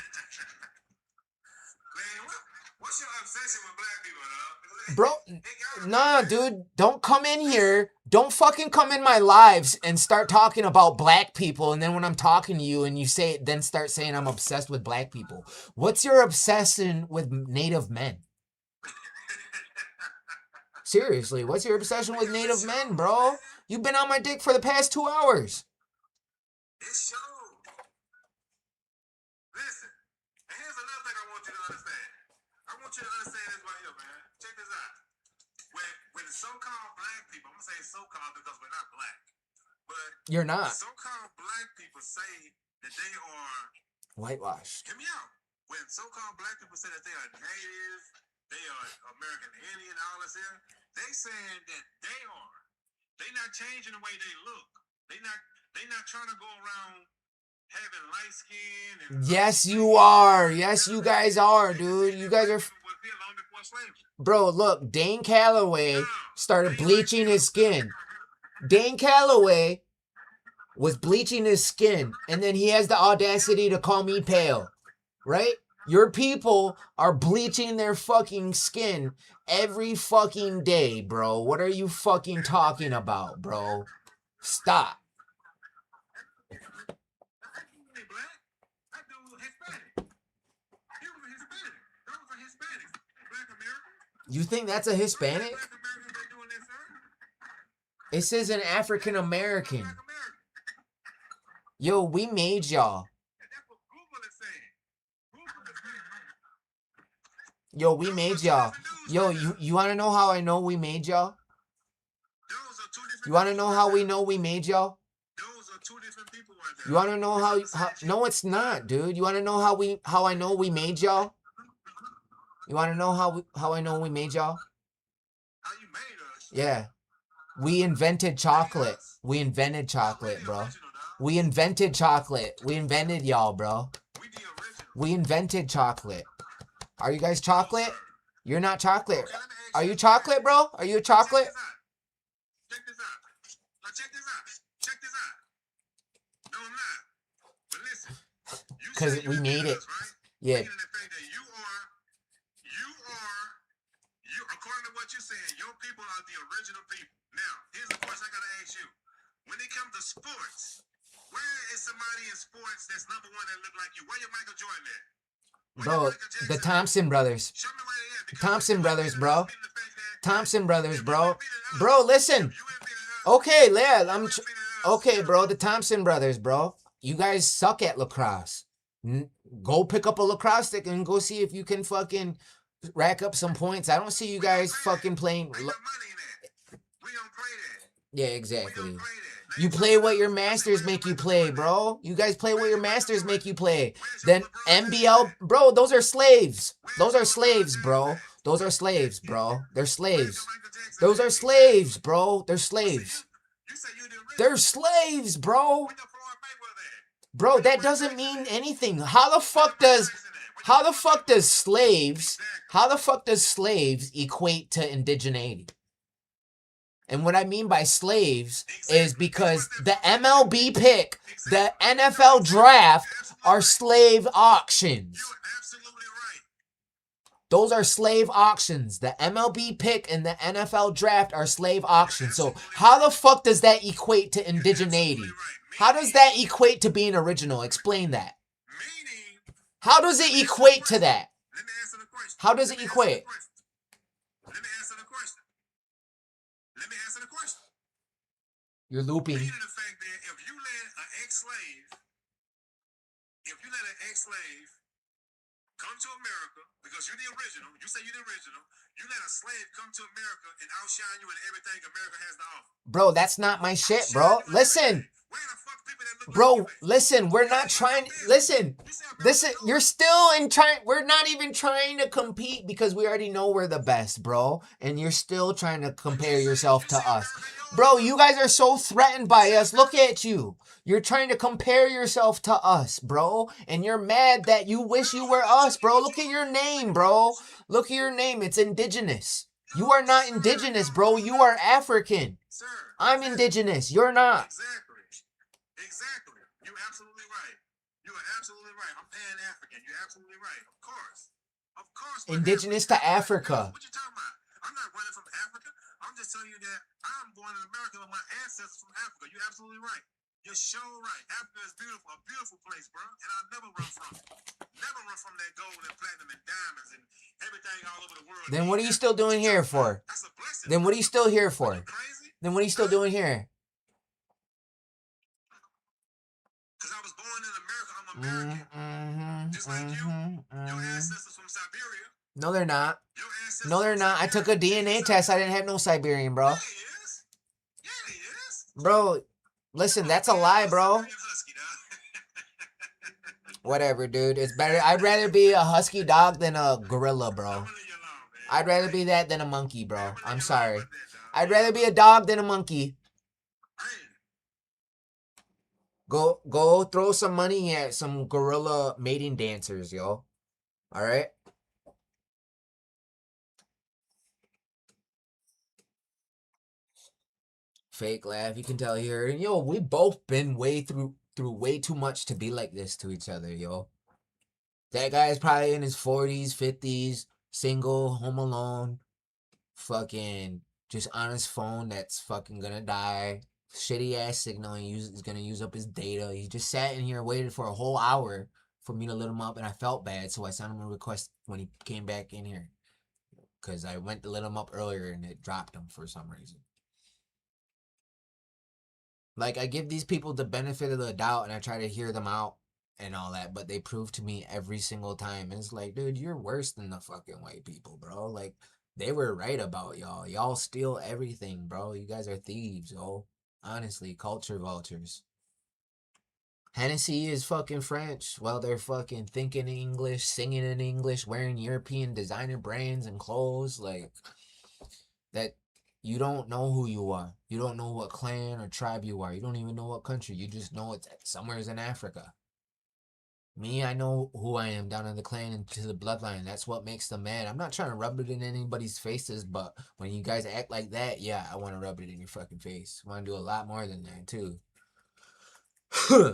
what's your obsession with black people, dog? Bro, nah, dude, don't come in here. Don't fucking come in my lives and start talking about black people. And then when I'm talking to you and you say, then start saying I'm obsessed with black people. What's your obsession with Native men? Seriously, what's your obsession with Native men, bro? You've been on my dick for the past 2 hours. It's show. Listen, and here's another thing I want you to understand. I want you to understand this right here, man. Check this out. When the so-called black people, I'm gonna say so-called because we're not black, but You're not. So-called black people say that they are whitewashed. Hear me out. When so-called black people say that they are native, they are American Indian, all this here, they saying that they not changing the way they look. They not trying to go around having light skin. And Yes, you are. Yes, you guys are, dude. You guys are. Bro, look, Dane Calloway started bleaching his skin. Dane Calloway was bleaching his skin, and then he has the audacity to call me pale, right? Your people are bleaching their fucking skin every fucking day, bro. What are you fucking talking about, bro? Stop. You think that's a Hispanic? It says an African American. Yo, we made y'all. Yo, we made y'all. Yo, you want to know how I know we made y'all? You want to know how we know we made y'all? You want to know how no, it's not, dude. You want to know how I know we made y'all? You want to know how I know we made y'all? How you made us? Yeah. We invented chocolate. We invented chocolate, bro. We invented chocolate. We invented y'all, bro. We invented chocolate. Are you guys chocolate? You're not chocolate. Are you chocolate, bro? Are you a chocolate? Check this out. Now check this out. Check this out. No, I'm not. But listen. Because we made it. Yeah. You, according to what you're saying, your people are the original people. Now, here's the question I gotta ask you. When it comes to sports, where is somebody in sports that's number one that look like you? Where your Michael Jordan at? Bro, the Thompson brothers. Thompson brothers, bro. Thompson brothers, bro. Bro, listen. Okay, yeah, okay, bro. The Thompson brothers, bro. You guys suck at lacrosse. Go pick up a lacrosse stick and go see if you can fucking rack up some points. I don't see you guys fucking playing. Yeah, exactly. You play what your masters make you play, bro. You guys play what your masters make you play. Then NBL, bro, those are slaves. Those are slaves, bro. Those are slaves, bro. They're slaves. Those are slaves, bro. They're slaves. They're slaves, bro. Bro, that doesn't mean anything. How the fuck does slaves equate to indigeneity? And what I mean by slaves is because the MLB pick, the NFL draft are slave auctions. Those are slave auctions. The MLB pick and the NFL draft are slave auctions. So how the fuck does that equate to indigeneity? How does that equate to being original? Explain that. How does it equate to that? How does it equate? You're looping. Meaning the fact that if you let an ex-slave come to America, because you're the original, you say you're the original, you let a slave come to America and outshine you in everything America has to offer. Bro, that's not my shit, bro. Listen. Where the fuck people that Bro, listen, we're not trying. Listen, you're still in trying. We're not even trying to compete because we already know we're the best, bro. And you're still trying to compare yourself to us. Bro, you guys are so threatened by us. Look at you. You're trying to compare yourself to us, bro. And you're mad that you wish you were us, bro. Look at your name, bro. Look at your name. It's Indigenous. You are not Indigenous, bro. You are African. I'm Indigenous. You're not. Exactly. You're absolutely right. You are absolutely right. I'm Pan-African. You're absolutely right. Of course. Of course. Indigenous to Africa. What you talking about? I'm not running from Africa. I'm just telling you that I'm born in America with my ancestors from Africa. You're absolutely right. You're so right. Africa is beautiful, a beautiful place, bro. And I'll never run from it. Never run from that gold and platinum and diamonds and everything all over the world. Then what are you still doing here for? That's a blessing. Then what are you still here for? Crazy? Then what are you still doing here? Because I was born in America. I'm American. Just like you. Your ancestors from Siberia. No, they're not. No, they're not. I took a DNA test. I didn't have no Siberian, bro. Yeah, he is. Bro, listen, that's a lie, bro. Whatever, dude. It's better. I'd rather be a husky dog than a gorilla, bro. I'd rather be that than a monkey, bro. I'm sorry. I'd rather be a dog than a monkey. Go throw some money at some gorilla mating dancers, yo. All right? Fake laugh. You can tell here. Yo, we both been through way too much to be like this to each other, yo. That guy is probably in his 40s, 50s, single, home alone, fucking just on his phone that's fucking gonna die. Shitty ass signal and he's gonna use up his data. He just sat in here and waited for a whole hour for me to let him up, and I felt bad, so I sent him a request when he came back in here. Because I went to let him up earlier and it dropped him for some reason. Like, I give these people the benefit of the doubt and I try to hear them out and all that, but they prove to me every single time. And it's like, dude, you're worse than the fucking white people, bro. Like, they were right about y'all. Y'all steal everything, bro. You guys are thieves, yo. Honestly, culture vultures. Hennessy is fucking French. Well, they're fucking thinking in English, singing in English, wearing European designer brands and clothes. Like, that. You don't know who you are. You don't know what clan or tribe you are. You don't even know what country. You just know it's somewhere in Africa. Me, I know who I am down in the clan and to the bloodline. That's what makes them mad. I'm not trying to rub it in anybody's faces, but when you guys act like that, yeah, I want to rub it in your fucking face. I want to do a lot more than that, too.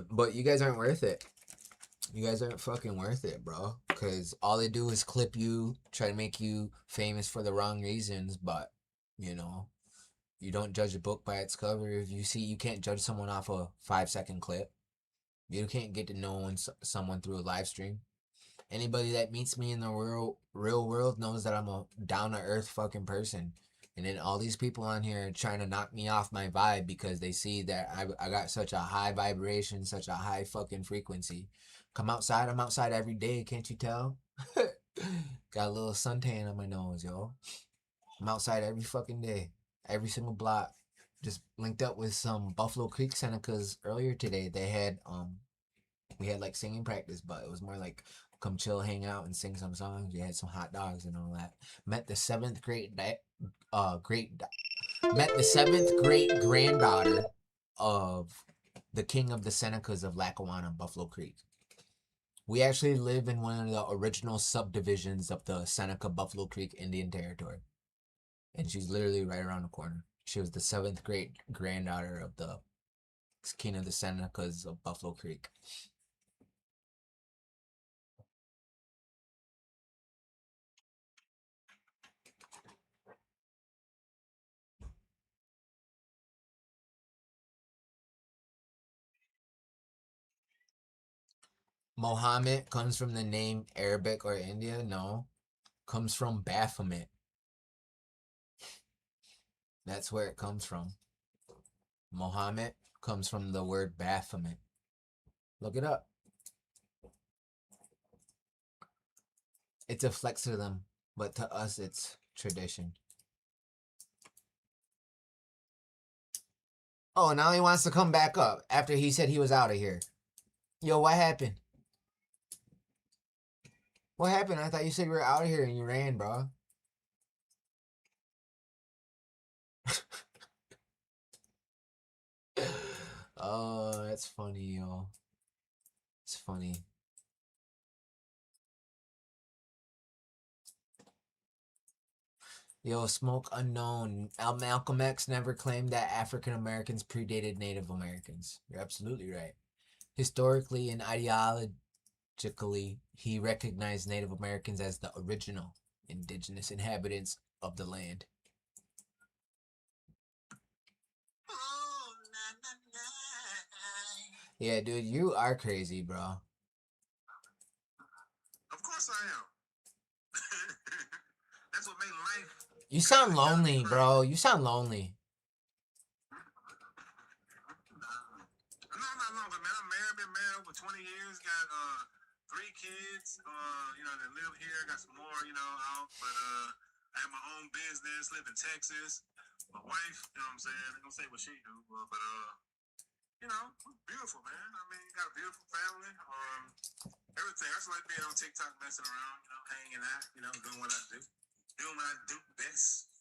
But you guys aren't worth it. You guys aren't fucking worth it, bro. Because all they do is clip you, try to make you famous for the wrong reasons, but... You know, you don't judge a book by its cover. If you can't judge someone off a 5-second clip. You can't get to know someone through a live stream. Anybody that meets me in the real world knows that I'm a down-to-earth fucking person. And then all these people on here trying to knock me off my vibe because they see that I got such a high vibration, such a high fucking frequency. Come outside, I'm outside every day, can't you tell? Got a little suntan on my nose, yo. I'm outside every fucking day, every single block. Just linked up with some Buffalo Creek Senecas earlier today. They had we had like singing practice, but it was more like come chill, hang out, and sing some songs. We had some hot dogs and all that. Met the seventh great granddaughter of the king of the Senecas of Lackawanna, Buffalo Creek. We actually live in one of the original subdivisions of the Seneca Buffalo Creek Indian Territory. And she's literally right around the corner. She was the 7th great granddaughter of the king of the Senecas of Buffalo Creek. Mohammed comes from the name Arabic or India? No. Comes from Baphomet. That's where it comes from. Mohammed comes from the word Baphomet. Look it up. It's a flex to them, but to us it's tradition. Oh, now he wants to come back up after he said he was out of here. Yo, what happened? What happened? I thought you said you were out of here and you ran, bro. Oh, that's funny, yo. It's funny. Yo, Smoke Unknown. Malcolm X never claimed that African Americans predated Native Americans. You're absolutely right. Historically and ideologically, he recognized Native Americans as the original indigenous inhabitants of the land. Yeah, dude, you are crazy, bro. Of course I am. That's what made life. You sound lonely, bro. You sound lonely. No, I'm not longer, man. I'm married, been married over 20 years, got 3 kids, that live here, got some more, out, but I have my own business, live in Texas. My wife, you know what I'm saying? I ain't gonna say what she do, but beautiful, man. I mean, got a beautiful family, everything. I just like being on TikTok, messing around, hanging out, doing what I do best.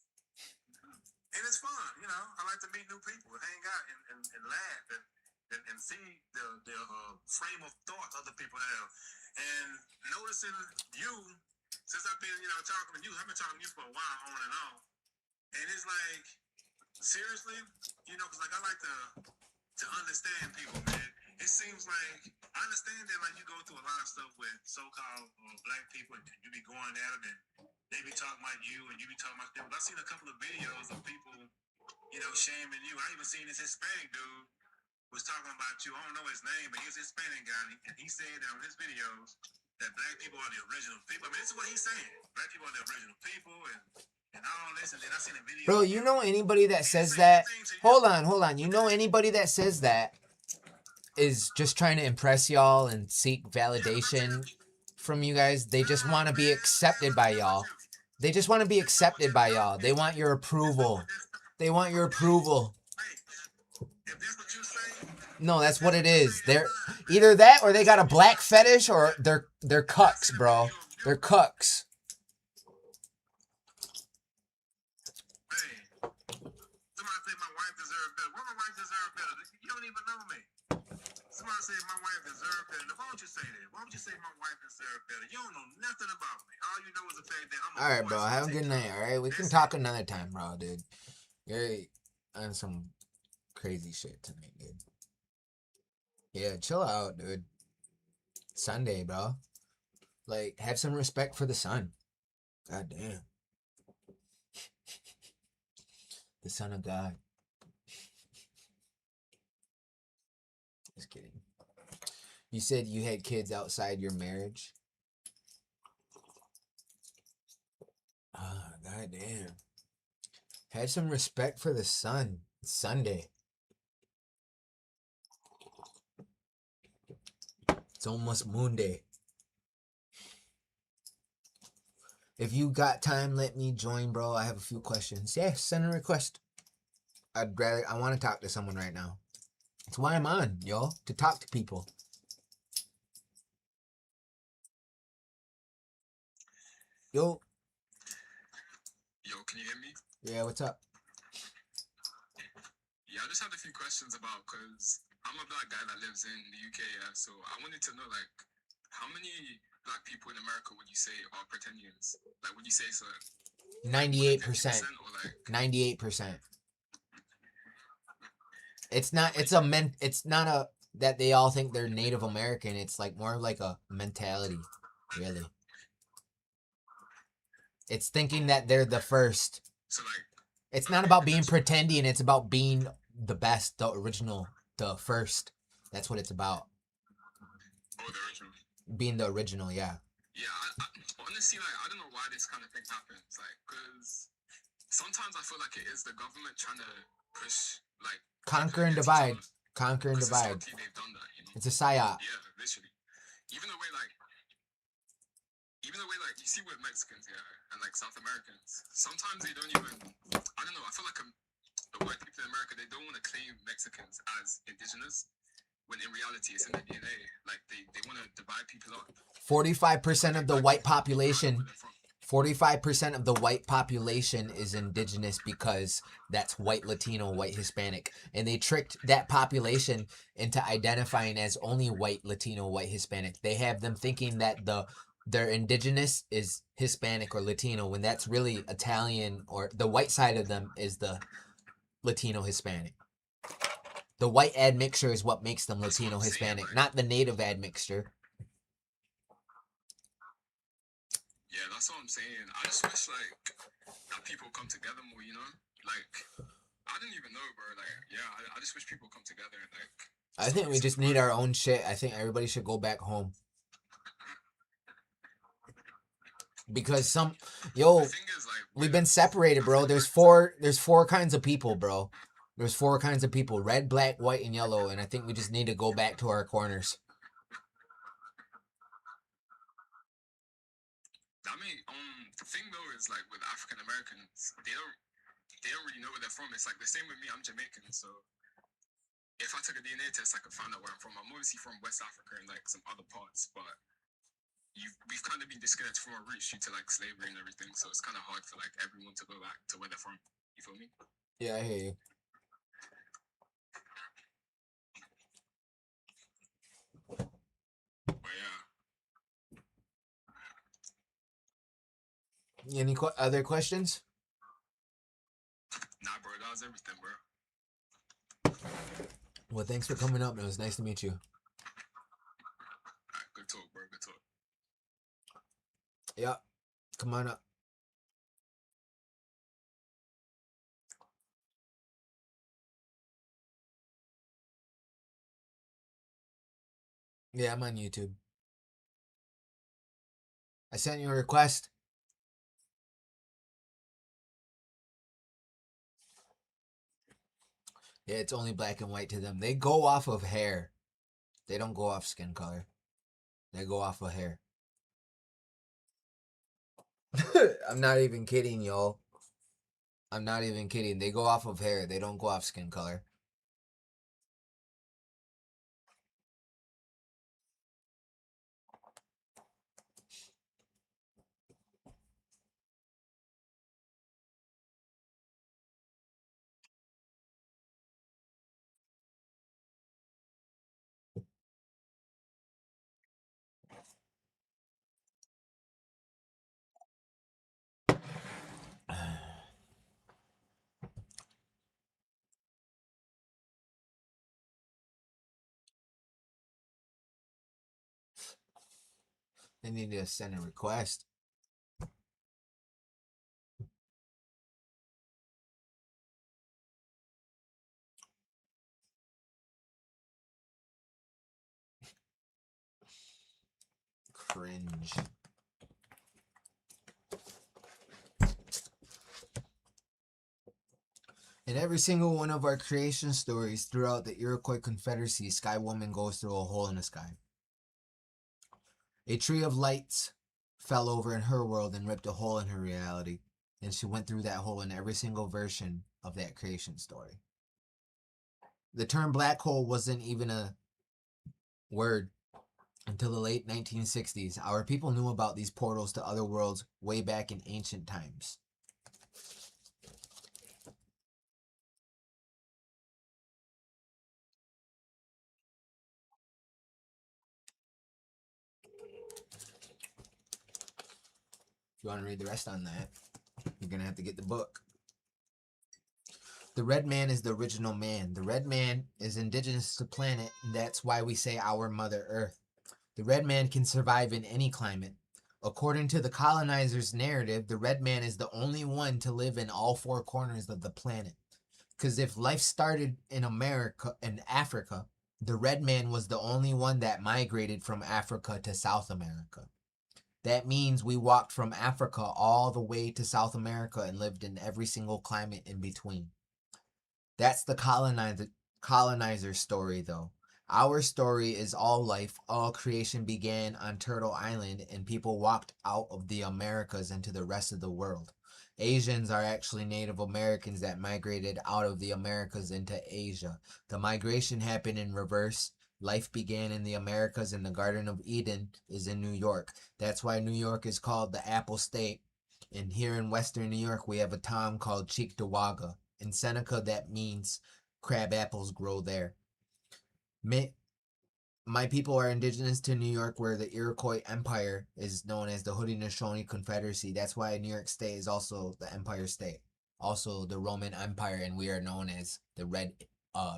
And it's fun, I like to meet new people, hang out and laugh and see the frame of thought other people have. And noticing you, since I've been, talking to you, I've been talking to you for a while, on and on. And it's like, seriously, because I like to understand people, man. It seems like, I understand that, like, you go through a lot of stuff with so-called black people, and you be going at them, and they be talking about you, and you be talking about them. But I've seen a couple of videos of people, shaming you. I even seen this Hispanic dude was talking about you. I don't know his name, but he's a Hispanic guy, and he said that on his videos that black people are the original people. I mean, this is what he's saying. Black people are the original people, and all this, and then I seen a video. Bro, you know anybody that says that? Hold on. You know anybody that says that is just trying to impress y'all and seek validation from you guys? They just want to be accepted by y'all. They just want to be accepted by y'all. They want your approval. They want your approval. No, that's what it is. They're either that or they got a black fetish or they're cucks, bro. They're cucks. Somebody say my wife deserves better. Why my wife deserves better? You don't even know me. Somebody say my wife deserves better. Why would you say that? Why would you say my wife deserves better? You don't know nothing about me. All you know is the fact that I'm a All right, bro. Have a good night. All right, we can talk another time, bro, dude. You're on some crazy shit tonight, dude. Yeah, chill out, dude. Sunday, bro. Like, have some respect for the sun. God damn. The son of God. Just kidding. You said you had kids outside your marriage? Ah, god damn. Have some respect for the sun. It's Sunday. It's almost Moon Day. If you got time, let me join, bro. I have a few questions. Yeah, send a request. I want to talk to someone right now. That's why I'm on, yo. To talk to people. Yo. Yo, can you hear me? Yeah, what's up? Yeah, I just had a few questions about, because I'm a black guy that lives in the UK, yeah, so I wanted to know, like, how many black people in America would you say are Pretendians? Like, would you say so? 98%. 98%. It's not a that they all think they're Native American. It's like more like a mentality, really. It's thinking that they're the first. So, like, it's not about being Pretendian. It's about being the best, the original, the first. That's what it's about. Oh, the original. Being the original, yeah. Yeah, I honestly, like, I don't know why this kind of thing happens. Like, because sometimes I feel like it is the government trying to push, like, Conquer and divide. Conquer and divide. They've done that, you know? It's a psyop. Yeah, literally. Even the way, like, you see with Mexicans, yeah, and, like, South Americans, sometimes they don't even, I don't know, I feel like the white people in America, they don't want to claim Mexicans as indigenous, when in reality it's in their DNA. Like they want to divide people up. 45% of the white population. 45% of the white population is indigenous because that's white Latino, white Hispanic. And they tricked that population into identifying as only white Latino, white Hispanic. They have them thinking that their indigenous is Hispanic or Latino when that's really Italian, or the white side of them is the Latino Hispanic. The white admixture is what makes them Latino Hispanic, not the native admixture. Yeah, that's what I'm saying. I just wish like that people come together more, you know? Like I didn't even know, bro. Like, yeah, I just wish people come together and like. I think we just need our own shit. I think everybody should go back home. Because we've been separated, bro. There's four kinds of people, bro. There's 4 kinds of people: red, black, white, and yellow. And I think we just need to go back to our corners. I mean, the thing though is like with African Americans, they don't really know where they're from. It's like the same with me. I'm Jamaican, so if I took a DNA test, I could find out where I'm from. I'm obviously from West Africa and like some other parts, but we've kind of been disconnected from our roots due to like slavery and everything. So it's kind of hard for like everyone to go back to where they're from. You feel me? Yeah, I hear you. But yeah. Any other questions? Nah, bro, that was everything, bro. Well, thanks for coming up. It was nice to meet you. Alright, good talk, bro. Good talk. Yeah, come on up. Yeah, I'm on YouTube. I sent you a request. Yeah, it's only black and white to them. They go off of hair. They don't go off skin color. They go off of hair. I'm not even kidding, y'all. I'm not even kidding. They go off of hair. They don't go off skin color. They need to send a request. Cringe. In every single one of our creation stories throughout the Iroquois Confederacy, Sky Woman goes through a hole in the sky. A tree of lights fell over in her world and ripped a hole in her reality, and she went through that hole in every single version of that creation story. The term black hole wasn't even a word until the late 1960s. Our people knew about these portals to other worlds way back in ancient times. If you want to read the rest on that, you're going to have to get the book. The red man is the original man. The red man is indigenous to the planet, and that's why we say our Mother Earth. The red man can survive in any climate. According to the colonizers' narrative, the red man is the only one to live in all 4 corners of the planet. Because if life started in Africa, the red man was the only one that migrated from Africa to South America. That means we walked from Africa all the way to South America and lived in every single climate in between. That's the colonizer's story, though. Our story is all life. All creation began on Turtle Island, and people walked out of the Americas into the rest of the world. Asians are actually Native Americans that migrated out of the Americas into Asia. The migration happened in reverse. Life began in the Americas, and the Garden of Eden is in New York. That's why New York is called the Apple State. And here in Western New York, we have a town called Cheektowaga. In Seneca, that means crab apples grow there. My people are indigenous to New York, where the Iroquois Empire is known as the Haudenosaunee Confederacy. That's why New York State is also the Empire State. Also the Roman Empire, and we are known as the Red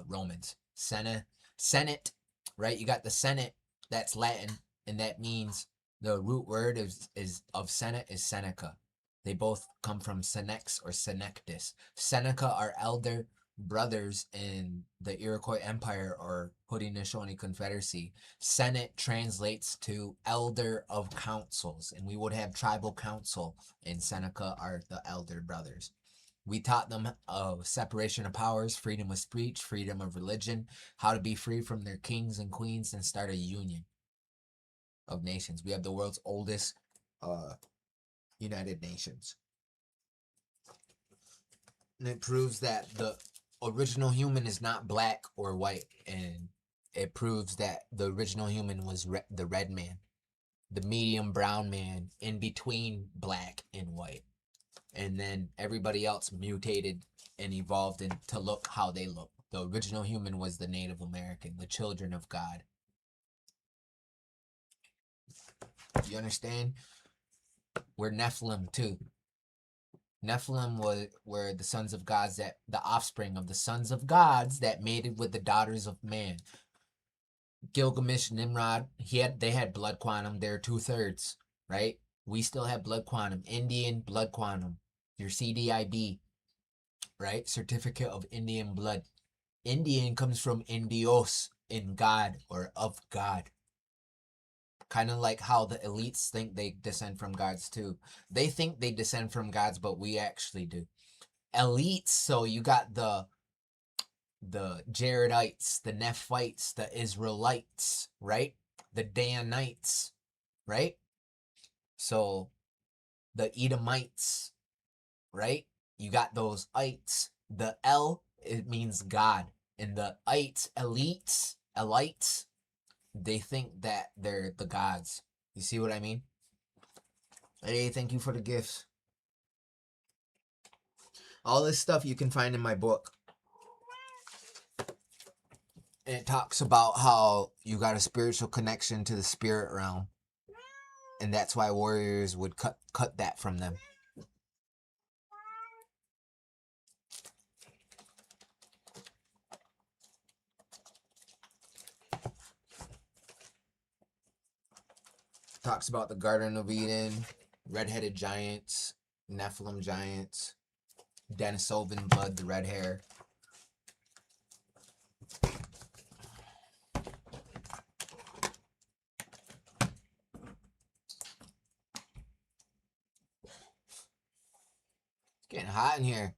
Romans. Senate, right? You got the Senate, that's Latin, and that means the root word is of Senate is Seneca. They both come from Senex or Senectus. Seneca are elder brothers in the Iroquois Empire or Haudenosaunee Confederacy. Senate translates to elder of councils, and we would have tribal council, and Seneca are the elder brothers. We taught them of separation of powers, freedom of speech, freedom of religion, how to be free from their kings and queens and start a union of nations. We have the world's oldest United Nations. And it proves that the original human is not black or white, and it proves that the original human was the red man, the medium brown man in between black and white, and then everybody else mutated and evolved to look how they look. The original human was the Native American, the children of God. You understand? We're Nephilim too. Nephilim were the sons of gods, that the offspring of the sons of gods that mated with the daughters of man. Gilgamesh, Nimrod, they had blood quantum. They're 2/3, right? We still have blood quantum. Indian blood quantum. Your CDIB, right? Certificate of Indian blood. Indian comes from Indios, in God or of God. Kind of like how the elites think they descend from gods too. They think they descend from gods, but we actually do. Elites, so you got the Jaredites, the Nephites, the Israelites, right? The Danites, right? So the Edomites, right? You got those ites. The L, it means God. And the ites, elites, they think that they're the gods. You see what I mean? Hey, thank you for the gifts. All this stuff you can find in my book. And it talks about how you got a spiritual connection to the spirit realm. And that's why warriors would cut that from them. Talks about the Garden of Eden, red-headed giants, Nephilim giants, Denisovan blood, the red hair. It's getting hot in here.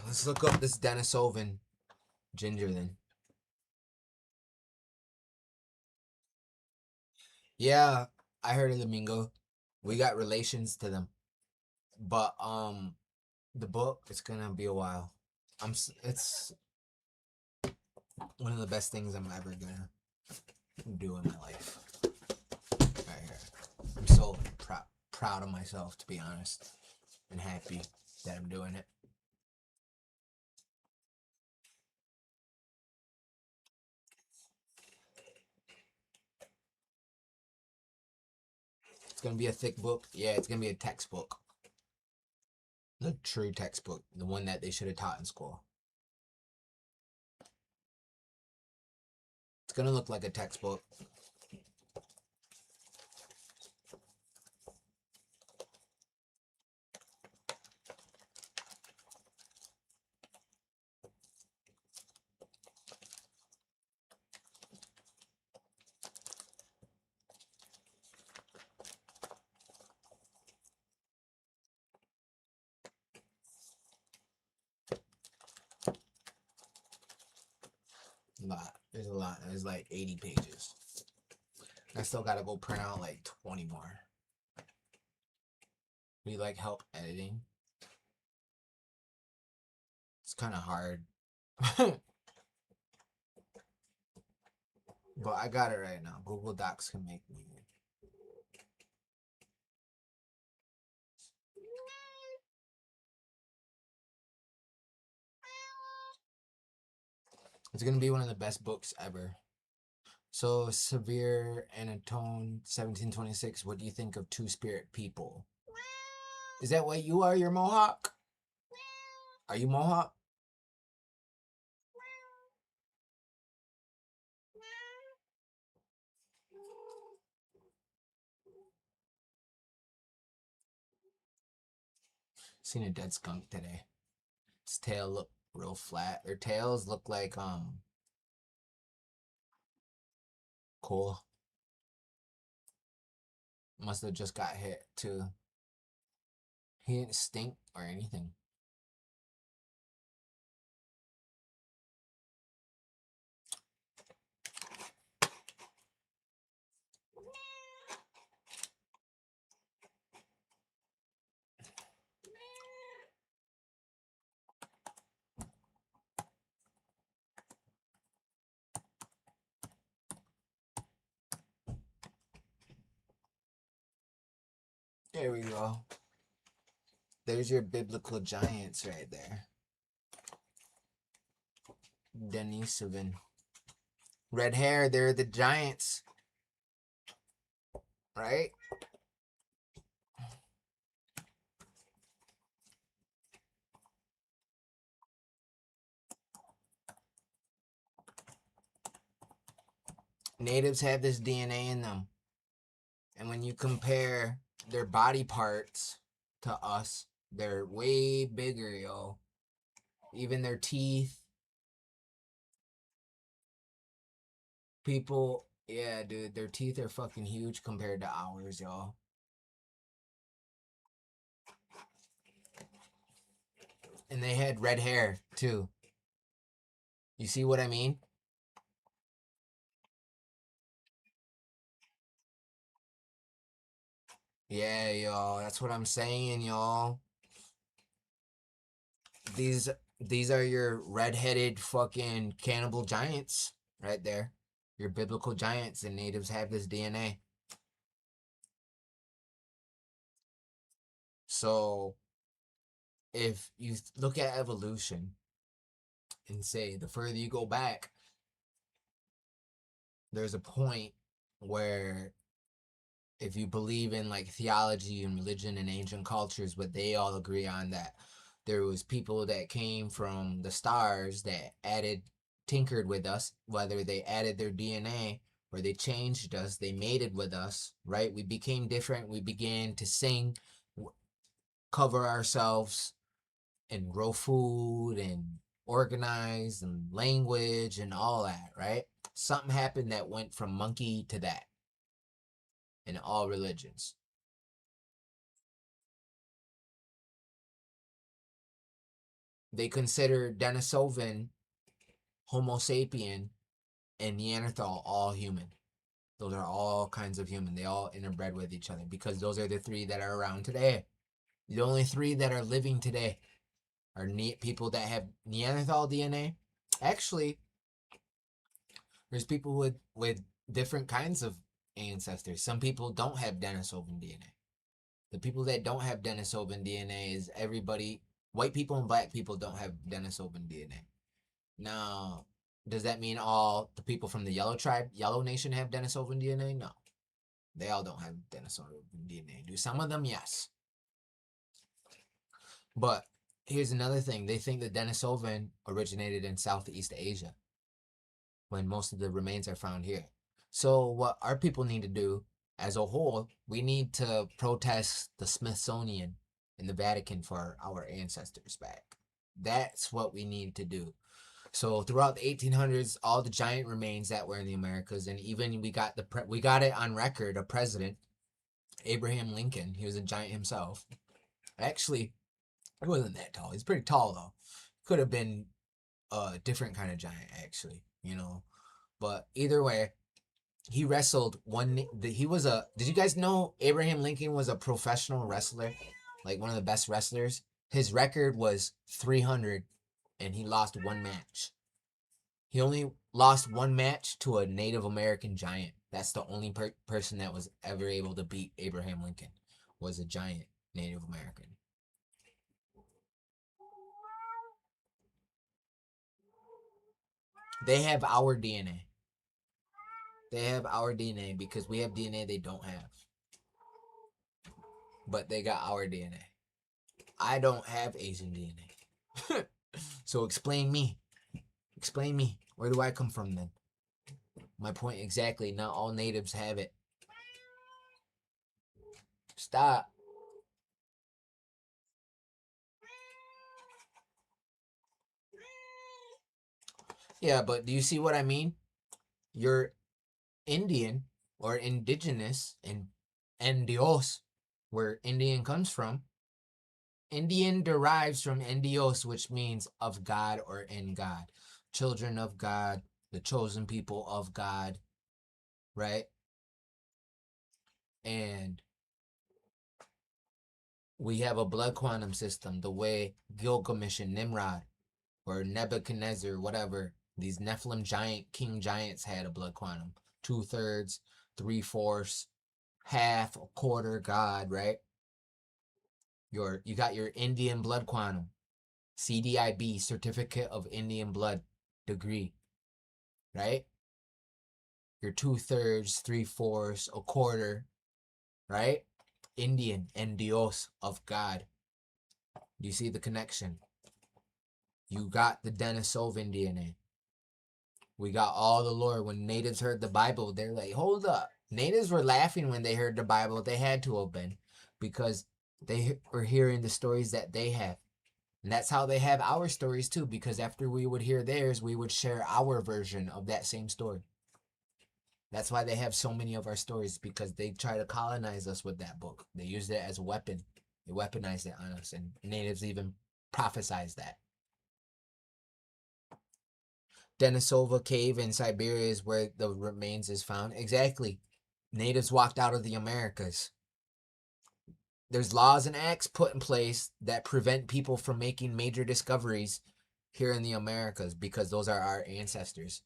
Let's look up this Denisovan ginger then. Yeah, I heard of the Mingo. We got relations to them. But the book, it's gonna be a while. It's one of the best things I'm ever gonna do in my life. Right here. I'm so proud of myself, to be honest, and happy that I'm doing it. It's gonna be a thick book. Yeah, it's gonna be a textbook. The true textbook, the one that they should have taught in school. It's gonna look like a textbook. A lot. There's a lot. There's like 80 pages. I still gotta go print out like 20 more. We like help editing. It's kind of hard. But I got it right now. Google Docs can make me. It's gonna be one of the best books ever. So, Severe Anatone, 1726. What do you think of Two-Spirit People? Is that what you are? You're Mohawk? Are you Mohawk? Seen a dead skunk today. Its tail look real flat. Their tails look like cool. Must have just got hit too. He didn't stink or anything. There we go. There's your biblical giants right there. Denisovan. Red hair, they're the giants. Right? Natives have this DNA in them. And when you compare their body parts to us, they're way bigger, yo. Even their teeth. People, yeah, dude, their teeth are fucking huge compared to ours, y'all. And they had red hair, too. You see what I mean? Yeah, y'all. That's what I'm saying, y'all. These are your red-headed fucking cannibal giants right there. Your biblical giants, and natives have this DNA. So if you look at evolution and say the further you go back, there's a point where if you believe in like theology and religion and ancient cultures, but they all agree on that there was people that came from the stars that tinkered with us, whether they added their DNA or they changed us, they mated with us, right? We became different. We began to sing, cover ourselves, and grow food and organize and language and all that, right? Something happened that went from monkey to that in all religions. They consider Denisovan, Homo sapien, and Neanderthal all human. Those are all kinds of human. They all interbred with each other because those are the three that are around today. The only three that are living today are people that have Neanderthal DNA. Actually, there's people with different kinds of ancestors. Some people don't have Denisovan DNA. The people that don't have Denisovan DNA is everybody. White people and black people don't have Denisovan DNA. Now, does that mean all the people from the Yellow tribe, Yellow Nation have Denisovan DNA? No. They all don't have Denisovan DNA. Do some of them? Yes. But here's another thing. They think that Denisovan originated in Southeast Asia when most of the remains are found here. So what our people need to do as a whole, we need to protest the Smithsonian and the Vatican for our ancestors back. That's what we need to do. So throughout the 1800s, all the giant remains that were in the Americas, and even we got it on record, a president, Abraham Lincoln, he was a giant himself. Actually, he wasn't that tall. He's pretty tall though. Could have been a different kind of giant, actually, you know. But either way, he wrestled he was a, did you guys know Abraham Lincoln was a professional wrestler? Like one of the best wrestlers. His record was 300 and he lost one match. He only lost one match to a Native American giant. That's the only person that was ever able to beat Abraham Lincoln, was a giant Native American. They have our DNA. They have our DNA because we have DNA they don't have. But they got our DNA. I don't have Asian DNA. So explain me. Explain me. Where do I come from then? My point exactly. Not all natives have it. Stop. Yeah, but do you see what I mean? You're Indian or indigenous and Dios, where Indian comes from. Indian derives from Endios, which means of God or in God. Children of God, the chosen people of God, right? And we have a blood quantum system, the way Gilgamesh and Nimrod or Nebuchadnezzar, whatever, these Nephilim king giants had a blood quantum. 2/3, 3/4, half, a quarter God, right? You got your Indian blood quantum, CDIB, Certificate of Indian Blood degree, right? Your 2/3, 3/4, a quarter, right? Indian and Dios of God. Do you see the connection? You got the Denisovan DNA. We got all the lore. When natives heard the Bible, they're like, hold up. Natives were laughing when they heard the Bible. They had to have been, because they were hearing the stories that they have. And that's how they have our stories too, because after we would hear theirs, we would share our version of that same story. That's why they have so many of our stories, because they try to colonize us with that book. They used it as a weapon. They weaponized it on us, and natives even prophesized that. Denisova Cave in Siberia is where the remains is found. Exactly. Natives walked out of the Americas. There's laws and acts put in place that prevent people from making major discoveries here in the Americas, because those are our ancestors.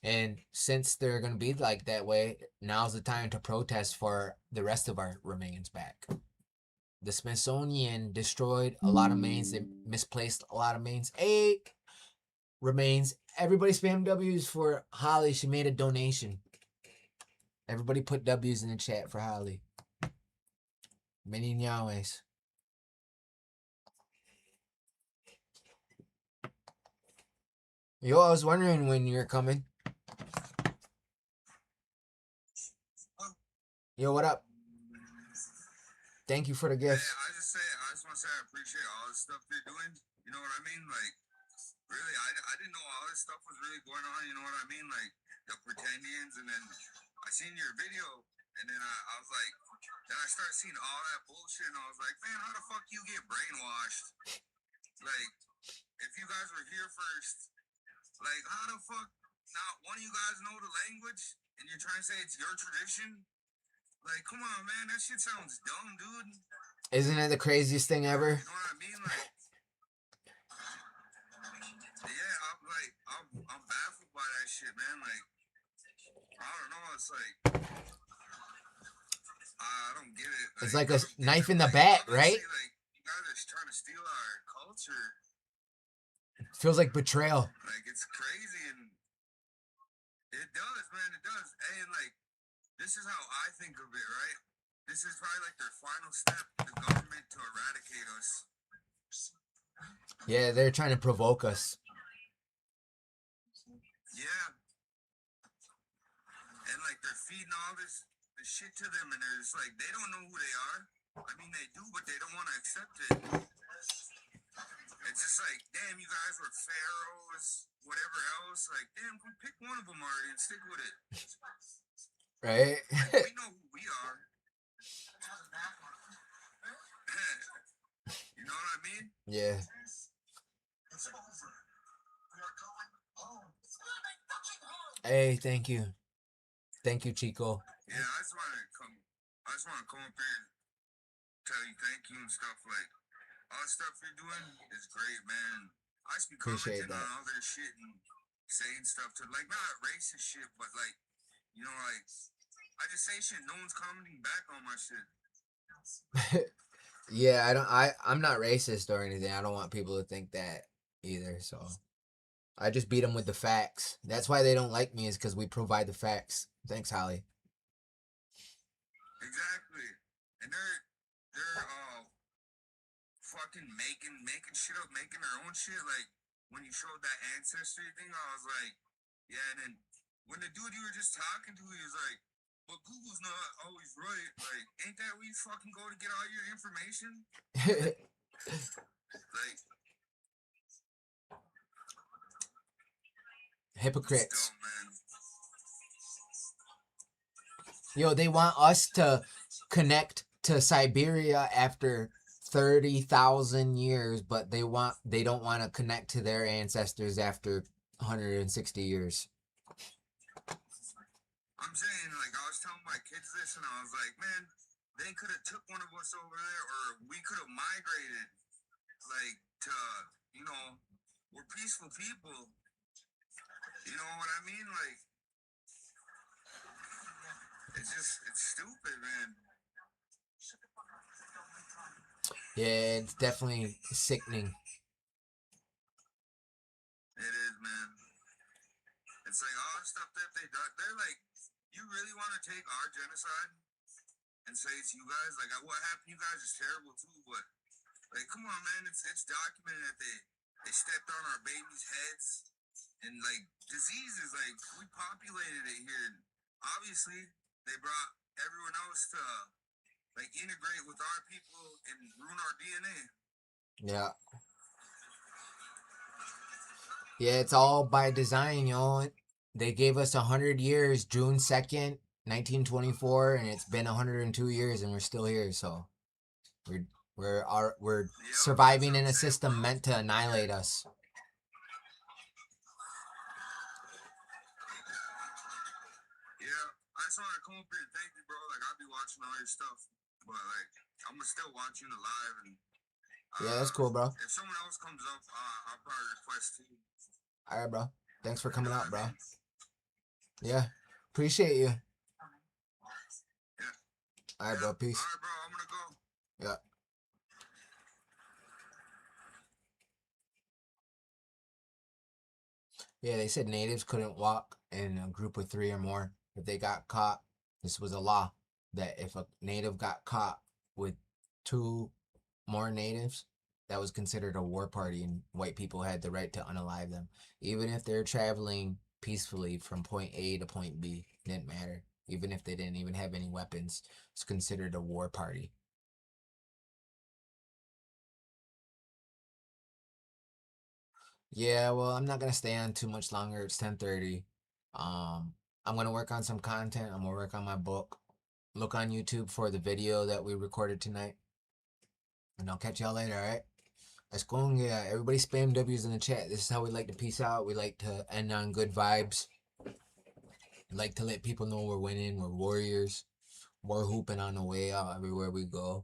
And since they're going to be like that way, now's the time to protest for the rest of our remains back. The Smithsonian destroyed a lot of remains. They misplaced a lot of remains. Everybody spam W's for Holly. She made a donation. Everybody put W's in the chat for Holly. Many Nyawes. Yo, I was wondering when you're coming. Yo, what up? Thank you for the gift. I just want to say I appreciate all the stuff they're doing. You know what I mean? Like, really, I didn't know all this stuff was really going on. You know what I mean? Like, the Pretendians, and then I seen your video, and then I was like, then I started seeing all that bullshit, and I was like, man, how the fuck you get brainwashed? Like, if you guys were here first, like, how the fuck not one of you guys know the language, and you're trying to say it's your tradition? Like, come on, man, that shit sounds dumb, dude. Isn't it the craziest thing ever? You know what I mean? Like, yeah, I'm baffled by that shit, man. Like, I don't know. It's like, I don't get it. It's like a knife in the back, right? Like, you guys are trying to steal our culture. Feels like betrayal. Like, it's crazy, and it does, man. It does. And like, this is how I think of it, right? This is probably like their final step, the government, to eradicate us. Yeah, they're trying to provoke us. Yeah. And like, they're feeding all this shit to them, and they're just like, they don't know who they are. I mean, they do, but they don't want to accept it. It's just like, damn, you guys were pharaohs, whatever else. Like, damn, go pick one of them already and stick with it. Right? Like, we know who we are. You know what I mean? Yeah. Hey, thank you, Chico. Yeah, I just want to come up here and tell you thank you and stuff. Like all the stuff you're doing is great, man. I just be Appreciate commenting on that. all their shit and saying stuff to like not racist shit, but like like I just say shit. No one's commenting back on my shit. Yeah, I'm not racist or anything. I don't want people to think that either. So I just beat them with the facts. That's why they don't like me, is because we provide the facts. Thanks, Holly. Exactly, and they're fucking making shit up, making their own shit. Like when you showed that ancestry thing, I was like, yeah. And then when the dude you were just talking to, he was like, but Google's not always right. Like, ain't that where you fucking go to get all your information? Like, hypocrites. dumb, man. Yo, they want us to connect to Siberia after 30,000 years, but they don't want to connect to their ancestors after 160 years. I'm saying, like, I was telling my kids this, and I was like, man, they could have took one of us over there, or we could have migrated, like, to, we're peaceful people. You know what I mean? Like, it's stupid, man. Yeah, it's definitely sickening. It is, man. It's like all the stuff that they do. They're like, you really want to take our genocide and say it's you guys? Like, what happened to you guys is terrible too, but like, come on, man. It's documented that they stepped on our babies' heads and like diseases. Like, we populated it here. And obviously, they brought everyone else to like integrate with our people and ruin our DNA. Yeah. Yeah, it's all by design, yo. They gave us 100 years, June 2nd, 1924, and it's been 102 years, and we're still here. So we're surviving in a system meant to annihilate us. Yeah, I just want to come up here and thank you, bro. Like, I'll be watching all your stuff, but like, I'm gonna still watch you live. And yeah, that's cool, bro. If someone else comes up, I'll probably request too. All right, bro. Thanks for coming out, bro. Yeah, appreciate you. Yeah. All right, bro. Peace. All right, bro. I'm gonna go. Yeah. Yeah, they said natives couldn't walk in a group of 3 or more. If they got caught, this was a law that if a native got caught with 2 more natives, that was considered a war party, and white people had the right to unalive them. Even if they're traveling peacefully from point A to point B, it didn't matter. Even if they didn't even have any weapons, it's considered a war party. Yeah, well, I'm not gonna stay on too much longer. It's 10:30. I'm gonna work on some content. I'm gonna work on my book. Look on YouTube for the video that we recorded tonight. And I'll catch y'all later, alright? Let's go and everybody spam W's in the chat. This is how we like to peace out. We like to end on good vibes. We like to let people know we're winning. We're warriors. We're hooping on the way out everywhere we go.